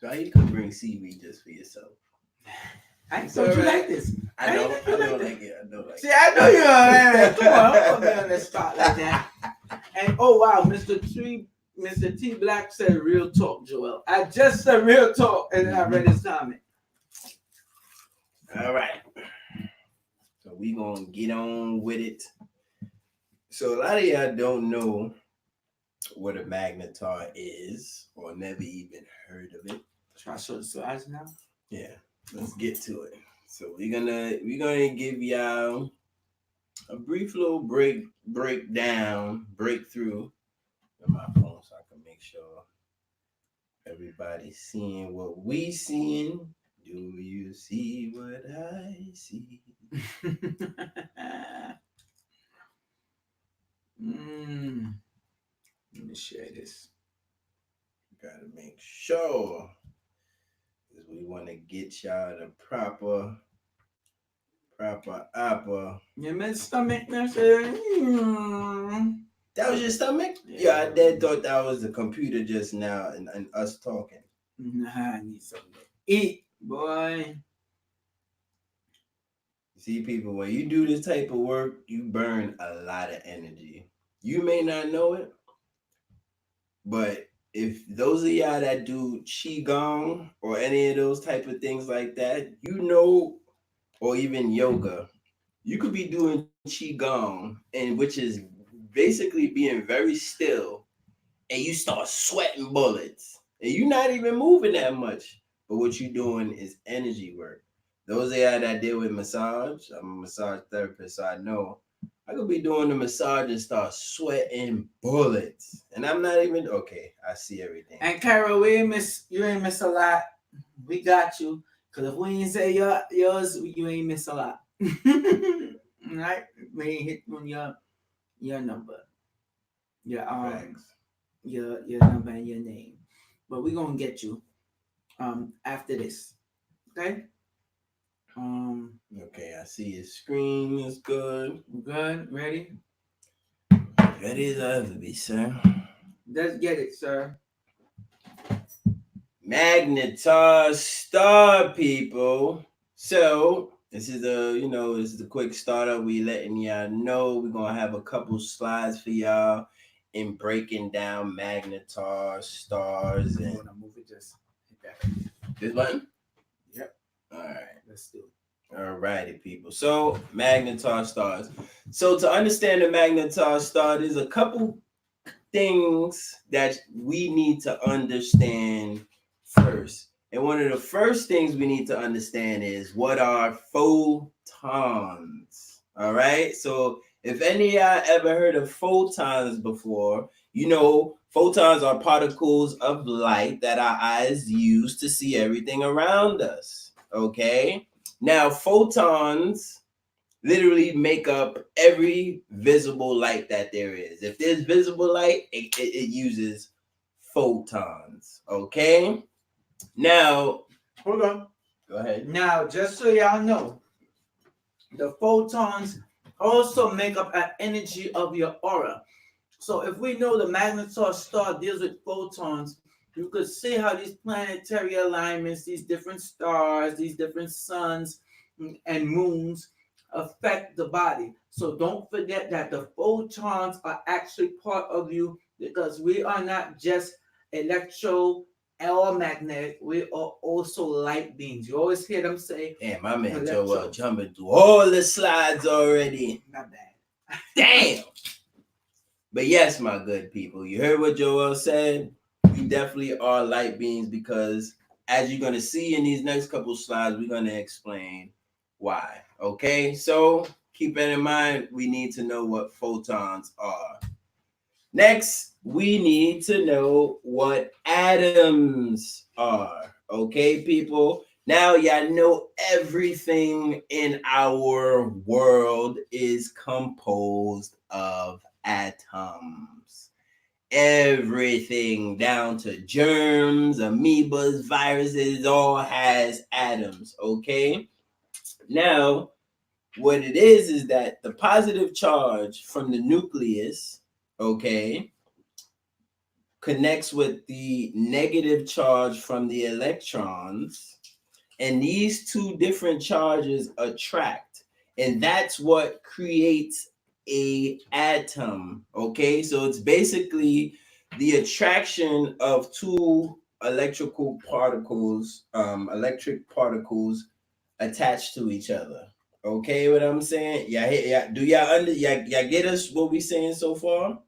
So you could bring seaweed just for yourself. I thought you like this. I don't like it. See, I know you're man. Come on, don't put me on the spot like that. And oh wow, Mr. T Black said real talk, Joel. I just said real talk, and then I read his comment. All right. So we gonna get on with it. So a lot of y'all don't know what a Magnetar is, or never even heard of it. Should I show the slides now? Yeah, let's get to it. So we're gonna give y'all a brief little breakthrough on my phone, so I can make sure everybody's seeing what we seeing. Do you see what I see? Let me share this. Gotta make sure, because we want to get y'all the proper apple. You missed stomach message. That was your stomach? Yeah, I did thought that was the computer just now and us talking. Nah, I need something to eat, boy. See, people, when you do this type of work, you burn a lot of energy. You may not know it, but if those of y'all that do qigong or any of those type of things like that, you know, or even yoga, you could be doing qigong, and which is basically being very still, and you start sweating bullets, and you're not even moving that much, but what you're doing is energy work. Those of y'all that deal with massage, I'm a massage therapist, so I know I could be doing the massage and start sweating bullets, and I'm not even okay. I see everything. And Carol, you ain't miss a lot. We got you, cause if we ain't say yours, you ain't miss a lot. Right? We ain't hit on your number, your number and your name, but we gonna get you after this. Okay. Okay, I see your screen is good. Good. Ready? Ready as I ever be, sir. Let's get it, sir. Magnetar star, people. So this is a quick startup. We letting y'all know we're gonna have a couple slides for y'all in breaking down Magnetar stars. And I'm gonna move it. Just hit that. This button. Yep. All right. Let's do it. All righty, people. So Magnetar stars. So to understand the Magnetar star, there's a couple things that we need to understand first. And one of the first things we need to understand is what are photons. All right. So if any of y'all ever heard of photons before, you know photons are particles of light that our eyes use to see everything around us. Okay. Now photons literally make up every visible light that there is. If there's visible light, it uses photons. Okay. Now, hold on. Go ahead. Now, just so y'all know, the photons also make up an energy of your aura. So if we know the Magnetar star deals with photons, you could see how these planetary alignments, these different stars, these different suns and moons affect the body. So don't forget that the photons are actually part of you, because we are not just electro or magnetic. We are also light beings. You always hear them say, Damn, my man electro. Joel jumping through all the slides already. Not bad. Damn. But yes, my good people, you heard what Joel said. We definitely are light beings because, as you're going to see in these next couple slides, we're going to explain why. Okay, so keep it in mind, we need to know what photons are. Next, we need to know what atoms are. Okay, people? Now, y'all know everything in our world is composed of atoms. Everything down to germs, amoebas, viruses, all has atoms. Okay? Now, what it is that the positive charge from the nucleus, okay, connects with the negative charge from the electrons, and these two different charges attract, and that's what creates a atom. Okay, so it's basically the attraction of two electric particles attached to each other. Okay, what I'm saying? Yeah. Do y'all y'all get us what we saying so far?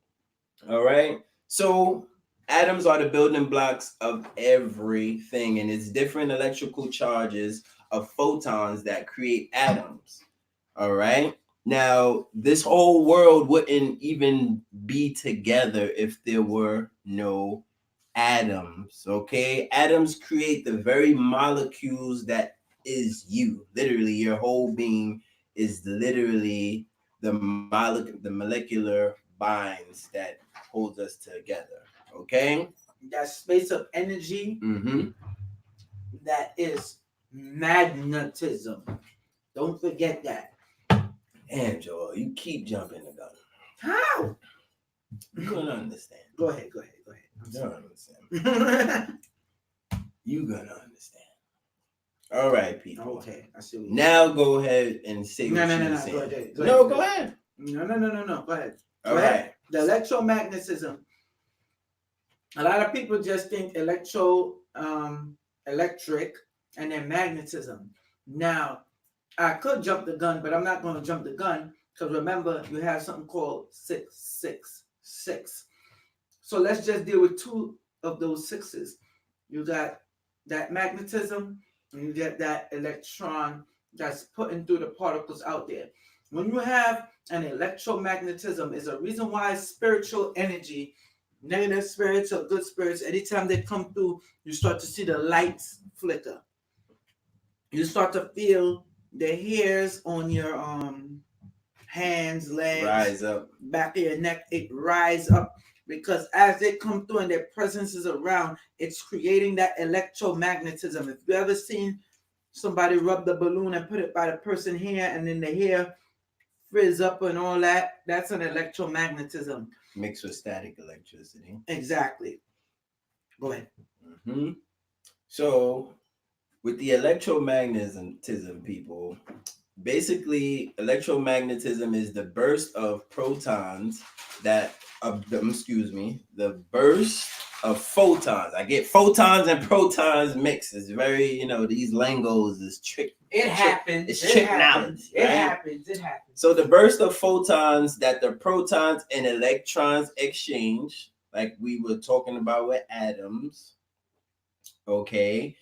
All right. So atoms are the building blocks of everything, and it's different electrical charges of photons that create atoms. All right. Now, this whole world wouldn't even be together if there were no atoms. Okay. Atoms create the very molecules that is you. Literally, your whole being is literally the molecular binds that holds us together. Okay. That space of energy, Mm-hmm. that is magnetism. Don't forget that. Damn, Joel, you keep jumping the gun. How? You're gonna understand. Go ahead. You're gonna understand. You're gonna understand. All right, people. Okay, I see. Now go ahead and say what you're saying. Go ahead. Go ahead. No. Go ahead. All right. The electromagnetism. A lot of people just think electric, and then magnetism. Now, I could jump the gun, but I'm not going to jump the gun because remember, you have something called 666. So let's just deal with two of those sixes. You got that magnetism, and you get that electron that's putting through the particles out there. When you have an electromagnetism, is a reason why spiritual energy, negative spirits or good spirits, anytime they come through, you start to see the lights flicker. You start to feel the hairs on your hands, legs, Rise up. back of your neck, it rise up because as they come through and their presence is around, it's creating that electromagnetism. If you ever seen somebody rub the balloon and put it by the person here and then the hair frizz up and all that, that's an electromagnetism. Mixed with static electricity. Exactly. Go ahead. Mm-hmm. So with the electromagnetism, people, basically electromagnetism is the burst of protons the burst of photons. I get photons and protons mixed. It's very, these lingos is trick. It happens. It's trick knowledge. It happens. So the burst of photons that the protons and electrons exchange, like we were talking about with atoms, okay,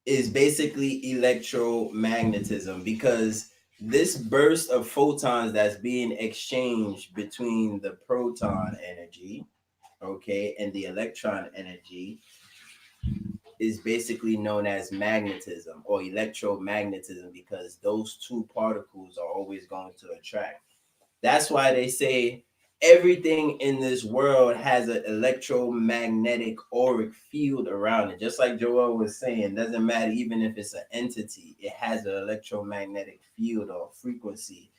is basically electromagnetism because this burst of photons that's being exchanged between the proton energy, okay, and the electron energy is basically known as magnetism or electromagnetism because those two particles are always going to attract. That's why they say everything in this world has an electromagnetic auric field around it. Just like Joel was saying, doesn't matter even if it's an entity, it has an electromagnetic field or frequency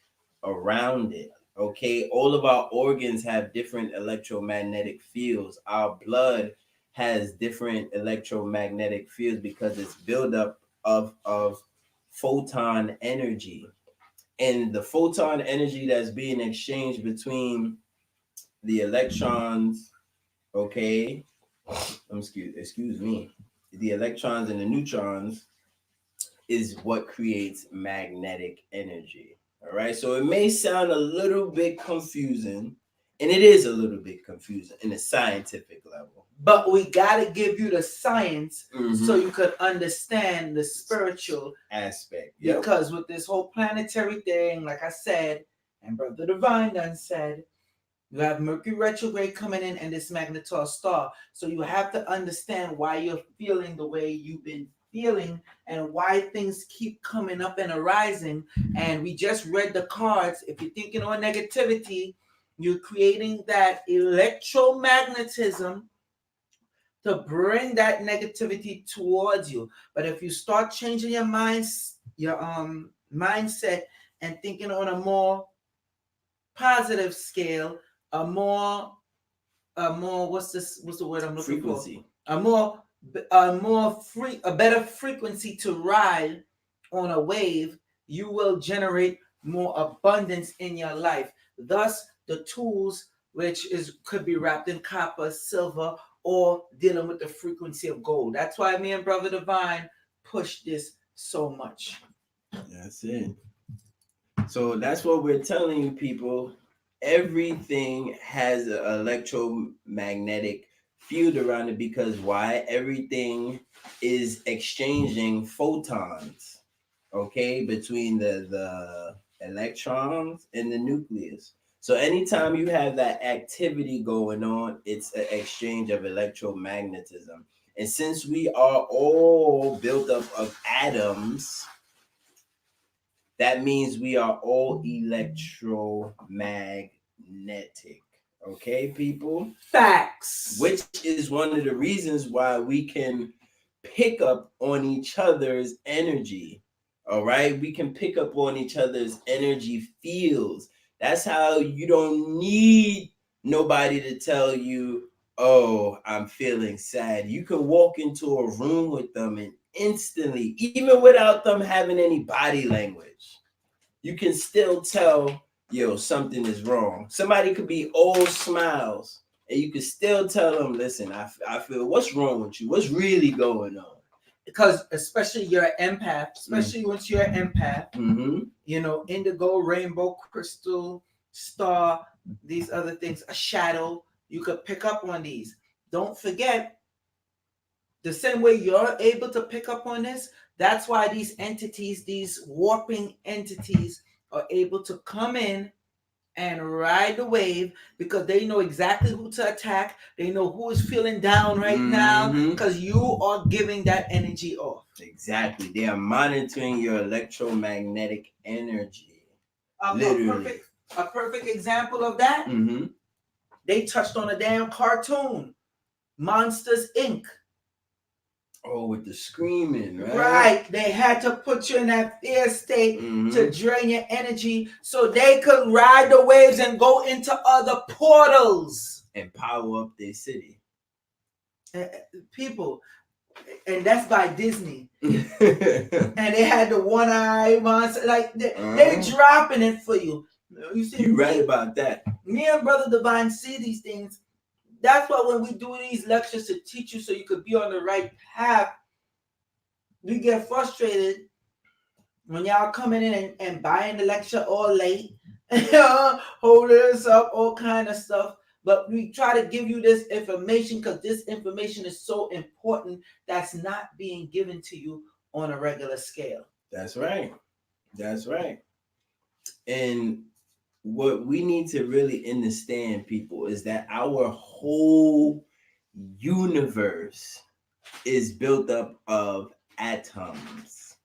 around it. Okay, all of our organs have different electromagnetic fields. Our blood has different electromagnetic fields because it's buildup of photon energy. And the photon energy that's being exchanged between the electrons, okay, excuse me, the electrons and the neutrons is what creates magnetic energy. All right. So it may sound a little bit confusing, and it is a little bit confusing in a scientific level. But we got to give you the science so Mhm. you could understand the spiritual Aspect. Yep. Because with this whole planetary thing, like I said, and Brother Divine done said, you have Mercury retrograde coming in and this Magnetar star. So you have to understand why you're feeling the way you've been feeling and why things keep coming up and arising. And we just read the cards. If you're thinking on negativity, you're creating that electromagnetism to bring that negativity towards you. But if you start changing your mindset and thinking on a more positive scale, a more what's the word I'm looking Frequency. for? A better frequency to ride on a wave, you will generate more abundance in your life. Thus, the tools which is could be wrapped in copper, silver, or dealing with the frequency of gold. That's why me and Brother Divine push this so much. That's it. So that's what we're telling you, people. Everything has an electromagnetic field around it because why? Everything is exchanging photons, okay, between the electrons and the nucleus. So anytime you have that activity going on, it's an exchange of electromagnetism. And since we are all built up of atoms, that means we are all electromagnetic. Okay, people? Facts. Which is one of the reasons why we can pick up on each other's energy. All right? We can pick up on each other's energy fields. That's how you don't need nobody to tell you, oh, I'm feeling sad. You can walk into a room with them and instantly, even without them having any body language, you can still tell, yo, something is wrong. Somebody could be all smiles, and you can still tell them, listen, I feel, what's wrong with you? What's really going on? Because especially you're an empath, especially once you're an empath, indigo, rainbow, crystal, star, these other things, a shadow, you could pick up on these. Don't forget, the same way you're able to pick up on this, that's why these entities, these warping entities, are able to come in and ride the wave because they know exactly who to attack. They know who is feeling down right now because you are giving that energy off. Exactly. They are monitoring your electromagnetic energy. Literally. A perfect example of that, they touched on a damn cartoon, Monsters Inc. Oh, with the screaming, right? Right. They had to put you in that fear state to drain your energy so they could ride the waves and go into other portals. And power up their city. People, and that's by Disney. And they had the one-eye monster. Like, they're dropping it for you. You see, you're right about that. Me and Brother Divine see these things. That's why when we do these lectures to teach you so you could be on the right path, we get frustrated when y'all coming in and buying the lecture all late, holding us up, all kind of stuff. But we try to give you this information because this information is so important that's not being given to you on a regular scale. That's right. That's right. And what we need to really understand, people, is that our whole universe is built up of atoms.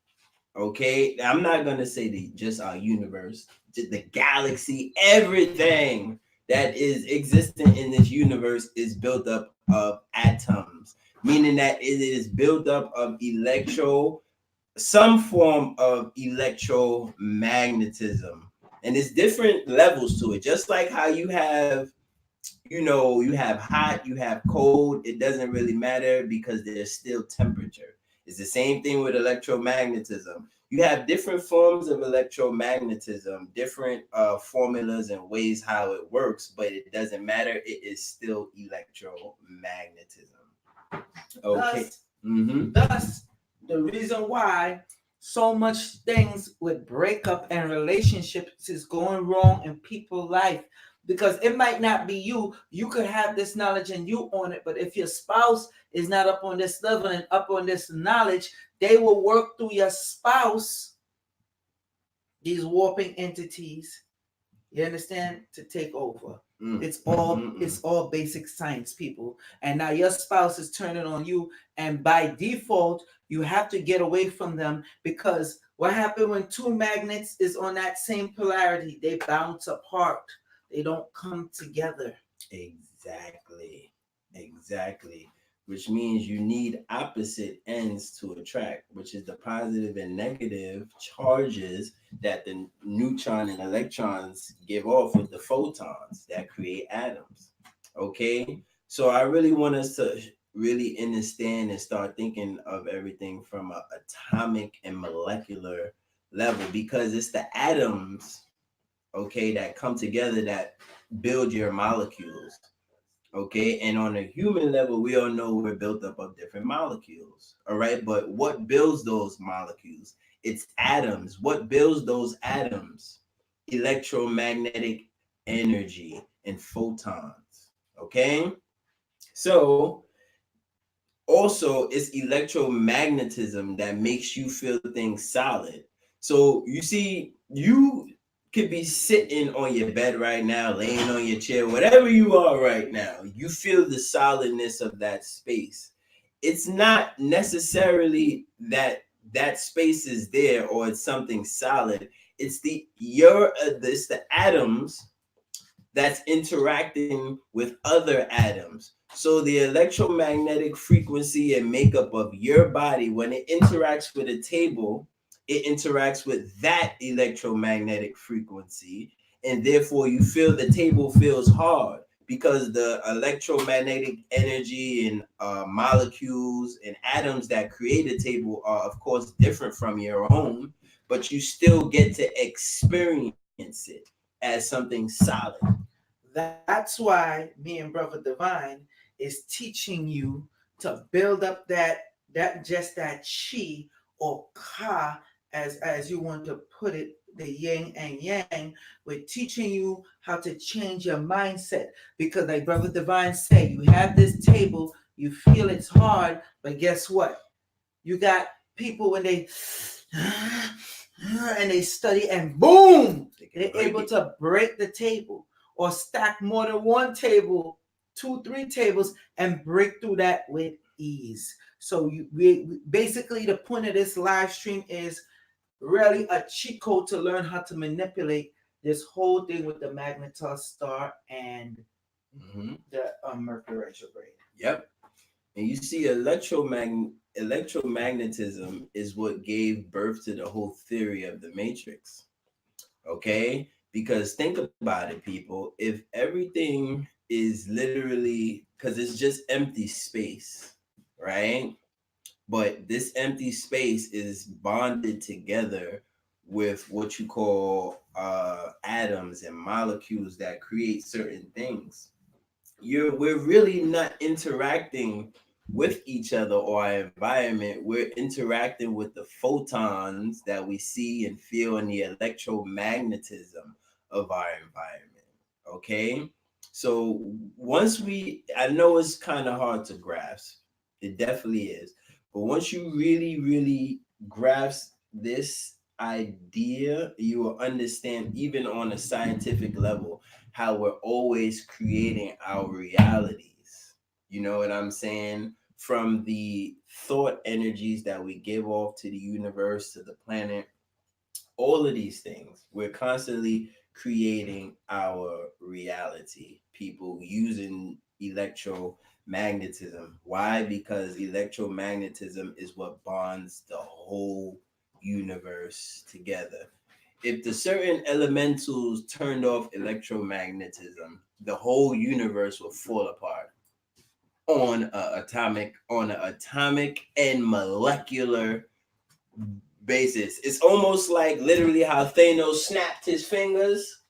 Okay, I'm not gonna say just our universe, just the galaxy, everything that is existent in this universe is built up of atoms, meaning that it is built up of some form of electromagnetism, and it's different levels to it. Just like how you have, you have hot, you have cold. It doesn't really matter because there's still temperature. It's the same thing with electromagnetism. You have different forms of electromagnetism, different formulas and ways how it works, but it doesn't matter. It is still electromagnetism. Okay. Thus, the reason why so much things with breakup and relationships is going wrong in people's life, because it might not be you. You could have this knowledge and you own it, but if your spouse is not up on this level and up on this knowledge, they will work through your spouse, these warping entities, you understand, to take over. It's all basic science, people. And now your spouse is turning on you, and by default you have to get away from them, because what happens when two magnets is on that same polarity? They bounce apart. They don't come together. Exactly. Which means you need opposite ends to attract, which is the positive and negative charges that the neutron and electrons give off with the photons that create atoms. Okay, so I really want us to really understand and start thinking of everything from an atomic and molecular level, because it's the atoms, okay, that come together that build your molecules. Okay, and on a human level, we all know we're built up of different molecules. All right, but what builds those molecules? It's atoms. What builds those atoms? Electromagnetic energy and photons. Okay, so also it's electromagnetism that makes you feel things solid. So you see, you could be sitting on your bed right now, laying on your chair, whatever you are right now, you feel the solidness of that space. It's not necessarily that that space is there or it's something solid. It's the atoms that's interacting with other atoms. So the electromagnetic frequency and makeup of your body, when it interacts with a table, it interacts with that electromagnetic frequency, and therefore you feel the table feels hard, because the electromagnetic energy and molecules and atoms that create a table are of course different from your own, but you still get to experience it as something solid. That's why me and Brother Divine is teaching you to build up that chi or ka, as you want to put it, the yin and yang. We're teaching you how to change your mindset, because like Brother Divine said, you have this table, you feel it's hard, but guess what? You got people when they and they study, and boom, they're able to break the table or stack more than one table, 2, 3 tables, and break through that with ease. So we basically, the point of this live stream is really a cheat code to learn how to manipulate this whole thing with the Magnetar star and the Mercury Retrograde. Yep. And you see, electromagnetism is what gave birth to the whole theory of the matrix. Okay? Because think about it, people. If everything is literally, because it's just empty space, right? But this empty space is bonded together with what you call atoms and molecules that create certain things. We're really not interacting with each other or our environment. We're interacting with the photons that we see and feel in the electromagnetism of our environment. Okay, so I know it's kind of hard to grasp, it definitely is, but once you really grasp this idea, you will understand, even on a scientific level, how we're always creating our realities. You know what I'm saying? From the thought energies that we give off to the universe, to the planet, all of these things, we're constantly creating our reality, people, using electromagnetism. Why? Because electromagnetism is what bonds the whole universe together. If the certain elementals turned off electromagnetism, the whole universe will fall apart on an atomic and molecular basis. It's almost like literally how Thanos snapped his fingers,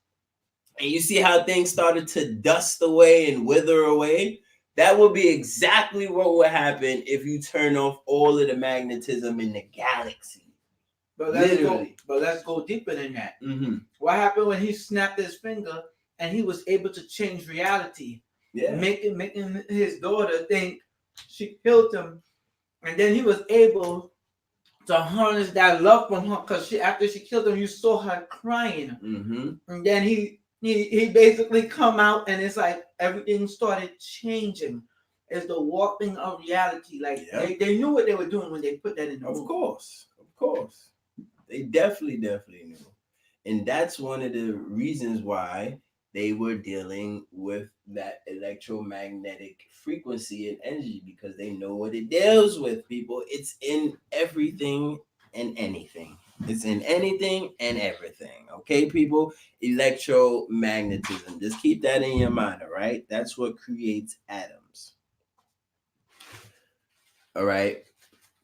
and you see how things started to dust away and wither away. That would be exactly what would happen if you turn off all of the magnetism in the galaxy. Literally. But let's go deeper than that. Mm-hmm. What happened when he snapped his finger and he was able to change reality, Yeah. making his daughter think she killed him, and then he was able to harness that love from her because after she killed him, you saw her crying, Mm-hmm. and then he basically come out and it's like everything started changing. It's the warping of reality. Like they knew what they were doing when they put that in the movie. Of course. They definitely knew. And that's one of the reasons why they were dealing with that electromagnetic frequency and energy, because they know what it deals with, people. It's in everything and anything. It's in anything and everything. Okay, people? Electromagnetism. Just keep that in your mind, all right? That's what creates atoms. All right.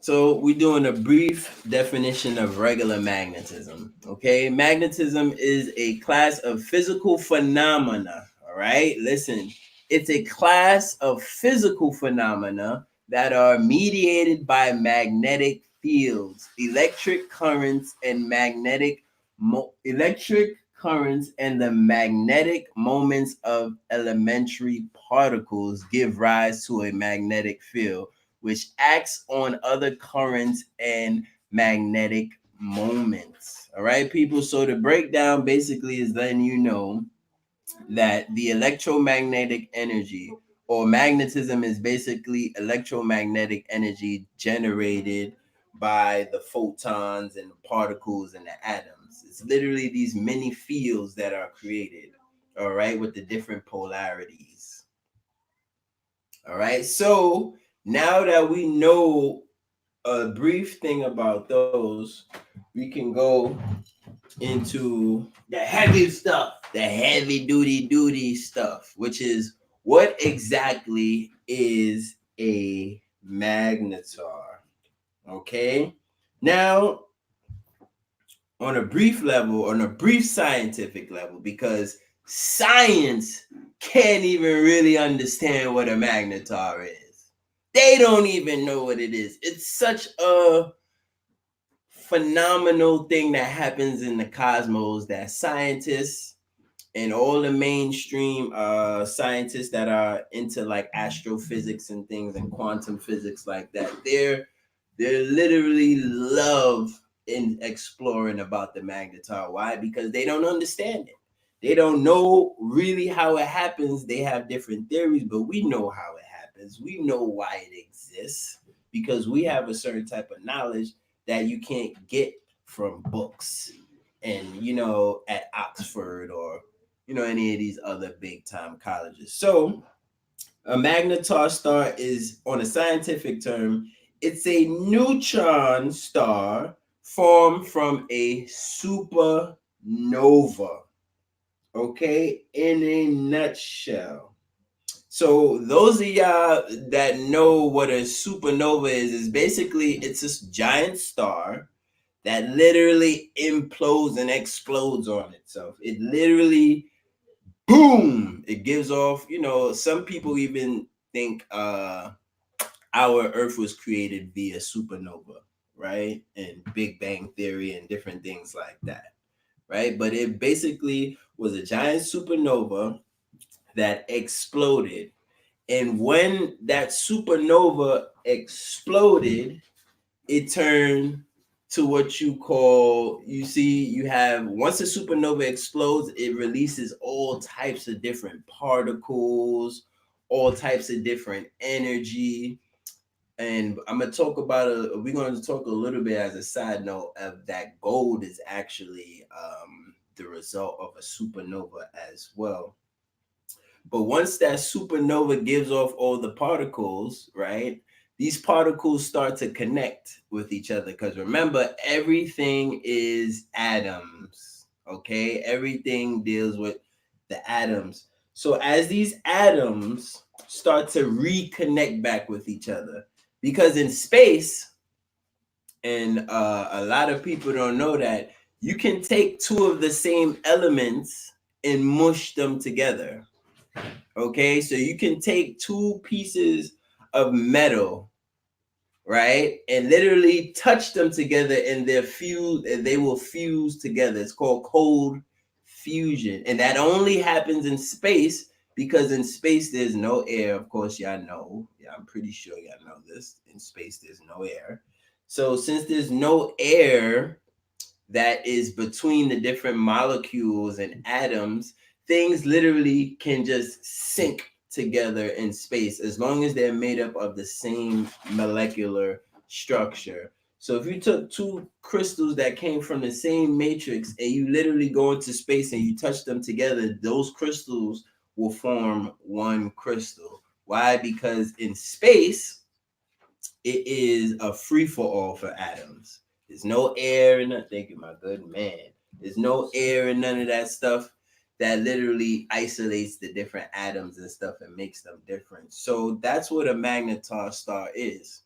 So we're doing a brief definition of regular magnetism. Okay, magnetism is a class of physical phenomena. All right, listen, it's a class of physical phenomena that are mediated by magnetic fields, electric currents, and the magnetic moments of elementary particles give rise to a magnetic field, which acts on other currents and magnetic moments. All right, people. So the breakdown basically is letting you know that the electromagnetic energy or magnetism is basically electromagnetic energy generated by the photons and the particles and the atoms. It's literally these many fields that are created, all right, with the different polarities. All right, so now that we know a brief thing about those, we can go into The heavy stuff. the heavy duty stuff, which is what exactly is a magnetar. Okay, now on a brief scientific level, because science can't even really understand what a magnetar is. They don't even know what it is. It's such a phenomenal thing that happens in the cosmos that scientists and all the mainstream scientists that are into like astrophysics and things and quantum physics like that, they're literally love in exploring about the magnetar. Why? Because they don't understand it. They don't know really how it happens. They have different theories, but we know how it happens. We know why it exists, because we have a certain type of knowledge that you can't get from books and at Oxford or any of these other big time colleges. So a magnetar star is, on a scientific term, it's a neutron star formed from a supernova. Okay, in a nutshell. So those of y'all that know what a supernova is basically it's this giant star that literally implodes and explodes on itself. It literally, boom, it gives off, some people even think our earth was created via supernova, right? And Big Bang Theory and different things like that, right? But it basically was a giant supernova that exploded. And when that supernova exploded, it turned to what you have, once a supernova explodes, it releases all types of different particles, all types of different energy. And we're going to talk a little bit as a side note of that gold is actually the result of a supernova as well. But once that supernova gives off all the particles, right? These particles start to connect with each other, because remember, everything is atoms. Okay, everything deals with the atoms. So as these atoms start to reconnect back with each other, because in space, and a lot of people don't know that, you can take two of the same elements and mush them together. Okay, so you can take two pieces of metal, right, and literally touch them together, and they will fuse together. It's called cold fusion, and that only happens in space because in space there's no air. Of course, y'all know. Yeah, I'm pretty sure y'all know this. In space, there's no air. So since there's no air that is between the different molecules and atoms, things literally can just sink together in space as long as they're made up of the same molecular structure. So if you took two crystals that came from the same matrix and you literally go into space and you touch them together, those crystals will form one crystal. Why? Because in space, it is a free for all for atoms. There's no air and nothing. Thank you, my good man. There's no air and none of that stuff that literally isolates the different atoms and stuff and makes them different. So that's what a magnetar star is.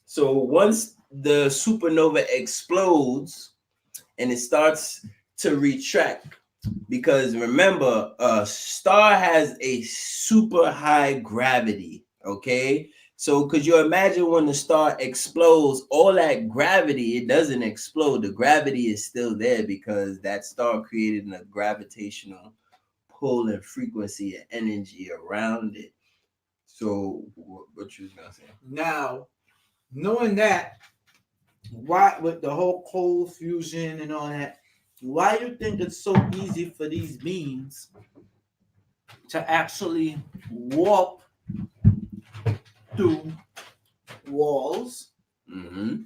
So once the supernova explodes and it starts to retract, because remember, a star has a super high gravity. Okay, so could you imagine when the star explodes, all that gravity, it doesn't explode. The gravity is still there because that star created a gravitational pull and frequency and energy around it. So what you was gonna say? Now, knowing that, why with the whole cold fusion and all that, why you think it's so easy for these beings to actually walk through walls, Mm-hmm.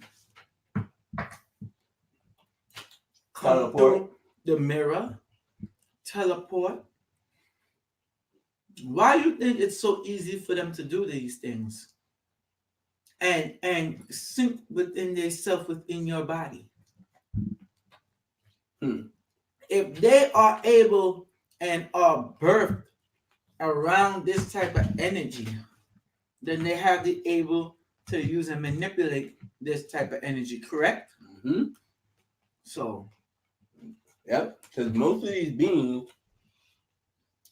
come Teleport. through the mirror, teleport? Why you think it's so easy for them to do these things and sink within themselves within your body? Hmm. If they are able and are birthed around this type of energy, then they have the able to use and manipulate this type of energy, correct? Mm-hmm. So, Yep. Because most of these beings,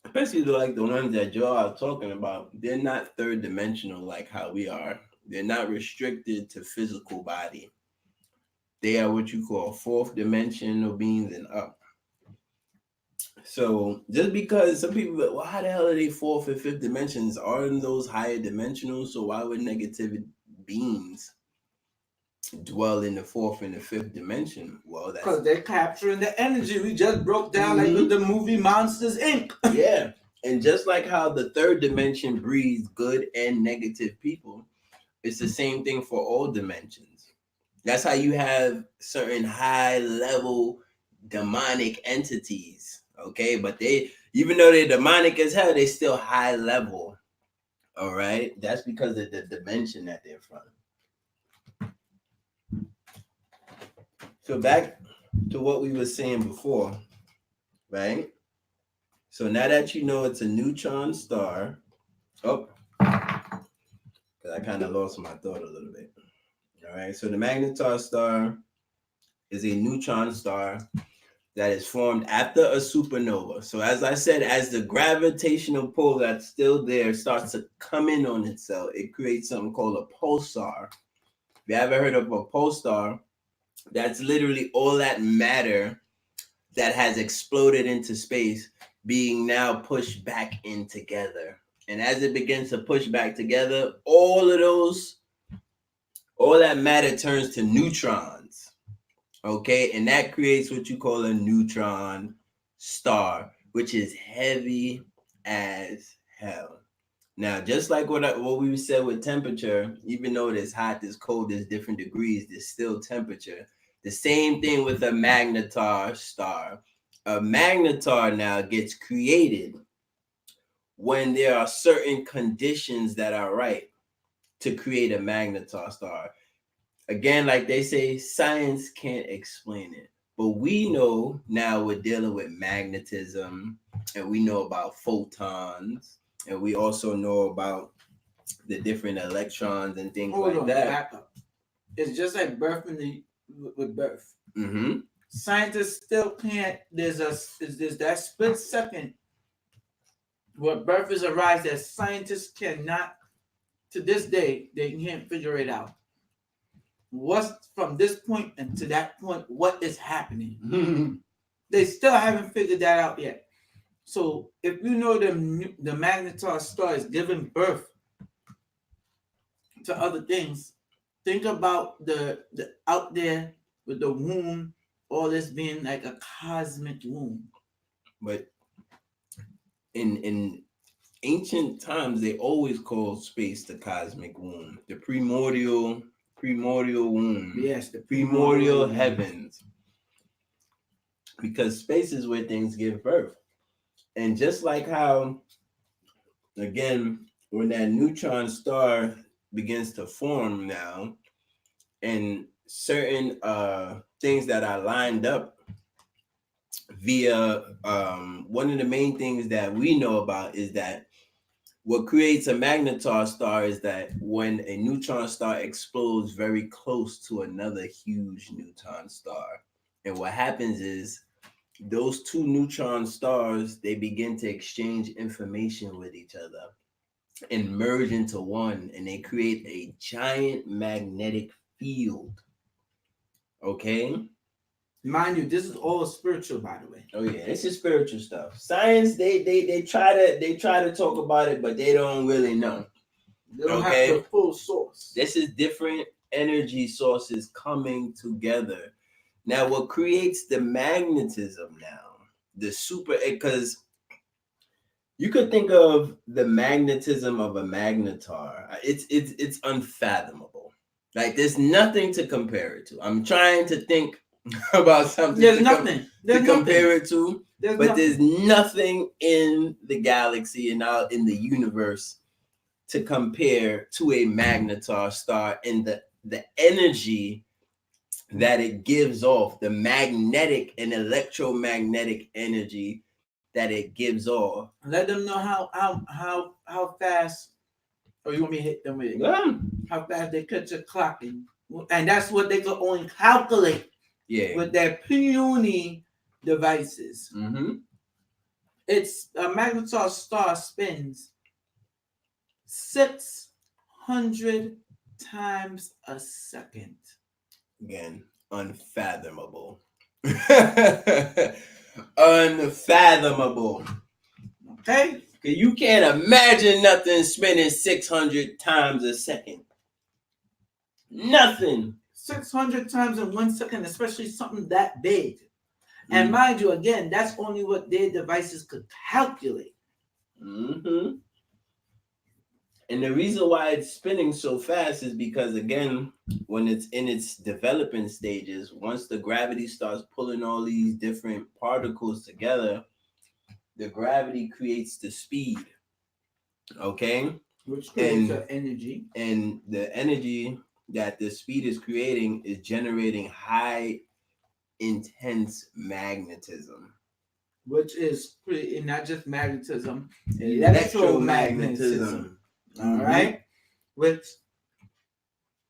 especially like the ones that Joe is talking about, they're not third dimensional like how we are. They're not restricted to physical body. They are what you call fourth dimensional beings and up. So just because some people, well, how the hell are they fourth and fifth dimensions? Aren't those higher dimensional? So why would negative beings dwell in the fourth and the fifth dimension? Well, that's because they're capturing the energy we just broke down, like Mhm. with the movie Monsters Inc. Yeah. And just like how the third dimension breeds good and negative people, it's the same thing for all dimensions. That's how you have certain high level demonic entities. Okay. But they, even though they're demonic as hell, they still high level. All right. That's because of the dimension that they're from. So back to what we were saying before, right? So now that you know it's a neutron star, oh, because I kind of lost my thought a little bit. All right. So the Magnetar star is a neutron star that is formed after a supernova. So as I said, as the gravitational pull that's still there starts to come in on itself, it creates something called a pulsar. If you ever heard of a pulsar, that's literally all that matter that has exploded into space being now pushed back in together. And as it begins to push back together, all that matter turns to neutrons. Okay, and that creates what you call a neutron star, which is heavy as hell. Now, just like what we said with temperature, even though it's hot, it's cold, there's different degrees, there's still temperature. The same thing with a magnetar star. A magnetar now gets created when there are certain conditions that are right to create a magnetar star. Again, like they say, science can't explain it. But we know now we're dealing with magnetism, and we know about photons, and we also know about the different electrons and things Hold like on, that. back up. It's just like birth with birth. Mm-hmm. Scientists still can't. There's that split second What birth is a rise that scientists cannot, to this day, they can't figure it out. What's from this point and to that point, what is happening? They still haven't figured that out yet. So if you know the Magnetar star is giving birth to other things, think about the out there with the womb, all this being like a cosmic womb. But in ancient times, they always called space the cosmic womb, the primordial womb. Yes, the primordial heavens, because space is where things give birth. And just like how, again, when that neutron star begins to form now, and certain things that are lined up via one of the main things that we know about is that what creates a magnetar star is that when a neutron star explodes very close to another huge neutron star, and what happens is those two neutron stars, they begin to exchange information with each other and merge into one, and they create a giant magnetic field. Okay. Mind you, this is all spiritual, by the way. Oh yeah, this is spiritual stuff. Science, they try to talk about it, but they don't really know. They don't have the full source. This is different energy sources coming together. Now, what creates the magnetism now, the super, because you could think of the magnetism of a magnetar. It's unfathomable. Like there's nothing to compare it to. I'm trying to think about something. There's nothing to compare it to, but there's nothing in the galaxy and out in the universe to compare to a magnetar star and the energy that it gives off, the magnetic and electromagnetic energy that it gives off. Let them know how fast. Or you want me to hit them with it? Yeah. How fast they cut your clock, and that's what they can only calculate. Yeah. With their puny devices. Mm-hmm. It's a magnetar star spins 600 times a second. Again, unfathomable. Unfathomable. Okay? You can't imagine nothing spinning 600 times a second. Nothing. 600 times in 1 second, especially something that big. And mind you, again, that's only what their devices could calculate. Mm-hmm. And the reason why it's spinning so fast is because, again, when it's in its developing stages, once the gravity starts pulling all these different particles together, the gravity creates the speed. Okay? Which creates the energy. And the energy that the speed is creating is generating high intense magnetism, which is pretty, not just magnetism, electromagnetism. All right, which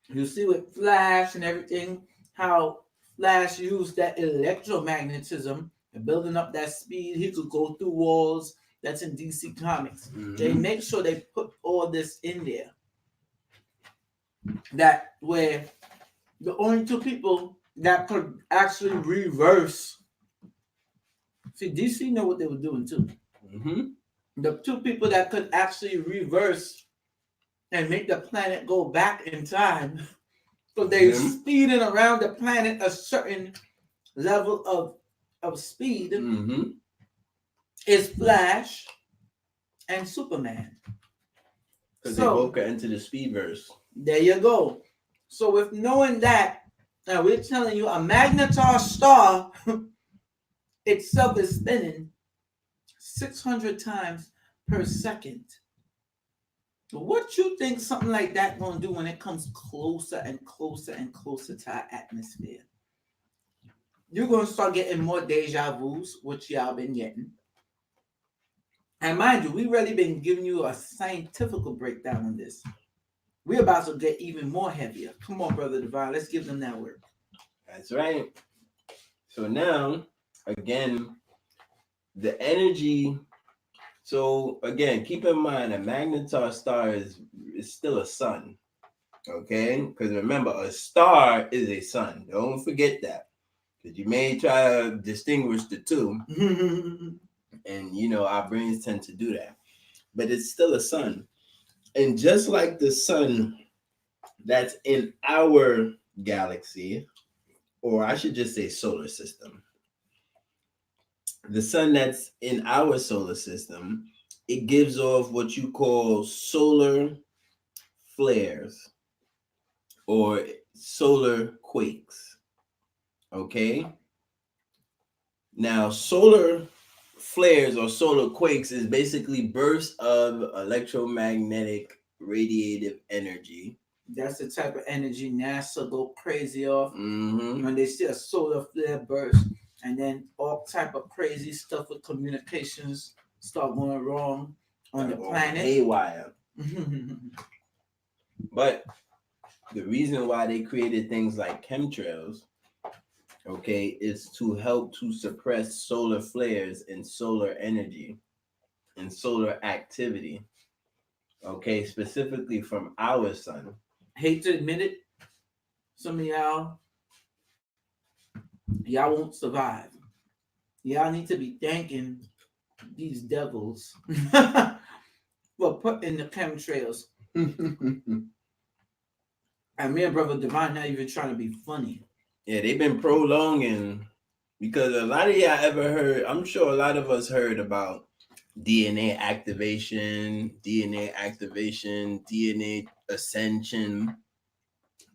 you see with Flash and everything, how Flash used that electromagnetism and building up that speed. He could go through walls. That's in DC Comics. They make sure they put all this in there. That where the only two people that could actually reverse. See, DC know what they were doing too. The two people that could actually reverse and make the planet go back in time, so they're speeding around the planet a certain level of speed, is Flash and Superman. Because they both got into the speedverse. There you go. So with knowing that, now we're telling you a magnetar star itself is spinning 600 times per second. What you think something like that gonna do when it comes closer and closer and closer to our atmosphere? You're gonna start getting more deja vus, which y'all been getting. And mind you, we really been giving you a scientific breakdown on this. We're about to get even more heavier. Come on, Brother Divine, let's give them that word. That's right. So now, again, the energy So again, keep in mind a magnetar star is still a sun. Okay, because remember, a star is a sun. Don't forget that, because you may try to distinguish the two, and our brains tend to do that. But it's still a sun, and just like the sun that's in our galaxy, or I should just say solar system, the sun that's in our solar system, it gives off what you call solar flares or solar quakes. Okay. Now, solar flares or solar quakes is basically bursts of electromagnetic radiative energy. That's the type of energy NASA go crazy off Mm-hmm. when they see a solar flare burst, and then all type of crazy stuff with communications start going wrong on the planet. Haywire. But the reason why they created things like chemtrails, okay, is to help to suppress solar flares and solar energy and solar activity. Okay, specifically from our sun. Hate to admit it, some of y'all won't survive. Y'all need to be thanking these devils for putting the chemtrails. And me and Brother Divine not even trying to be funny. Yeah, they've been prolonging, because a lot of y'all ever heard, I'm sure a lot of us heard about DNA activation, DNA ascension.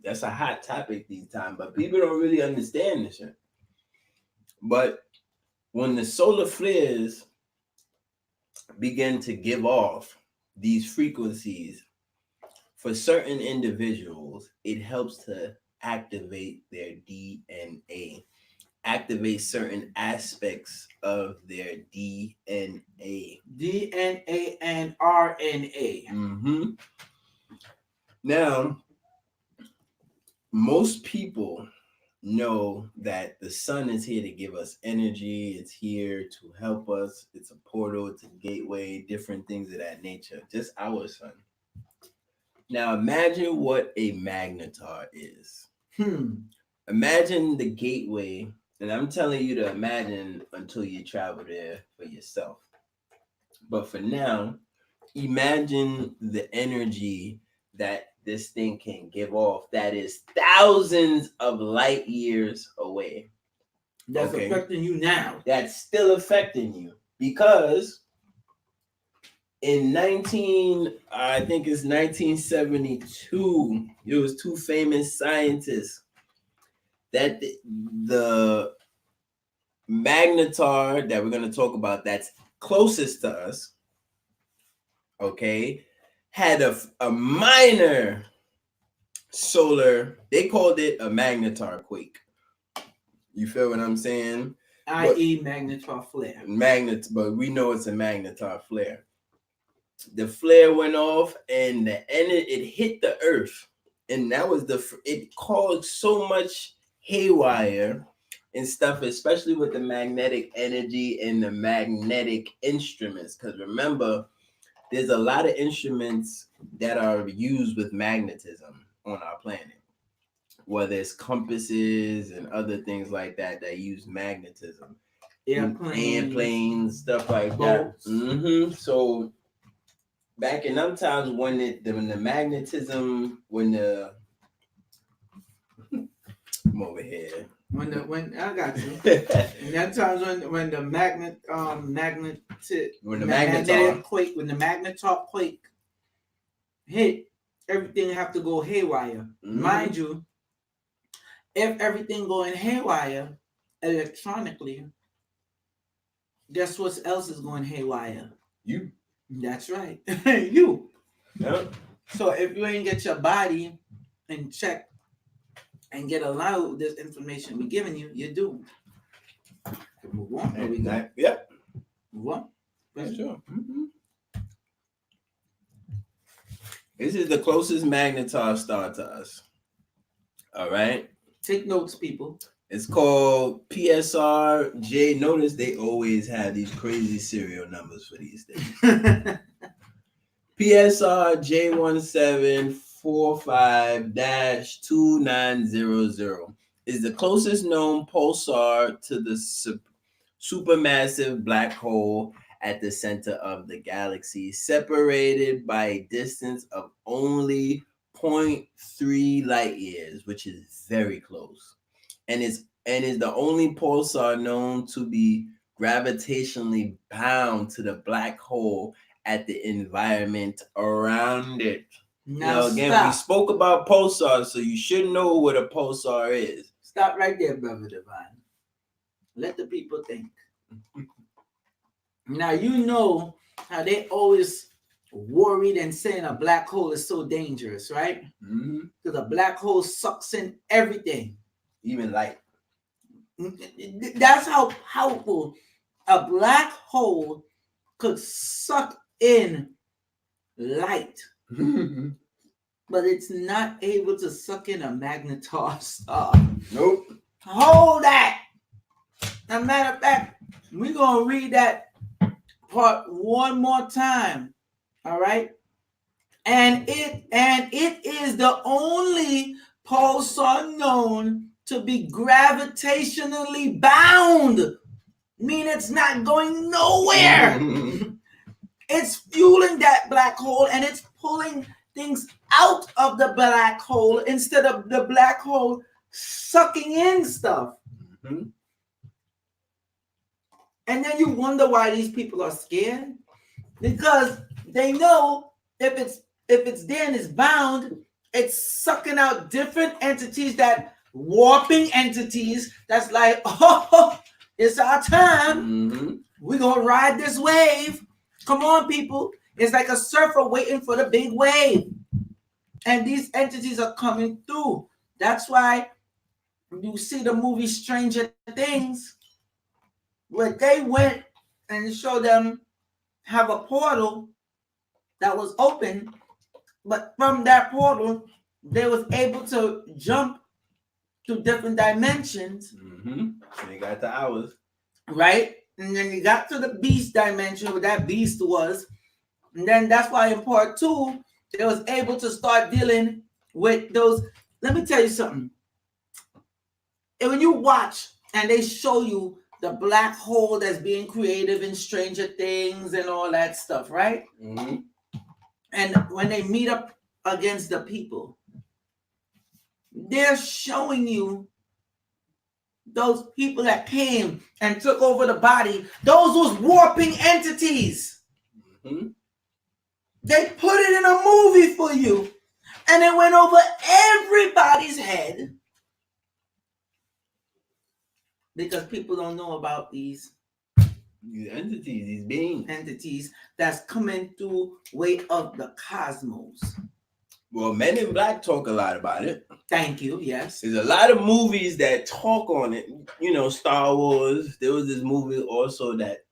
That's a hot topic these times, but people don't really understand this shit. But when the solar flares begin to give off these frequencies for certain individuals, it helps to activate their DNA, activate certain aspects of their DNA. DNA and RNA. Mm-hmm. Now, most people know that the sun is here to give us energy. It's here to help us. It's a portal, it's a gateway, different things of that nature. Just our sun. Now imagine what a magnetar is. Imagine the gateway, and I'm telling you to imagine until you travel there for yourself. But for now, imagine the energy that this thing can give off that is thousands of light years away. That's affecting you now. That's still affecting you, because in I think it's 1972, it was two famous scientists that the magnetar that we're going to talk about that's closest to us, okay, had a minor solar, they called it a magnetar quake. You feel what I'm saying? I.e. magnetar flare. But we know it's a magnetar flare. The flare went off and it hit the earth, and that was it caused so much haywire and stuff, especially with the magnetic energy and the magnetic instruments. Because remember, there's a lot of instruments that are used with magnetism on our planet, whether it's compasses and other things like that use magnetism. Airplanes, stuff like that. Mm-hmm. So back in them times when the magnetism, I'm over here. When I got you. And that times when the magnetic quake, when the magnetar quake hit, everything have to go haywire. Mm-hmm. Mind you, if everything going haywire electronically, guess what else is going haywire? You. That's right. You. Yep. So if you ain't get your body in check and get allowed with this information we're giving you, you're doomed. Move on. There we go. Yep. Move on. That's sure. Mm-hmm. This is the closest magnetar star to us. All right. Take notes, people. It's called PSRJ. Notice they always have these crazy serial numbers for these things. PSR J1745-2900 is the closest known pulsar to the supermassive black hole at the center of the galaxy, separated by a distance of only 0.3 light years, which is very close, and is the only pulsar known to be gravitationally bound to the black hole at the environment around it. Now again, stop. we spoke about pulsars, so you should know what a pulsar is. Stop right there, Brother Divine. Let the people think. Now, you know how they always worried and saying a black hole is so dangerous, right? Because a black hole sucks in everything. Even light. That's how powerful a black hole could suck in light. But it's not able to suck in a Magnetar star. Nope. Hold that. As a matter of fact, we're going to read that part one more time. All right? And it is the only pulsar known to be gravitationally bound. Mean it's not going nowhere. It's fueling that black hole and it's pulling things out of the black hole instead of the black hole sucking in stuff. And then you wonder why these people are scared, because they know if it's there and it's bound, it's sucking out different entities, that warping entities that's like, oh, it's our time. We're gonna ride this wave. Come on, people. It's like a surfer waiting for the big wave. And these entities are coming through. That's why you see the movie Stranger Things, where they went and showed them have a portal that was open, but from that portal, they was able to jump to different dimensions. They got the hours. Right? And then you got to the beast dimension, where that beast was. And then that's why in part 2, they was able to start dealing with those. Let me tell you something. And when you watch and they show you the black hole that's being created in Stranger Things and all that stuff, right? And when they meet up against the people, they're showing you those people that came and took over the body. Those was warping entities. They put it in a movie for you, and it went over everybody's head because people don't know about these entities, these beings, entities that's coming through way of the cosmos. Well, Men in Black talk a lot about it. Thank you. Yes, there's a lot of movies that talk on it. You know, Star Wars. There was this movie also that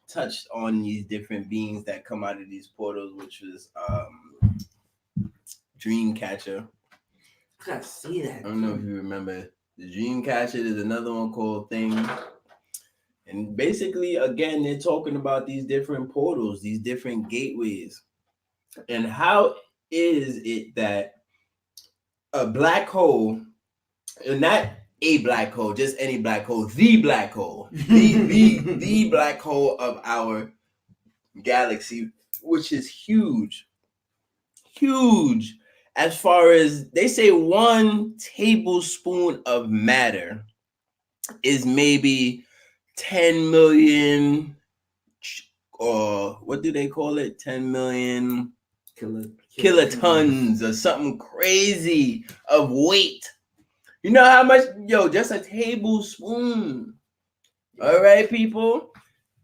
touched on these different beings that come out of these portals, which was Dreamcatcher. I gotta see that. I don't know if you remember the Dreamcatcher. There's another one called Thing. And basically, again, they're talking about these different portals, these different gateways. And how is it that a black hole, and not a black hole, just any black hole, the black hole, the black hole of our galaxy, which is huge, as far as they say 1 tablespoon of matter is maybe 10 million, or what do they call it? 10 million kilotons or something crazy of weight. You know how much? Yo, just a tablespoon. All right, people.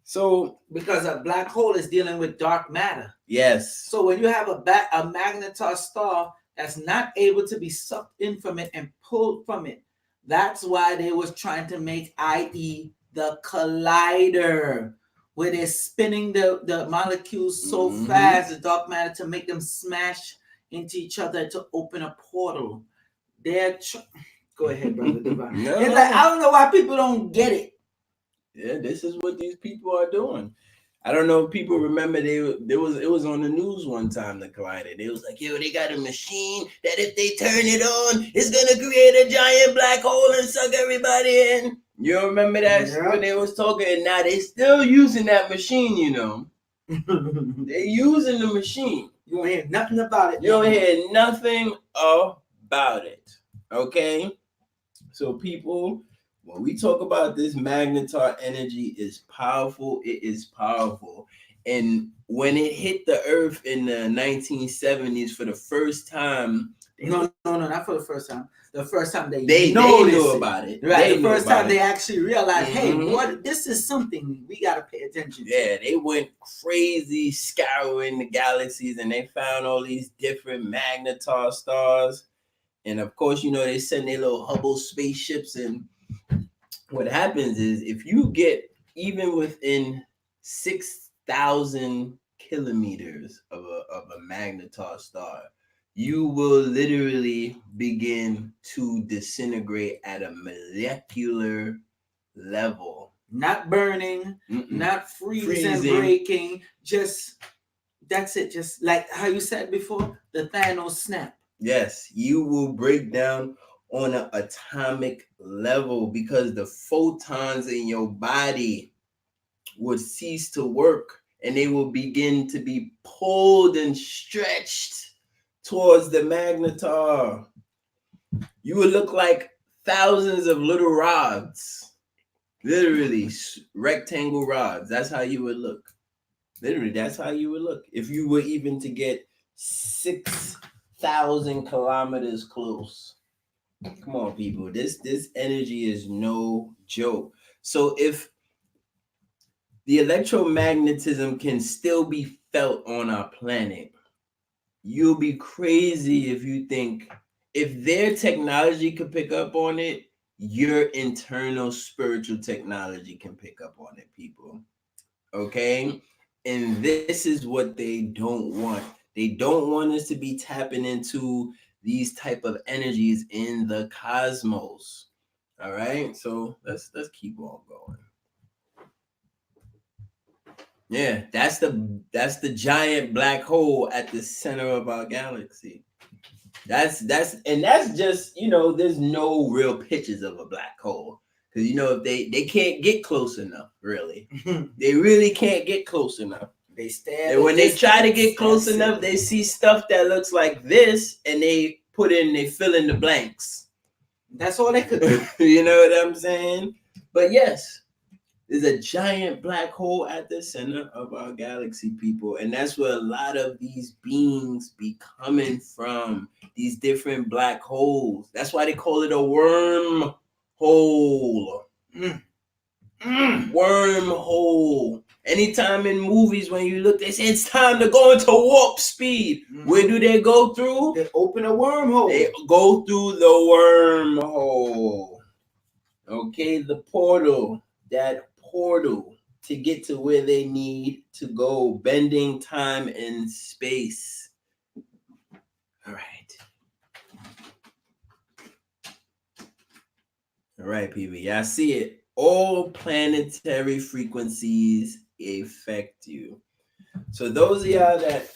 So because a black hole is dealing with dark matter. Yes. So when you have a Magnetar star that's not able to be sucked in from it and pulled from it, that's why they was trying to make, i.e., the collider, where they're spinning the molecules so fast, the dark matter, to make them smash into each other to open a portal. Go ahead, brother Divine. No, It's no, like no. I don't know why people don't get it. Yeah, this is what these people are doing. I don't know if people remember it was on the news one time, the Collider. They was like, yo, they got a machine that if they turn it on, it's gonna create a giant black hole and suck everybody in. You remember that when they was talking, and now they still using that machine, you know. They're using the machine. You don't hear nothing about it. You don't hear nothing about it. Okay? So people, when we talk about this Magnetar energy is powerful, it is powerful. And when it hit the earth in the 1970s for the first time, No, not for the first time. The first time they knew about it. Right, the first time they actually realized, hey, what? This is something we got to pay attention to. Yeah, they went crazy scouring the galaxies and they found all these different Magnetar stars. And of course, you know, they send their little Hubble spaceships. And what happens is if you get even within 6,000 kilometers of a Magnetar star, you will literally begin to disintegrate at a molecular level. Not burning, not freezing, breaking, just that's it. Just like how you said before, the Thanos snap. Yes, you will break down on an atomic level because the photons in your body would cease to work and they will begin to be pulled and stretched towards the Magnetar. You would look like thousands of little rods, literally rectangle rods. That's how you would look. Literally, that's how you would look if you were even to get 6,000 kilometers close. Come on, people. This energy is no joke. So if the electromagnetism can still be felt on our planet, you'll be crazy if you think if their technology could pick up on it, your internal spiritual technology can pick up on it, people. Okay? And this is what they don't want. They don't want us to be tapping into these type of energies in the cosmos. All right? So let's keep on going. Yeah, that's the giant black hole at the center of our galaxy. That's just, you know, there's no real pictures of a black hole. Because, you know, if they can't get close enough, really. They really can't get close enough. They stand. And when they try to get close enough, they see stuff that looks like this and they fill in the blanks. That's all they could do. You know what I'm saying? But yes, there's a giant black hole at the center of our galaxy, people. And that's where a lot of these beings be coming from, these different black holes. That's why they call it a wormhole. Wormhole. Anytime in movies when you look, they say it's time to go into warp speed. Where do they go through? They open a wormhole. They go through the wormhole. Okay, the portal. That portal to get to where they need to go, bending time and space. All right, people. Y'all see it. All planetary frequencies affect you. So those of y'all that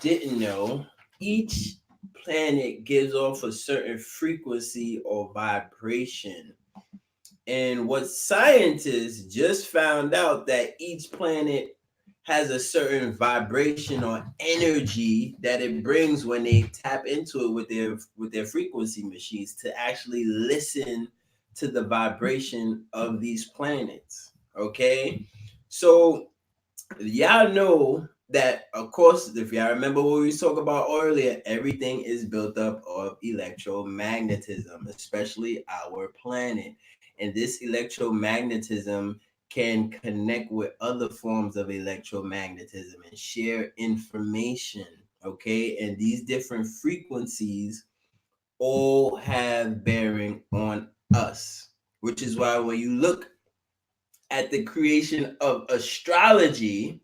didn't know, each planet gives off a certain frequency or vibration. And what scientists just found out that each planet has a certain vibration or energy that it brings when they tap into it with their frequency machines to actually listen to the vibration of these planets. Okay, so y'all know that, of course, if y'all remember what we talked about earlier, everything is built up of electromagnetism, especially our planet. And this electromagnetism can connect with other forms of electromagnetism and share information. Okay, and these different frequencies all have bearing on us, which is why when you look at the creation of astrology,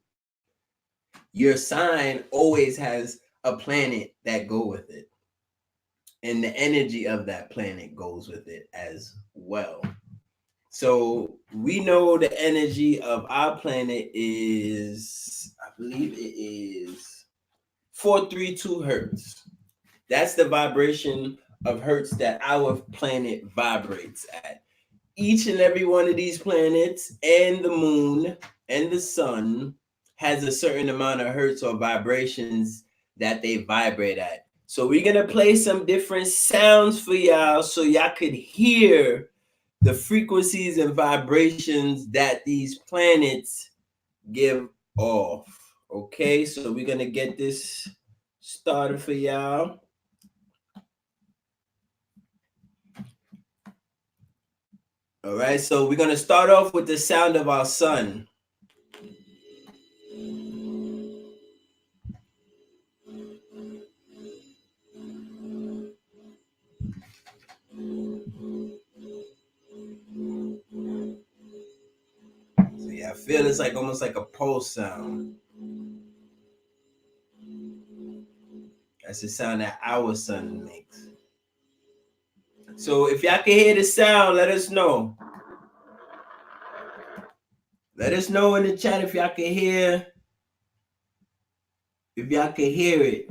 your sign always has a planet that go with it. and the energy of that planet goes with it as well. So we know the energy of our planet is, I believe it is 432 hertz. That's the vibration of hertz that our planet vibrates at. Each and every one of these planets and the moon and the sun has a certain amount of hertz or vibrations that they vibrate at. So we're going to play some different sounds for y'all so y'all could hear the frequencies and vibrations that these planets give off. Okay, so we're going to get this started for y'all. All right, so we're going to start off with the sound of our sun. So yeah, I feel it's like almost like a pulse sound. That's the sound that our sun makes. So if y'all can hear the sound, let us know. Let us know in the chat if y'all can hear. If y'all can hear it.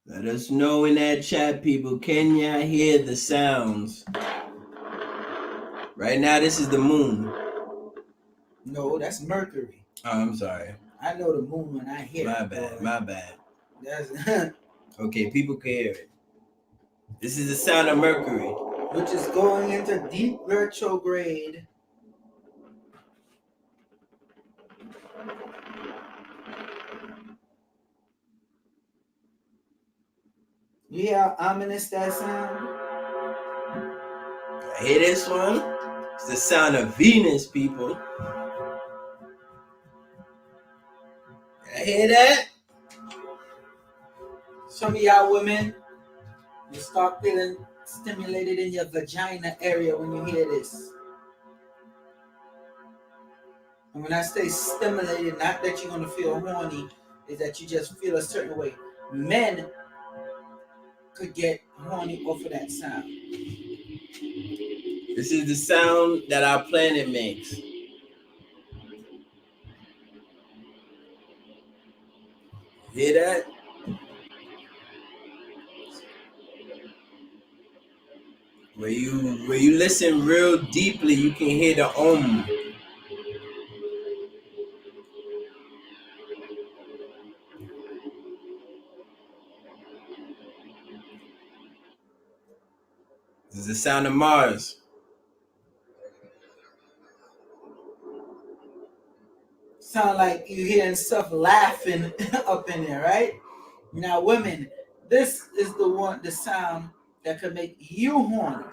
Let us know in that chat, people. Can y'all hear the sounds? Right now, this is the moon. No, that's Mercury. Oh, I'm sorry. I know the moon when I hear My it. bad, Boy. my bad. That's Okay, people can hear it. This is the sound of Mercury. which is going into deep retrograde. You hear how ominous that sound? I hear this one. It's the sound of Venus, people. I hear that. Some of y'all women, you start feeling stimulated in your vagina area when you hear this. And when I say stimulated, not that you're going to feel horny, is that you just feel a certain way. Men could get horny off of that sound. This is the sound that our planet makes. Hear that? When you listen real deeply, you can hear the om. This is the sound of Mars. Sound like you hearing stuff laughing up in there, right? Now, women, this is the sound that could make you horny.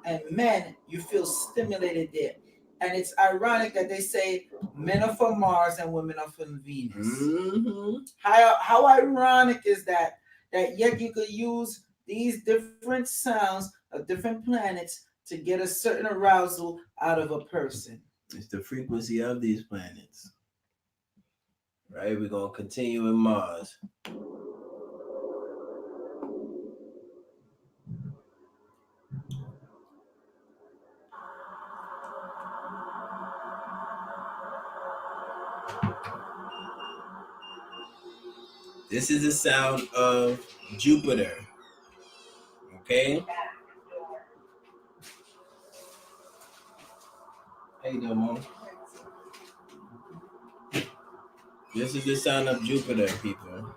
And men, you feel stimulated there. And it's ironic that they say men are from Mars and women are from Venus. Mm-hmm. How ironic is that? That yet you could use these different sounds of different planets to get a certain arousal out of a person. It's the frequency of these planets. Right? We're going to continue with Mars. This is the sound of Jupiter. Okay? How you doing, Mom? This is the sound of Jupiter, people.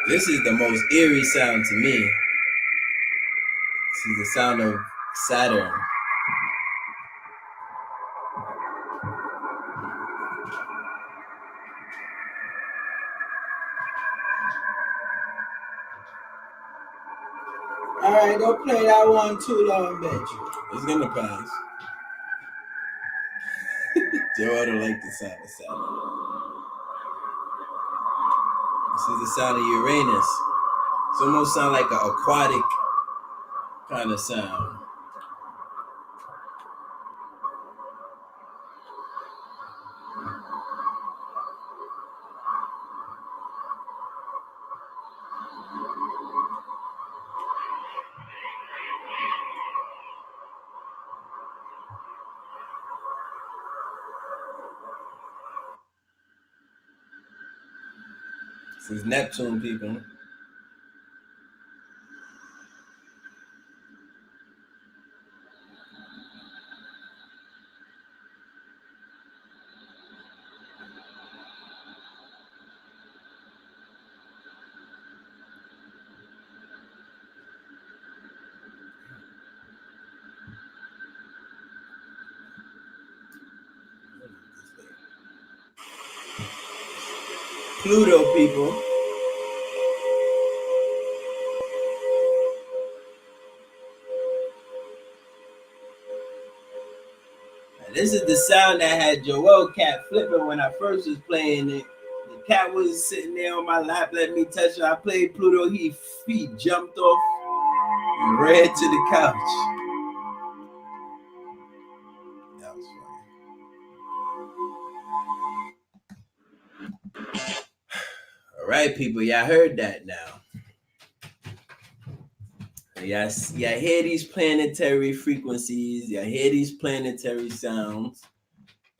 This is the most eerie sound to me. This is the sound of Saturn. All right, don't play that one too long, bitch. It's gonna pass. Joe, I don't like the sound of Saturn. This is the sound of Uranus. It almost sounds like an aquatic kind of sound. This is Neptune, people. Pluto, people. Now, this is the sound that had Joel cat flipping when I first was playing it. The cat was sitting there on my lap, letting me touch it. I played Pluto. He jumped off and ran to the couch. That was funny. All right, people. Y'all heard that now. Y'all hear these planetary frequencies. Y'all hear these planetary sounds.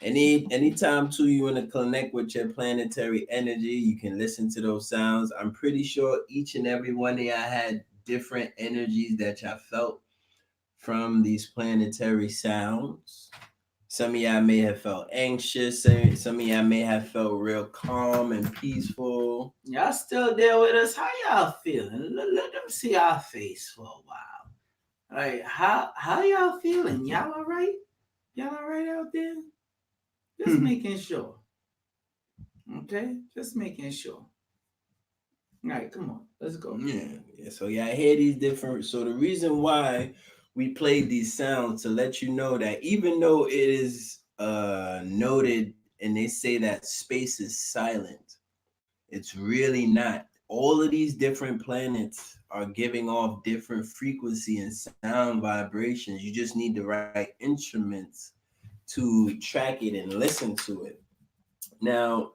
Anytime too you want to connect with your planetary energy, you can listen to those sounds. I'm pretty sure each and every one of y'all had different energies that y'all felt from these planetary sounds. Some of y'all may have felt anxious. Some of y'all may have felt real calm and peaceful. Y'all still there with us? How y'all feeling? Let them see our face for a while. All right, how y'all feeling? Y'all all right? Y'all all right out there? Just making sure. Okay, just making sure. All right, come on, let's go. Yeah. So y'all hear these different. So the reason why we played these sounds to let you know that even though it is noted and they say that space is silent, it's really not. All of these different planets are giving off different frequency and sound vibrations. You just need the right instruments to track it and listen to it. Now,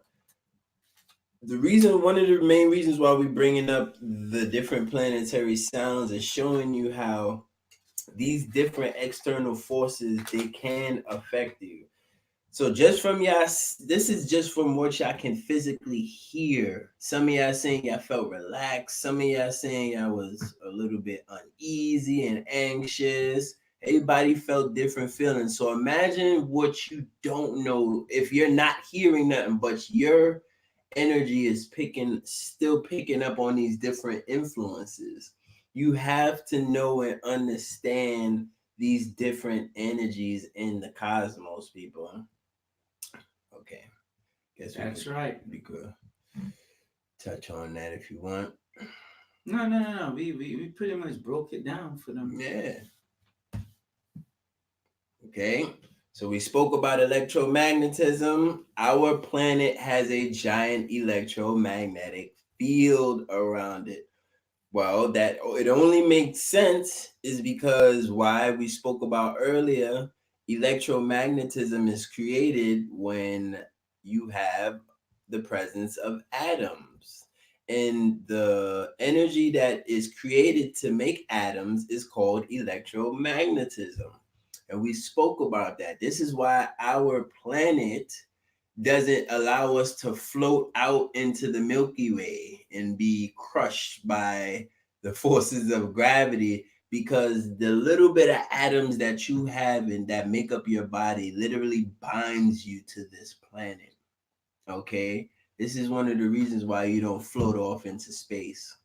one of the main reasons why we're bringing up the different planetary sounds is showing you how these different external forces, they can affect you. So just from y'all, this is just from what y'all can physically hear. Some of y'all saying y'all felt relaxed. Some of y'all saying y'all was a little bit uneasy and anxious. Everybody felt different feelings. So imagine what you don't know if you're not hearing nothing, but your energy is still picking up on these different influences. You have to know and understand these different energies in the cosmos, people. Okay. Guess that's right. We could touch on that if you want. No. We pretty much broke it down for them. Yeah. Okay. So we spoke about electromagnetism. Our planet has a giant electromagnetic field around it. Well, that it only makes sense is because why we spoke about earlier, electromagnetism is created when you have the presence of atoms. And the energy that is created to make atoms is called electromagnetism. And we spoke about that. This is why our planet doesn't allow us to float out into the Milky Way and be crushed by the forces of gravity, because the little bit of atoms that you have and that make up your body literally binds you to this planet. Okay? This is one of the reasons why you don't float off into space.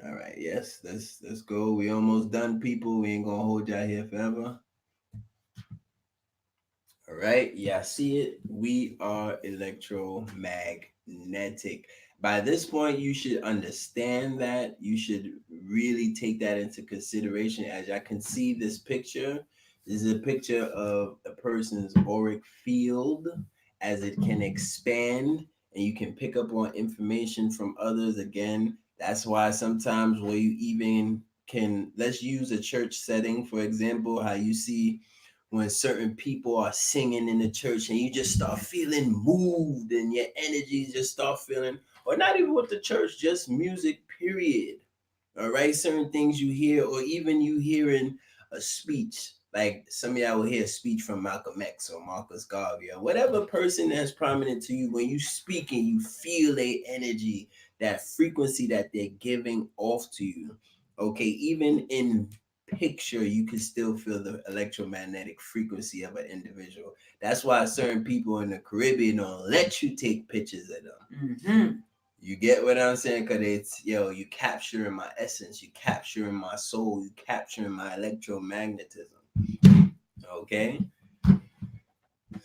All right, yes, let's go. We almost done, people. We ain't gonna hold y'all here forever. All right, yeah, see it. We are electromagnetic. By this point, you should understand that. You should really take that into consideration. As I can see this picture, this is a picture of a person's auric field as it can expand, and you can pick up on information from others. Again, that's why sometimes where you even can, let's use a church setting for example, how you see when certain people are singing in the church and you just start feeling moved and your energy just start feeling, or not even with the church, just music period. All right, certain things you hear, or even you hearing a speech, like some of y'all will hear a speech from Malcolm X or Marcus Garvey or whatever person that's prominent to you. When you speak and you feel their energy, that frequency that they're giving off to you. Okay, even in picture, you can still feel the electromagnetic frequency of an individual. That's why certain people in the Caribbean don't let you take pictures of them. Mm-hmm. You get what I'm saying? Cause it's, yo, you capturing my essence, you capturing my soul, you capturing my electromagnetism. Okay?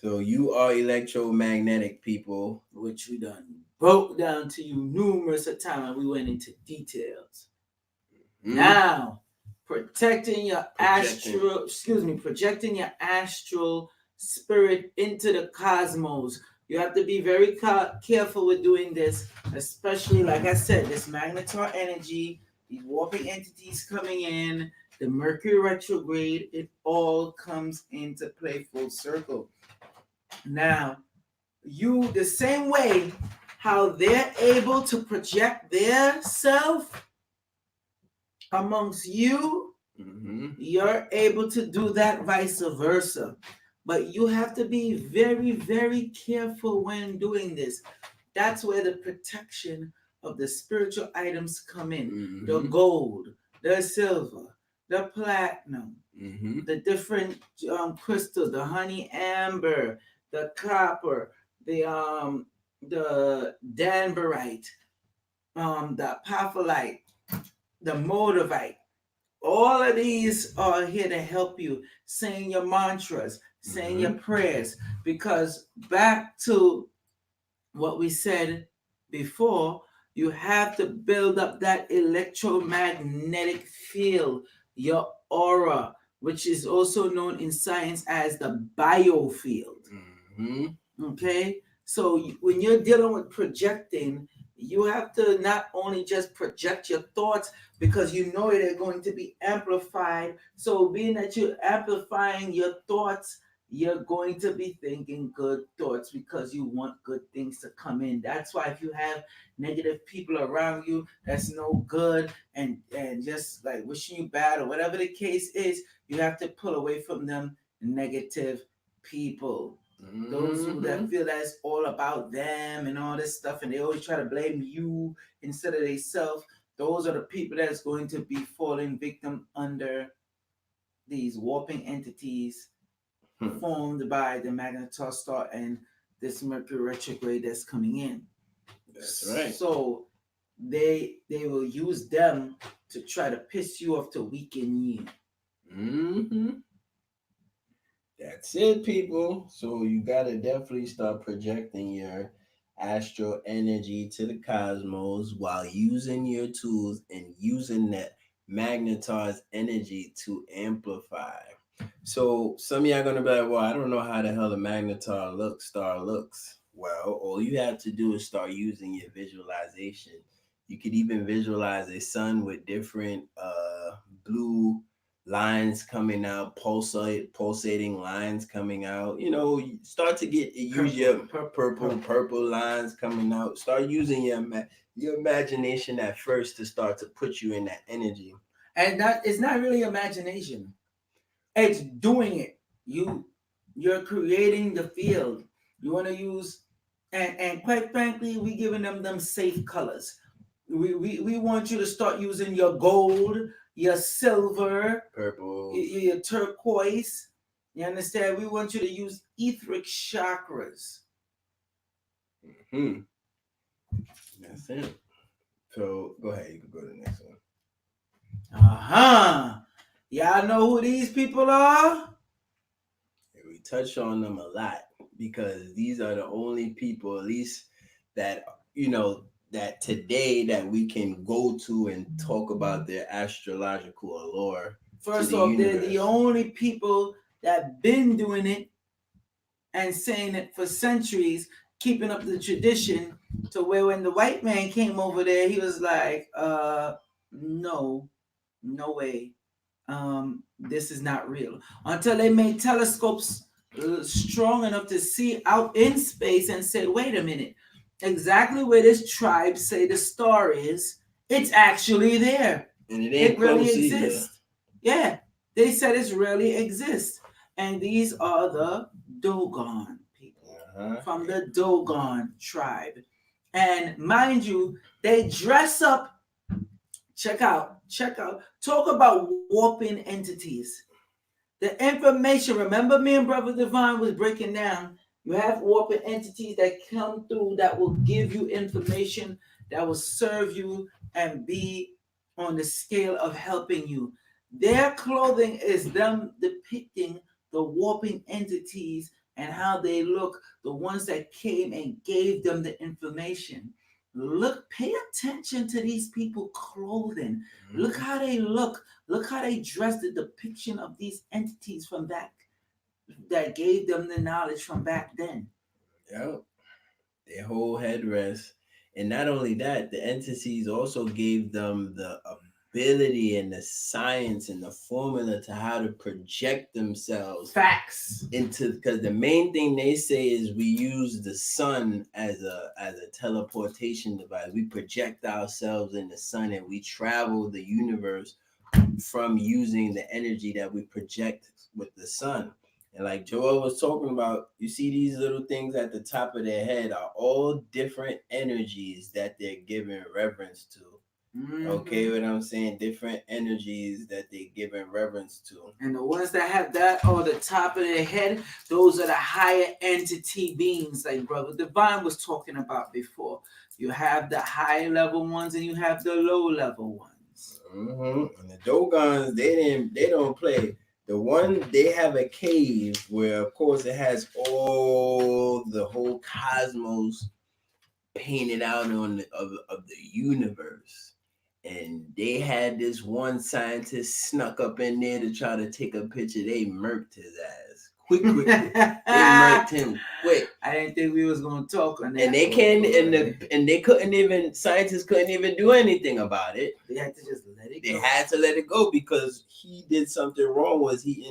So you are electromagnetic, people. Which we done broke down to you numerous of times and we went into details. Now, projecting your projecting your astral spirit into the cosmos. You have to be very careful with doing this, especially, like I said, this Magnetar energy, these warping entities coming in, the Mercury retrograde, it all comes into play full circle. Now, you, the same way how they're able to project their self amongst you, you're able to do that vice versa. But you have to be very, very careful when doing this. That's where the protection of the spiritual items come in. The gold, the silver, the platinum, the different crystals, the honey amber, the copper, the danbarite, the apophyllite, the motivite. All of these are here to help you saying your mantras, saying your prayers, because back to what we said before, you have to build up that electromagnetic field, your aura, which is also known in science as the biofield. Okay? So when you're dealing with projecting, you have to not only just project your thoughts because you know they're going to be amplified. So being that you're amplifying your thoughts, you're going to be thinking good thoughts because you want good things to come in. That's why if you have negative people around you that's no good and just like wishing you bad or whatever the case is, you have to pull away from them negative people. Those who that feel that it's all about them and all this stuff, and they always try to blame you instead of themselves. Those are the people that's going to be falling victim under these warping entities formed by the Magnetar star and this Mercury retrograde that's coming in. That's right. So they will use them to try to piss you off to weaken you. That's it, people. So you gotta definitely start projecting your astral energy to the cosmos while using your tools and using that Magnetar's energy to amplify. So some of y'all gonna be like, well, I don't know how the hell the Magnetar star looks. Well, all you have to do is start using your visualization. You could even visualize a sun with different blue lines coming out, pulsating lines coming out. You know, you start to use your purple lines coming out. Start using your imagination at first to start to put you in that energy. And that is not really imagination. It's doing it. You're creating the field. You want to use, and quite frankly, we giving them safe colors. We want you to start using your gold, your silver, purple, your turquoise. You understand? We want you to use etheric chakras. That's it. So go ahead. You can go to the next one. Y'all know who these people are? We touch on them a lot because these are the only people, at least that that today that we can go to and talk about their astrological allure. First off, they're the only people that been doing it and saying it for centuries, keeping up the tradition to where when the white man came over there, he was like, no, no way. This is not real. Until they made telescopes strong enough to see out in space and say, wait a minute, exactly where this tribe say the star is, it's actually there. And it ain't It really close either. exists. Yeah, they said it really exists. And these are the Dogon people from the Dogon tribe. And mind you, they dress up. Check out. Talk about warping entities. The information, remember me and Brother Divine was breaking down. You have warping entities that come through that will give you information that will serve you and be on the scale of helping you. Their clothing is them depicting the warping entities and how they look, the ones that came and gave them the information. Look, pay attention to these people clothing. Look how they look. Look how they dress, the depiction of these entities from back that gave them the knowledge from back then. Yep. Their whole headrest. And not only that, the entities also gave them the ability and the science and the formula to how to project themselves. Facts. Because the main thing they say is we use the sun as a teleportation device. We project ourselves in the sun and we travel the universe from using the energy that we project with the sun. And like Joel was talking about, you see these little things at the top of their head are all different energies that they're giving reverence to. Okay, what I'm saying? Different energies that they're giving reverence to. And the ones that have that on the top of their head, those are the higher entity beings, like Brother Divine was talking about before. You have the high level ones and you have the low level ones. And the Dogons, they don't play. The one, they have a cave where, of course, it has all the whole cosmos painted out on of the universe. And they had this one scientist snuck up in there to try to take a picture. They murked his ass quick. They murked him quick. I didn't think we was gonna talk on that. And they can't, and they couldn't even. Scientists couldn't even do anything about it. They had to just let it go. They had to let it go because he did something wrong. Was he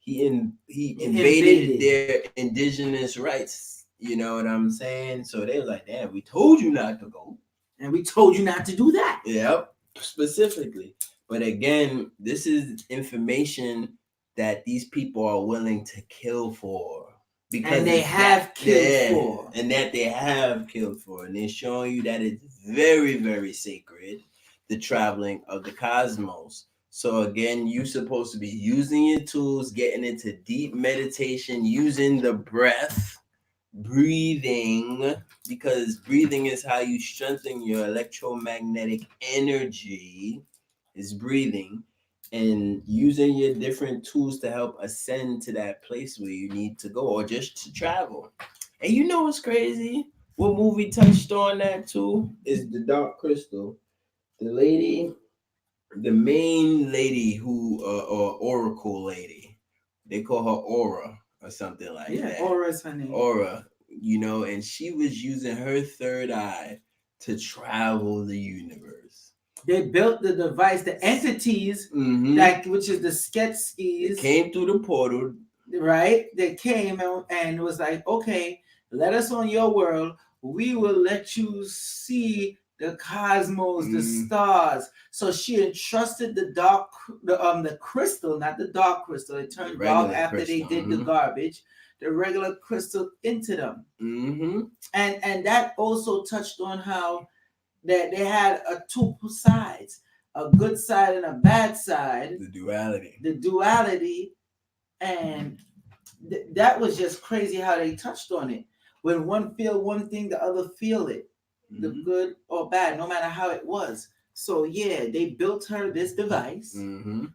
invaded their indigenous rights? You know what I'm saying? So they was like, damn, we told you not to go. And we told you not to do that. Yep, specifically. But again, this is information that these people are willing to kill for. Because and they have killed for. And that they have killed for. And they're showing you that it's very, very sacred, the traveling of the cosmos. So again, you're supposed to be using your tools, getting into deep meditation, using the breath, breathing, because breathing is how you strengthen your electromagnetic energy, is breathing, and using your different tools to help ascend to that place where you need to go or just to travel. And you know what's crazy? What movie touched on that too is The Dark Crystal. The main lady who, or Oracle lady, they call her Aura or something like that. Yeah, Aura's her name. Aura, you know, and she was using her third eye to travel the universe. They built the device, the entities, which is the Skeksis. Came through the portal. Right? They came and was like, okay, let us on your world. We will let you see the cosmos, the stars. So she entrusted the crystal, not the dark crystal. It turned dark after they did the garbage. The regular crystal into them. And that also touched on how that they had two sides, a good side and a bad side. The duality. And that was just crazy how they touched on it. When one feel one thing, the other feel it. The good or bad, no matter how it was. So yeah, they built her this device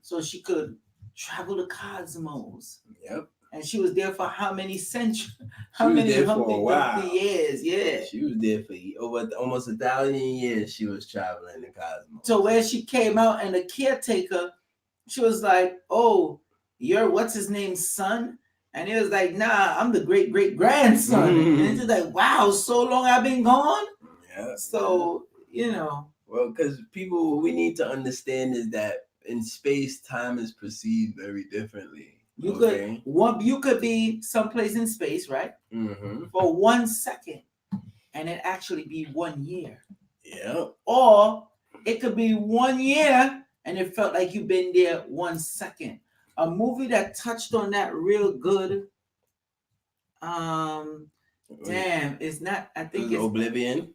so she could travel the cosmos. Yep. And she was there for how many centuries? How many years? Yeah. She was there for over almost 1,000 years. She was traveling the cosmos. So where she came out and the caretaker, she was like, "Oh, you're what's his name's son?" And he was like, "Nah, I'm the great grandson." And it's like, "Wow, so long I've been gone." Yeah. So, you know. Well, because people, what we need to understand is that in space, time is perceived very differently. You Okay. you could be someplace in space, right? Mm-hmm. For 1 second, and it actually be 1 year. Yeah. Or it could be 1 year and it felt like you've been there 1 second. A movie that touched on that real good. Damn, it's not. I think it's Oblivion.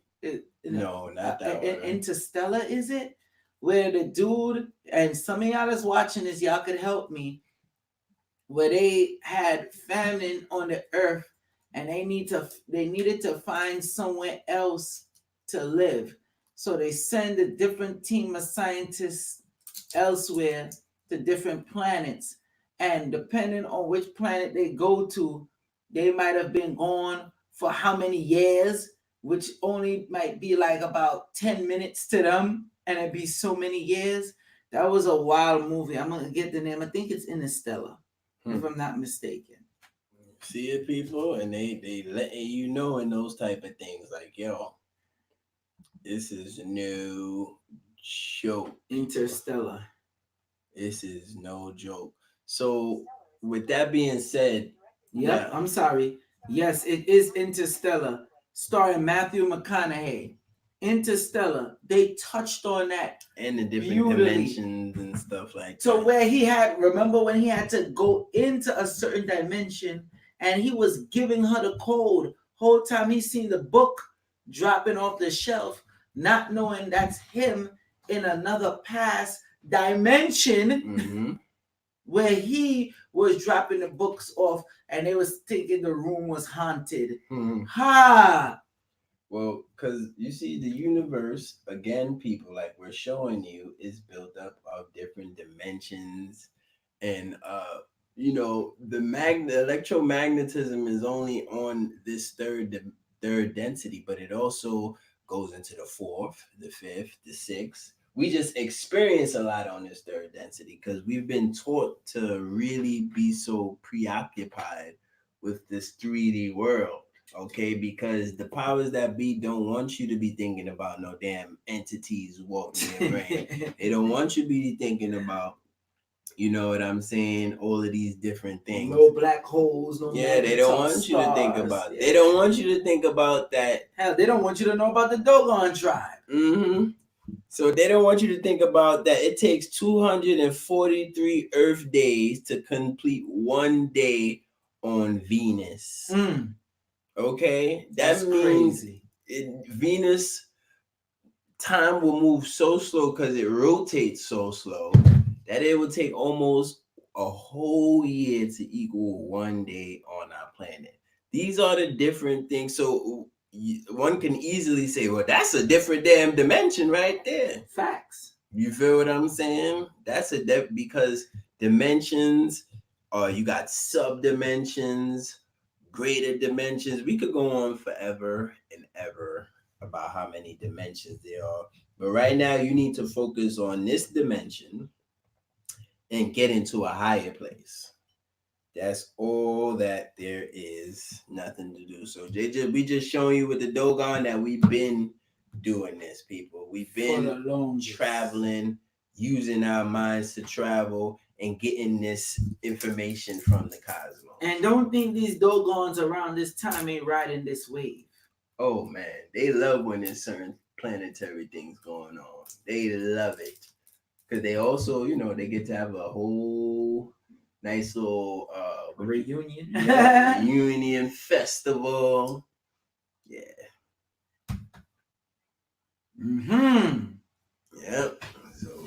no, No, not that one. Interstellar. Is it where the dude and some of y'all is watching this? Y'all could help me. Where they had famine on the earth, and they needed to find somewhere else to live. So they send a different team of scientists elsewhere to different planets. And depending on which planet they go to, they might have been gone for how many years, which only might be like about 10 minutes to them, and it'd be so many years. That was a wild movie. I'm gonna get the name. I think it's Interstellar, if I'm not mistaken. See it, people, and they letting you know in those type of things, like, yo, this is no joke. Interstellar. This is no joke. So, with that being said, Yep, I'm sorry. Yes, it is Interstellar, starring Matthew McConaughey. Interstellar. They touched on that and the different beautifully. dimensions and stuff like that. So where he had, remember when he had to go into a certain dimension and he was giving her the code. Whole time he seen the book dropping off the shelf, not knowing that's him in another past dimension where he was dropping the books off and they was thinking the room was haunted. Ha! Well, because you see, the universe, again, people, like we're showing you, is built up of different dimensions. And, the electromagnetism is only on this third density, but it also goes into the fourth, the fifth, the sixth. We just experience a lot on this third density because we've been taught to really be so preoccupied with this 3D world. Okay, because the powers that be don't want you to be thinking about no damn entities walking in your brain. They don't want you to be thinking about, you know what I'm saying, all of these different things. No black holes, no. Yeah, they don't want you to think about. Yeah. They don't want you to think about that. Hell, they don't want you to know about the Dogon tribe. So they don't want you to think about that. It takes 243 Earth days to complete 1 day on Venus. Okay, that means Venus time will move so slow because it rotates so slow that it will take almost a whole year to equal 1 day on our planet. These are the different things. So one can easily say, well, that's a different damn dimension right there. Facts. You feel what I'm saying? That's because dimensions, you got sub-dimensions, greater dimensions. We could go on forever and ever about how many dimensions there are. But right now, you need to focus on this dimension and get into a higher place. That's all that there is. Nothing to do. So we just showing you with the Dogon that we've been doing this, people. We've been traveling, using our minds to travel and getting this information from the cosmos. And don't think these Dogons around this time ain't riding this wave. Oh man, they love when there's certain planetary things going on. They love it. Because they also, they get to have a whole nice little reunion. Reunion festival. Yeah. Yep. So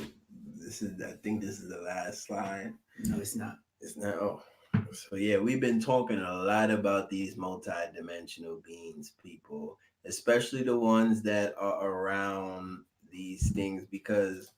I think this is the last slide. No, it's not. It's not. Oh. So yeah, we've been talking a lot about these multidimensional beings, people, especially the ones that are around these things, because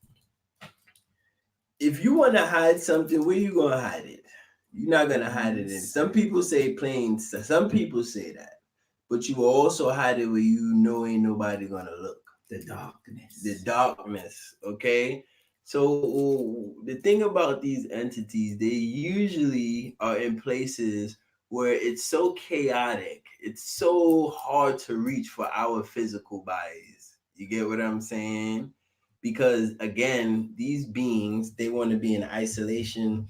if you want to hide something, where you gonna hide it? You're not gonna hide it in. Some people say planes. Some people say that, but you will also hide it where you know ain't nobody gonna look. The darkness. The darkness. Okay. So the thing about these entities, they usually are in places where it's so chaotic. It's so hard to reach for our physical bodies. You get what I'm saying? because again, these beings, they want to be in isolation,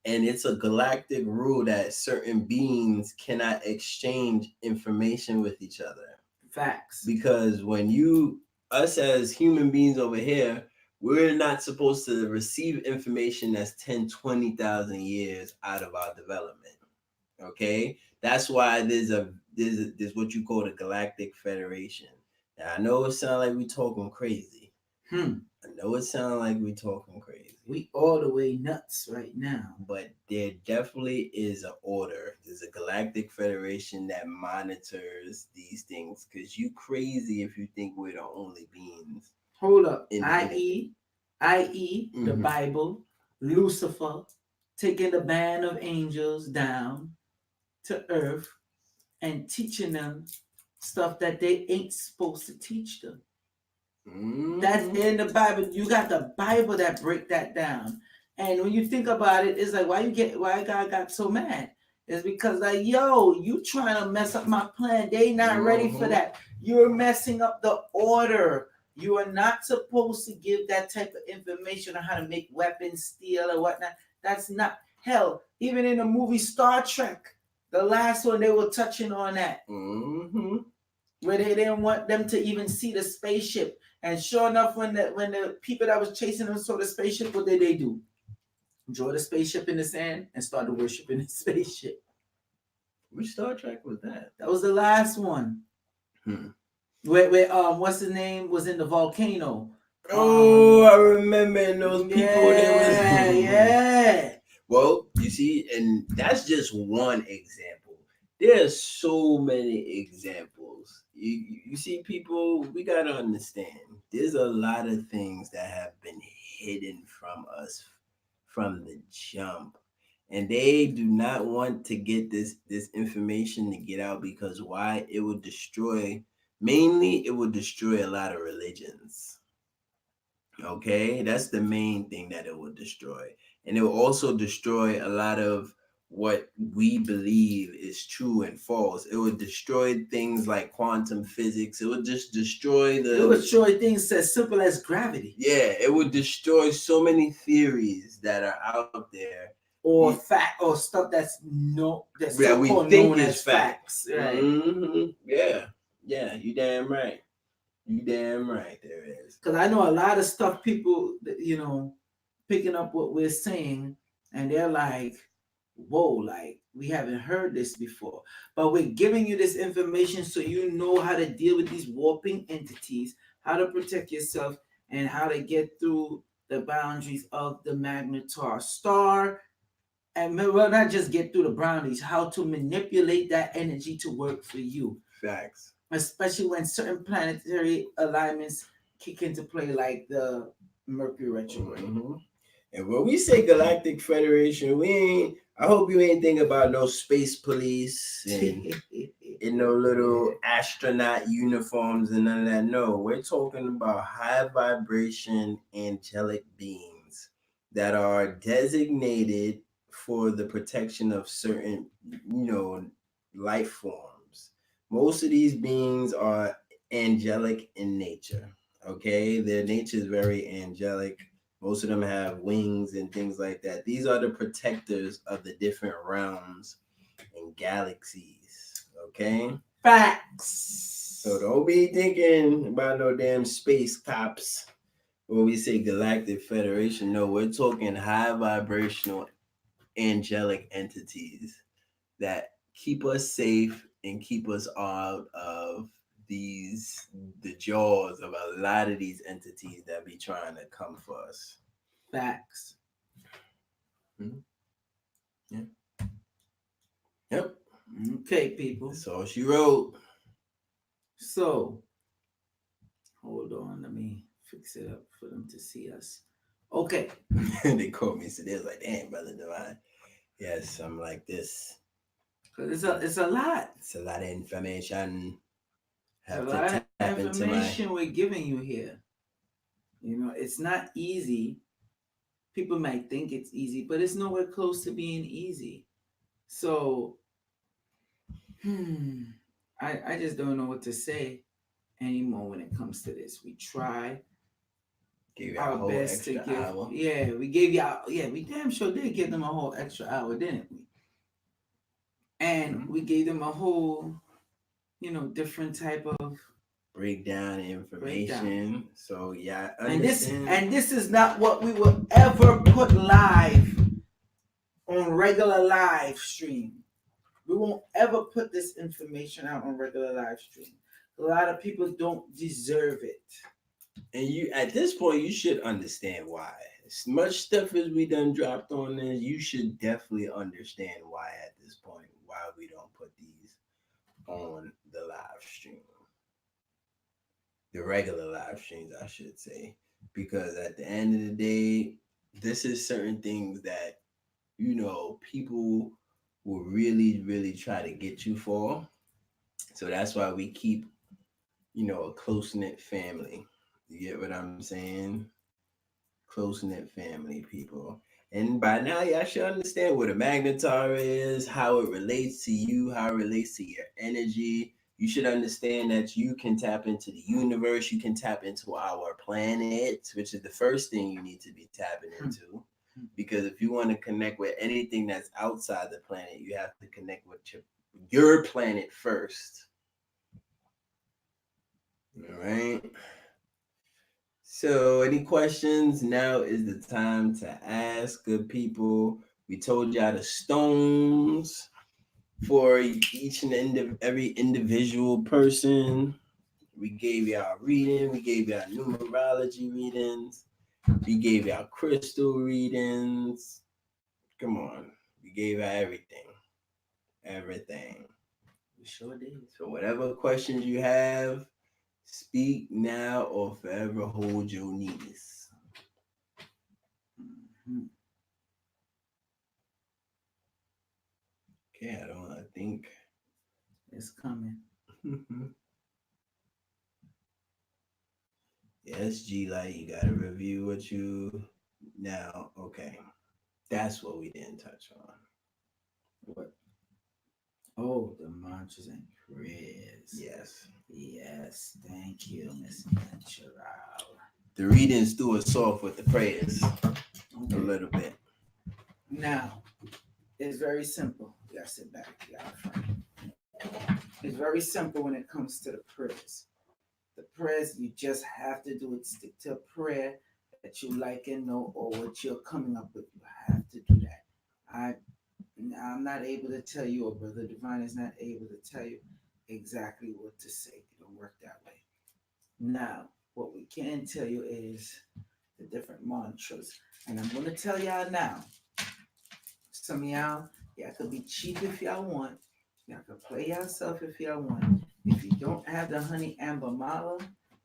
and it's a galactic rule that certain beings cannot exchange information with each other. Facts. Because when you, us as human beings over here, we're not supposed to receive information that's 10, 20,000 years out of our development. Okay? That's why there's what you call the Galactic Federation. Now I know it sounds like we talking crazy. I know it sounds like we talking crazy. We all the way nuts right now. But there definitely is an order. There's a Galactic Federation that monitors these things. Cause you crazy if you think we're the only beings. Hold up. I.e. the Bible, Lucifer taking the band of angels down to earth and teaching them stuff that they ain't supposed to teach them. That's in the Bible. You got the Bible that break that down. And when you think about it, it's like why God got so mad? It's because like, yo, you trying to mess up my plan. They not ready for that. You're messing up the order. You are not supposed to give that type of information on how to make weapons, steel, or whatnot. That's not hell. Even in the movie Star Trek, the last one, they were touching on that. Where they didn't want them to even see the spaceship. And sure enough, when the people that was chasing them saw the spaceship, what did they do? Draw the spaceship in the sand and started worshiping the spaceship. Which Star Trek was that? That was the last one. Where what's his name was in the volcano. I remember those people. Yeah. Well, you see, and that's just one example. There's so many examples. You see, people, we gotta understand. There's a lot of things that have been hidden from us from the jump, and they do not want to get this information to get out because why? It would destroy. Mainly, it would destroy a lot of religions. Okay, that's the main thing that it would destroy, and it will also destroy a lot of what we believe is true and false. It would destroy things like quantum physics. It would just destroy it would destroy things as simple as gravity. Yeah, it would destroy so many theories that are out there, or fact, or stuff that's that we think is facts. Right. Yeah, you damn right. You damn right there is. Because I know a lot of stuff people, picking up what we're saying, and they're like, whoa, like we haven't heard this before. But we're giving you this information so you know how to deal with these warping entities, how to protect yourself, and how to get through the boundaries of the Magnetar star. And well, not just get through the boundaries, how to manipulate that energy to work for you. Facts. Especially when certain planetary alignments kick into play, like the Mercury Retrograde. And when we say Galactic Federation, I hope you ain't thinking about no space police and in no little astronaut uniforms and none of that. No, we're talking about high vibration angelic beings that are designated for the protection of certain, life forms. Most of these beings are angelic in nature. Okay, their nature is very angelic. Most of them have wings and things like that. These are the protectors of the different realms and galaxies. Okay? Facts. So don't be thinking about no damn space cops when we say Galactic Federation. No, we're talking high vibrational angelic entities that keep us safe and keep us out of the jaws of a lot of these entities that be trying to come for us. Facts. Yeah. Yep. Okay, people. That's all she wrote. So, hold on. Let me fix it up for them to see us. Okay. They called me, so they was like, damn, Brother Divine. Yes, I'm like this. Because it's a lot. It's a lot of information. Have a lot of information we're giving you here. It's not easy. People might think it's easy, but it's nowhere close to being easy. So, I just don't know what to say anymore when it comes to this. We try Give you a our whole best to extra give. hour. Yeah, we gave y'all. Yeah, we damn sure did give them a whole extra hour, didn't we? And we gave them a whole, different type of Breakdown information. breakdown. So yeah, I And understand. this is not what we will ever put live on regular live stream. We won't ever put this information out on regular live stream. A lot of people don't deserve it. And you, at this point, you should understand why. As much stuff as we done dropped on this, you should definitely understand why at this point, why we don't put these on the live stream. The regular live streams, I should say. Because at the end of the day, this is certain things that, people will really, really try to get you for. So that's why we keep, a close knit family. You get what I'm saying? Close knit family, people. And by now, y'all should understand what a magnetar is, how it relates to you, how it relates to your energy. You should understand that you can tap into the universe, you can tap into our planet, which is the first thing you need to be tapping into. Because if you want to connect with anything that's outside the planet, you have to connect with your planet first. All right. So, any questions? Now is the time to ask, good people. We told y'all the stones for each and every individual person. We gave y'all reading. We gave y'all numerology readings. We gave y'all crystal readings. Come on. We gave y'all everything. Everything. We sure did. So, whatever questions you have, speak now or forever hold your knees. Mm-hmm. Okay, I think it's coming. Yes, G Light, you gotta review what you now. Okay, that's what we didn't touch on. What? Oh, the mantras and prayers. Yes. Yes, thank you, Miss Natural. The readings threw us off with the prayers a little bit. Now, it's very simple. You gotta sit back. You gotta frame. It's very simple when it comes to the prayers. The prayers, you just have to do it. Stick to a prayer that you like and know, or what you're coming up with. You have to do that. I'm not able to tell you, or Brother Divine is not able to tell you exactly what to say. It don't work that way. Now, what we can tell you is the different mantras. And I'm going to tell y'all now. Some of y'all could be cheap if y'all want. Y'all could play yourself if y'all want. If you don't have the honey amber mala,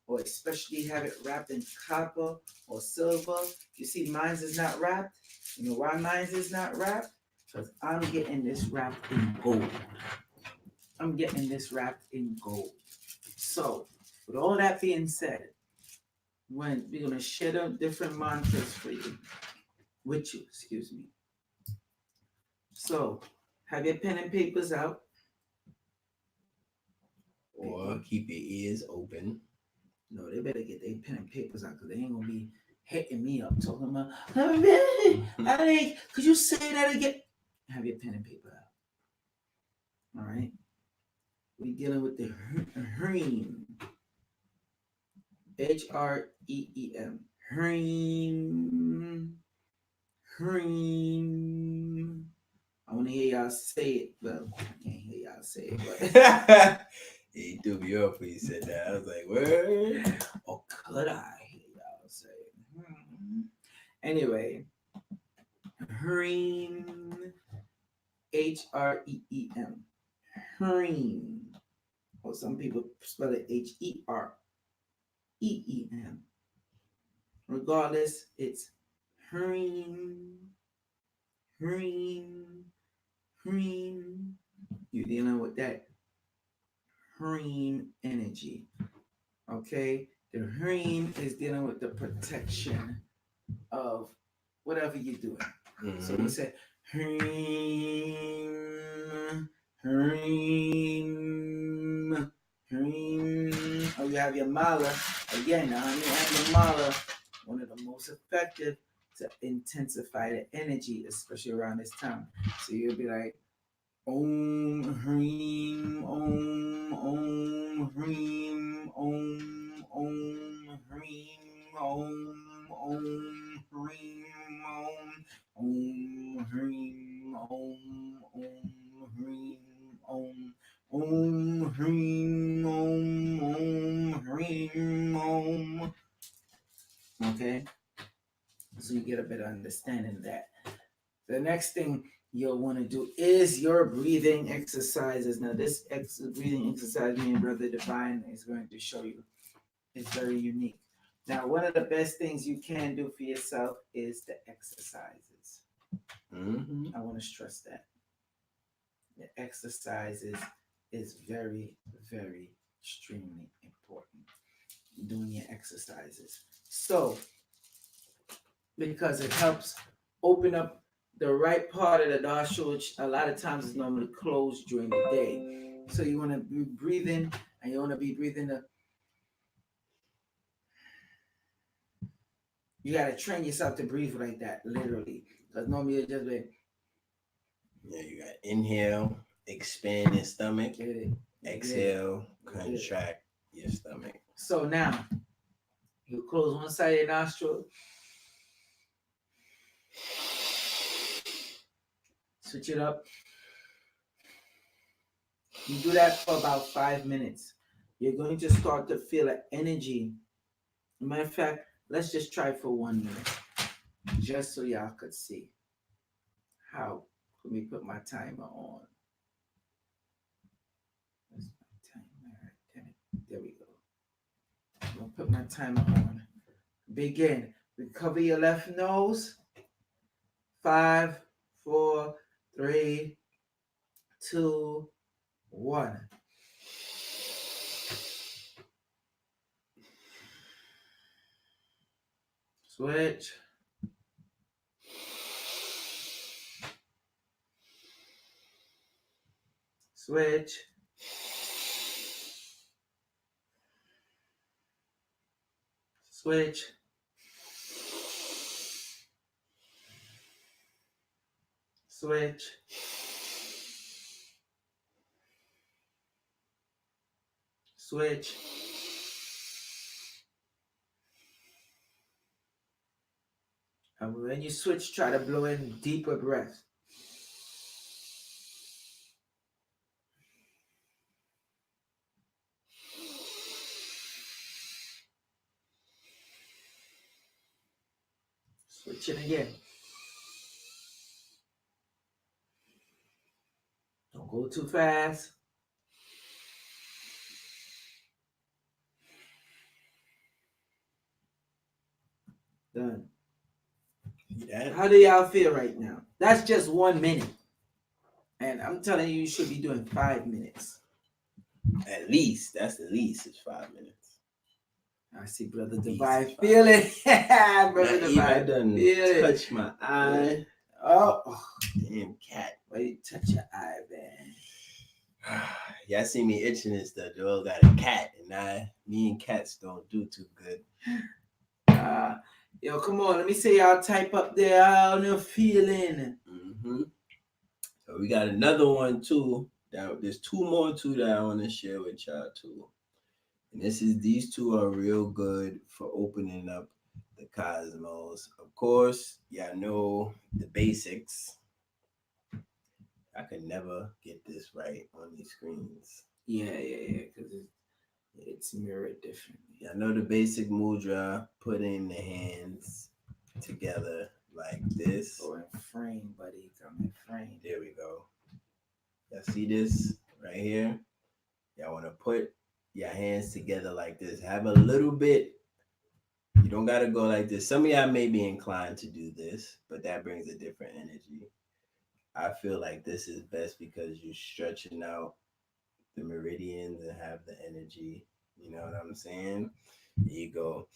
or especially have it wrapped in copper or silver, you see mine's is not wrapped. You know why mine's is not wrapped? Because I'm getting this wrapped in gold. I'm getting this wrapped in gold. So, with all that being said, when we're going to share the different mantras for you, with you, excuse me. So, have your pen and papers out. Or keep your ears open. No, they better get their pen and papers out because they ain't going to be hitting me up talking about, hey, could you say that again? Have your pen and paper out. All right? We're dealing with the Hreem. H-R-E-E-M. Hreem. Hreem. I want to hear y'all say it. Well, I can't hear y'all say it, but He threw me off when he said that. I was like, word? or could I hear y'all say it? Anyway, Hreem. H-R-E-E-M. Hreem. Or some people spell it H-E-R-E-E-M. Regardless, it's Hreem. Hreem. Hreem. You're dealing with that Hreem energy. Okay? The Hreem is dealing with the protection of whatever you're doing. Mm-hmm. So we say Hreem. Hreem. Hreem. Oh, you have your mala. Again, honey and the mala. one of the most effective to intensify the energy, especially around this time. So you'll be like, Om Hreem Om Om Hreem Om Om Hreem Om Om Hreem Om Om Hreem Om Om Hreem Om Om Hreem Om Om Hreem Om. Okay, so you get a better understanding of that. The next thing you'll want to do is your breathing exercises. Now, this breathing exercise, me and Brother Divine is going to show you, is very unique. Now, one of the best things you can do for yourself is the exercises. I want to stress that. The exercises is very, very extremely important. Doing your exercises. So, because it helps open up the right part of the nostril, which a lot of times is normally closed during the day. So you want to be breathing, and you want to be breathing. You got to train yourself to breathe like that, literally. Because normally you're just like, yeah, you got inhale, expand your stomach. get it. Exhale, contract your stomach. So now, you close one side of your nostril. Switch it up. You do that for about 5 minutes. You're going to start to feel an energy. Matter of fact, let's just try for 1 minute, just so y'all could see how. Let me put my timer on. Where's my timer? Damn it. There we go. I'm gonna put my timer on. Begin. Recover your left nose. 5, 4, 3, 2, 1. Switch. Switch. Switch. Switch. Switch. And when you switch, try to blow in deeper breaths. Switch it again. Don't go too fast. Done. Yeah. How do y'all feel right now? That's just 1 minute. And I'm telling you, you should be doing 5 minutes. At least. That's the least. It's 5 minutes. I see Brother Divine feel it. Brother Divine feel it. Touch my eye. Oh. Damn cat. Why you touch your eye, man? Y'all see me itching and stuff. Joel got a cat, and me and cats don't do too good. Yo, come on. Let me see y'all type up there. How you're feeling. So we got another one too. There's 2 more too that I want to share with y'all too. And these 2 are real good for opening up the cosmos. Of course, y'all know the basics. I could never get this right on these screens. Yeah, because it's mirrored differently. Y'all know the basic mudra, putting the hands together like this. Go in frame, buddy. Come in frame. There we go. Y'all see this right here? Y'all want to put your hands together like this. Have a little bit. You don't got to go like this. Some of y'all may be inclined to do this, but that brings a different energy. I feel like this is best because you're stretching out the meridians and have the energy. You know what I'm saying? Here you go.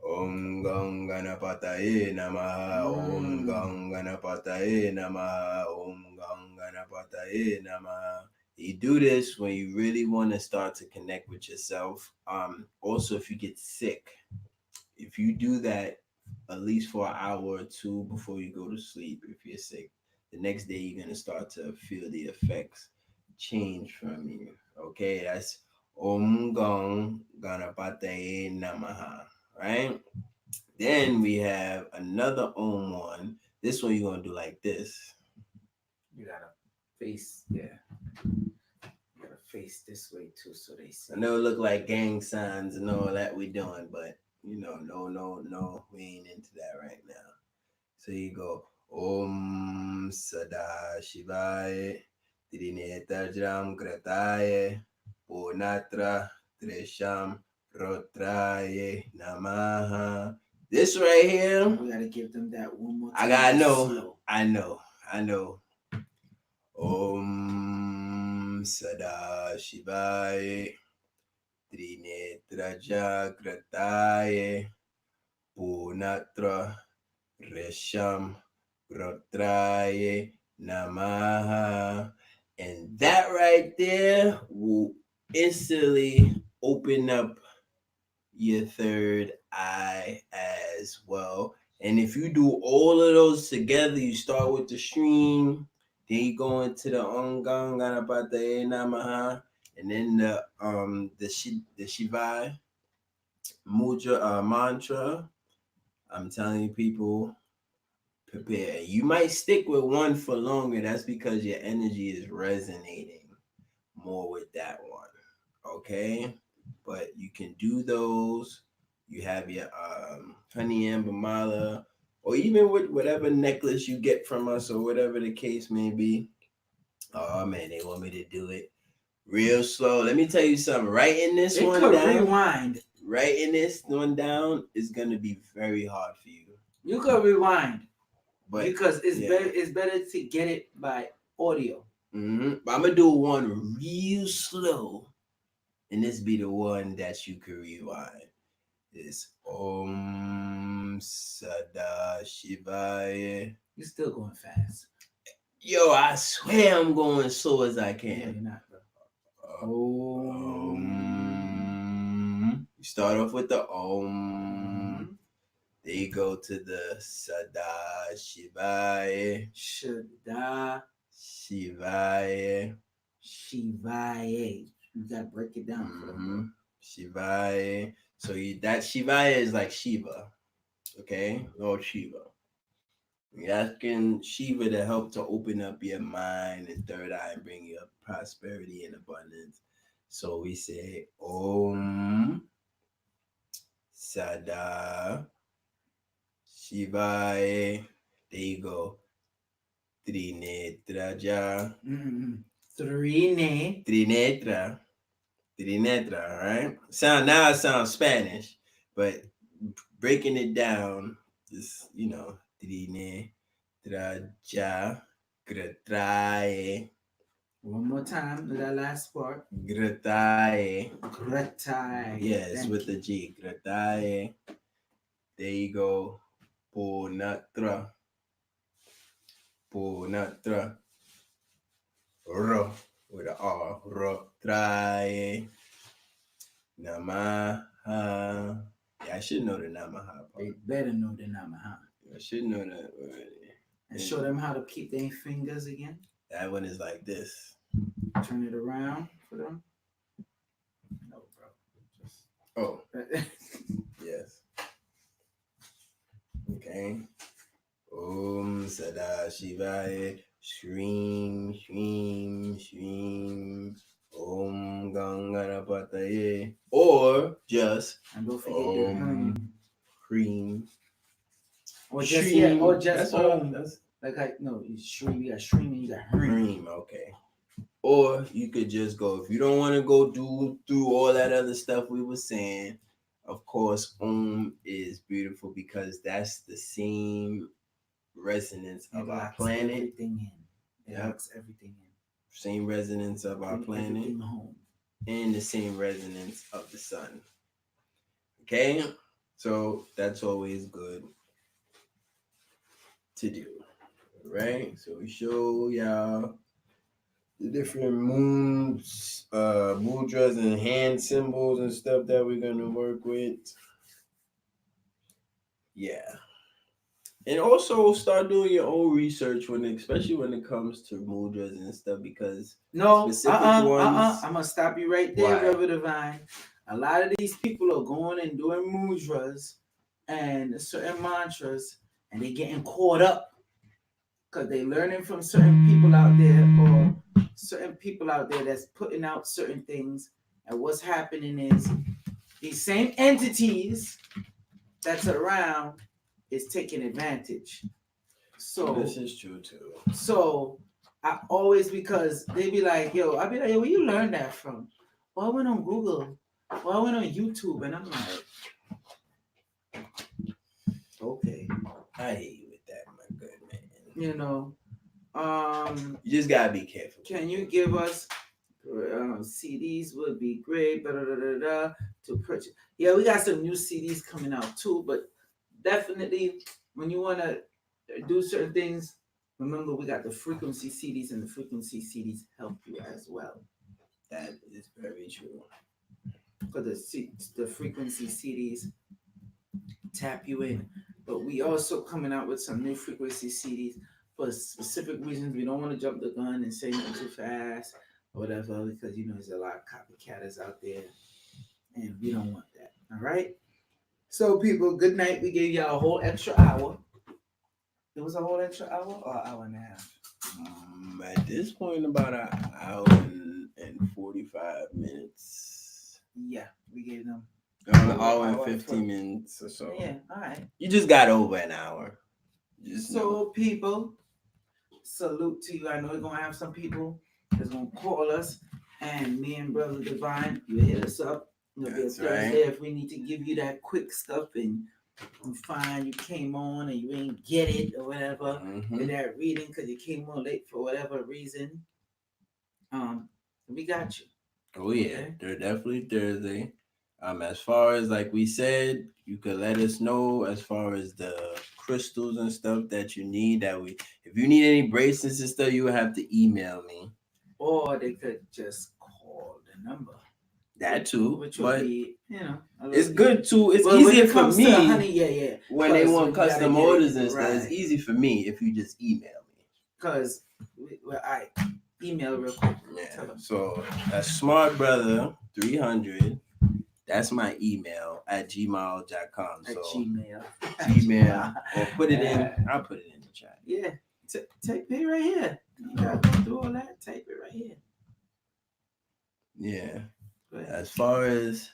Om Gam Ganapataye Namaha. Om Gam Ganapataye Namaha. Om Gam Ganapataye Namaha. You do this when you really want to start to connect with yourself. Also, if you get sick, if you do that at least for an hour or two before you go to sleep, if you're sick, the next day you're gonna start to feel the effects change from you. Okay, that's Om Gong Ganapataye Namaha. Right? Then we have another Om one. This one you're gonna do like this. You gotta face, yeah. You gotta face this way too, so they see. I know it look like gang signs and all that we doing, but no, we ain't into that right now. So you go Om Sada Shivaya Trinetajam Grataye Punatra Trisham Rotraye Namaha. This right here, We gotta give them that one more time. I gotta know. Slow. I know. Om Sada Shivaya Trinetra Jagrataye Punatra Resham Rotraye Namaha. And that right there will instantly open up your third eye as well. And if you do all of those together, you start with the stream, then you go into the Ongang Ganapataye Namaha, and then the Shivai Mudra mantra. I'm telling you, people, prepare. You might stick with one for longer. That's because your energy is resonating more with that one. Okay? But you can do those. You have your honey amber mala, or even with whatever necklace you get from us, or whatever the case may be. Oh man, they want me to do it real slow. Let me tell you something. Writing this It one could down. rewind. Writing this one down is gonna be very hard for you. You could rewind, But because it's yeah. better. It's better to get it by audio. But I'm gonna do one real slow, and this be the one that you can rewind. It's Om Sada Shivaya. You're still going fast. Yo, I swear I'm going as slow as I Yeah, can. you're not, bro. You start off with the Om. Then you go to the Sada Shivaya. Shada Shivaya. Shivaya. You gotta break it down for them. Shivaya. So that Shivaya is like Shiva. Okay? Lord Shiva. You're asking Shiva to help to open up your mind and third eye and bring you up prosperity and abundance. So we say Om Sada Shivaya. There you go. Trinetraja. Trinetra. Trinetra, right? Now it sounds Spanish, but breaking it down is, Trinetraja. Gratrae. One more time, that last part. Gratrae. Gratai. Yes, with the G. Gratrae. There you go. Punatra. Punatra. Ro. With a R. Ro. Trae. Namaha. Yeah, I should know the Namaha part. They better know the Namaha. I should know that already. And show them how to keep their fingers again. That one is like this. Turn it around for them. No, bro. Just... Oh. Yes. Okay. Om Sada Shivaya. Shreem, Shreem, Shreem. Om Ganganapataye. Or just and don't forget the cream. Or just Shreem. Yeah, or just like Shreem, you got Shreem and you got Cream, okay. Or you could just go, if you don't want to go through all that other stuff we were saying, of course, Om is beautiful because that's the same resonance of our planet. Everything in. It locks everything in. Same resonance of our planet. Home. And the same resonance of the sun. Okay? So that's always good to do. Right? So we show y'all the different moons, mudras and hand symbols and stuff that we're gonna work with. Yeah. And also start doing your own research especially when it comes to mudras and stuff, because No, specific ones. I'm gonna stop you right there, Why? Brother Divine. A lot of these people are going and doing mudras and certain mantras, and they getting caught up because they learning from certain people out there, or certain people out there that's putting out certain things. And what's happening is these same entities that's around is taking advantage. So This is true too. So I always, because they be like, yo, I be like, yo, where you learn that from? Well, I went on Google. Well, I went on YouTube, and I'm like, okay, I hate you with that, my good man. you know, You just gotta be careful. can you give us CDs? Would be great, to purchase. Yeah, we got some new CDs coming out too, but definitely when you wanna do certain things, remember we got the frequency CDs, and the frequency CDs help you as well. That is very true. For the frequency CDs tap you in, but we also coming out with some new frequency CDs for specific reasons. We don't want to jump the gun and say nothing too fast or whatever, because there's a lot of copycatters out there, and we don't want that. All right. So people, good night. We gave y'all a whole extra hour. It was a whole extra hour or an hour and a half. At this point, about an hour and 45 minutes. Yeah, we gave them An hour and 15 minutes or so. Yeah, all right. You just got over an hour. So people, salute to you. I know we're gonna have some people that's gonna call us, and me and Brother Divine, you hit us up. It'll be a Thursday if we need to give you that quick stuff, and fine, you came on and you ain't get it or whatever with that reading because you came on late for whatever reason. We got you. Oh yeah, okay. They're definitely Thursday. As far as like we said, you could let us know as far as the crystals and stuff that you need. If you need any bracelets and stuff, you would have to email me, or they could just call the number. That too, which would be, it's good too. It's easier for me. Honey, when they want custom orders and stuff, it's easy for me if you just email me. Because I email real quick. Yeah. So that's Smart Brother 300. That's my email at gmail.com. So Gmail. Or put it in. I'll put it in the chat. Yeah. Type it right here. You gotta go through all that. Type it right here. Yeah. As far as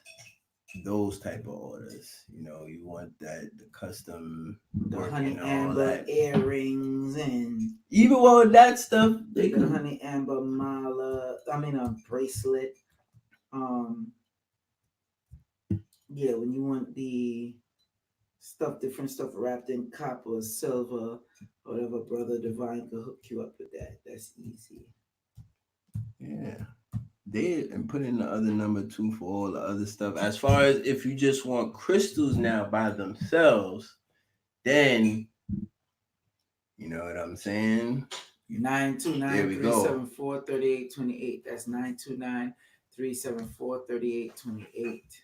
those type of orders, you want the custom, the honey amber earrings, and even with that stuff, the honey amber mala. Bracelet. Yeah, when you want the different stuff wrapped in copper, silver, whatever, Brother Divine could hook you up with that. That's easy. Yeah. And put in the other number too for all the other stuff. As far as if you just want crystals now by themselves, then you know what I'm saying? 929-374-3828. That's 929-374-3828.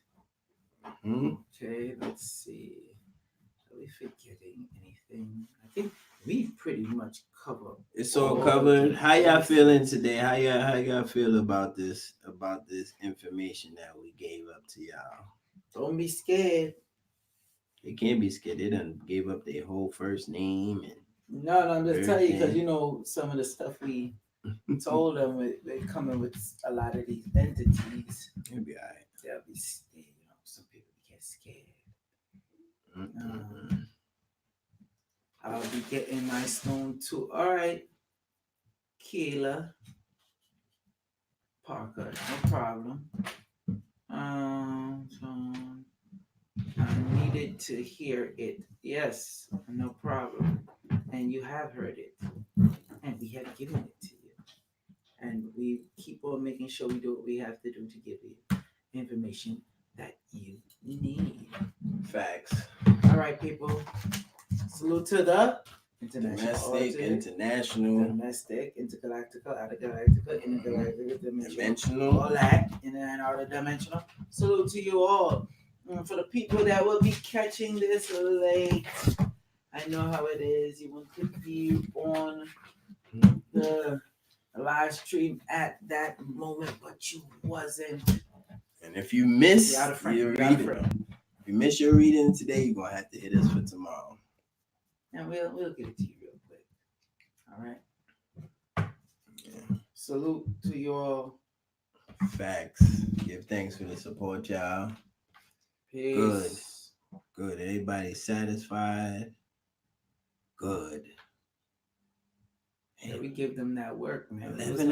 Okay, let's see. Are we forgetting anything? I think we pretty much covered. It's all covered. How y'all feeling today? How y'all feel about this information that we gave up to y'all? Don't be scared. They can't be scared. They done gave up their whole first name and no, I'm just telling you because some of the stuff we told them they're coming with a lot of these entities. They'll be alright. They'll be scared. Some people get scared. I'll be getting my stone too. All right, Keela Parker, no problem. So I needed to hear it. Yes, no problem. And you have heard it, and we have given it to you, and we keep on making sure we do what we have to do to give you information that you need. Facts. All right, people. Salute to the domestic, intergalactical, intergalactical, dimensional, all that, in and out of dimensional. Salute to you all. For the people that will be catching this late, I know how it is. You want to be on the live stream at that moment, but you wasn't. And if you miss You gotta frame. your You gotta reading, frame. if you miss your reading today, you're gonna have to hit us for tomorrow. And we'll get it to you real quick. All right. Yeah. Salute to your Facts. Give thanks for the support, y'all. peace. Good. Everybody satisfied? Good. Yeah, we give them that work, man. 11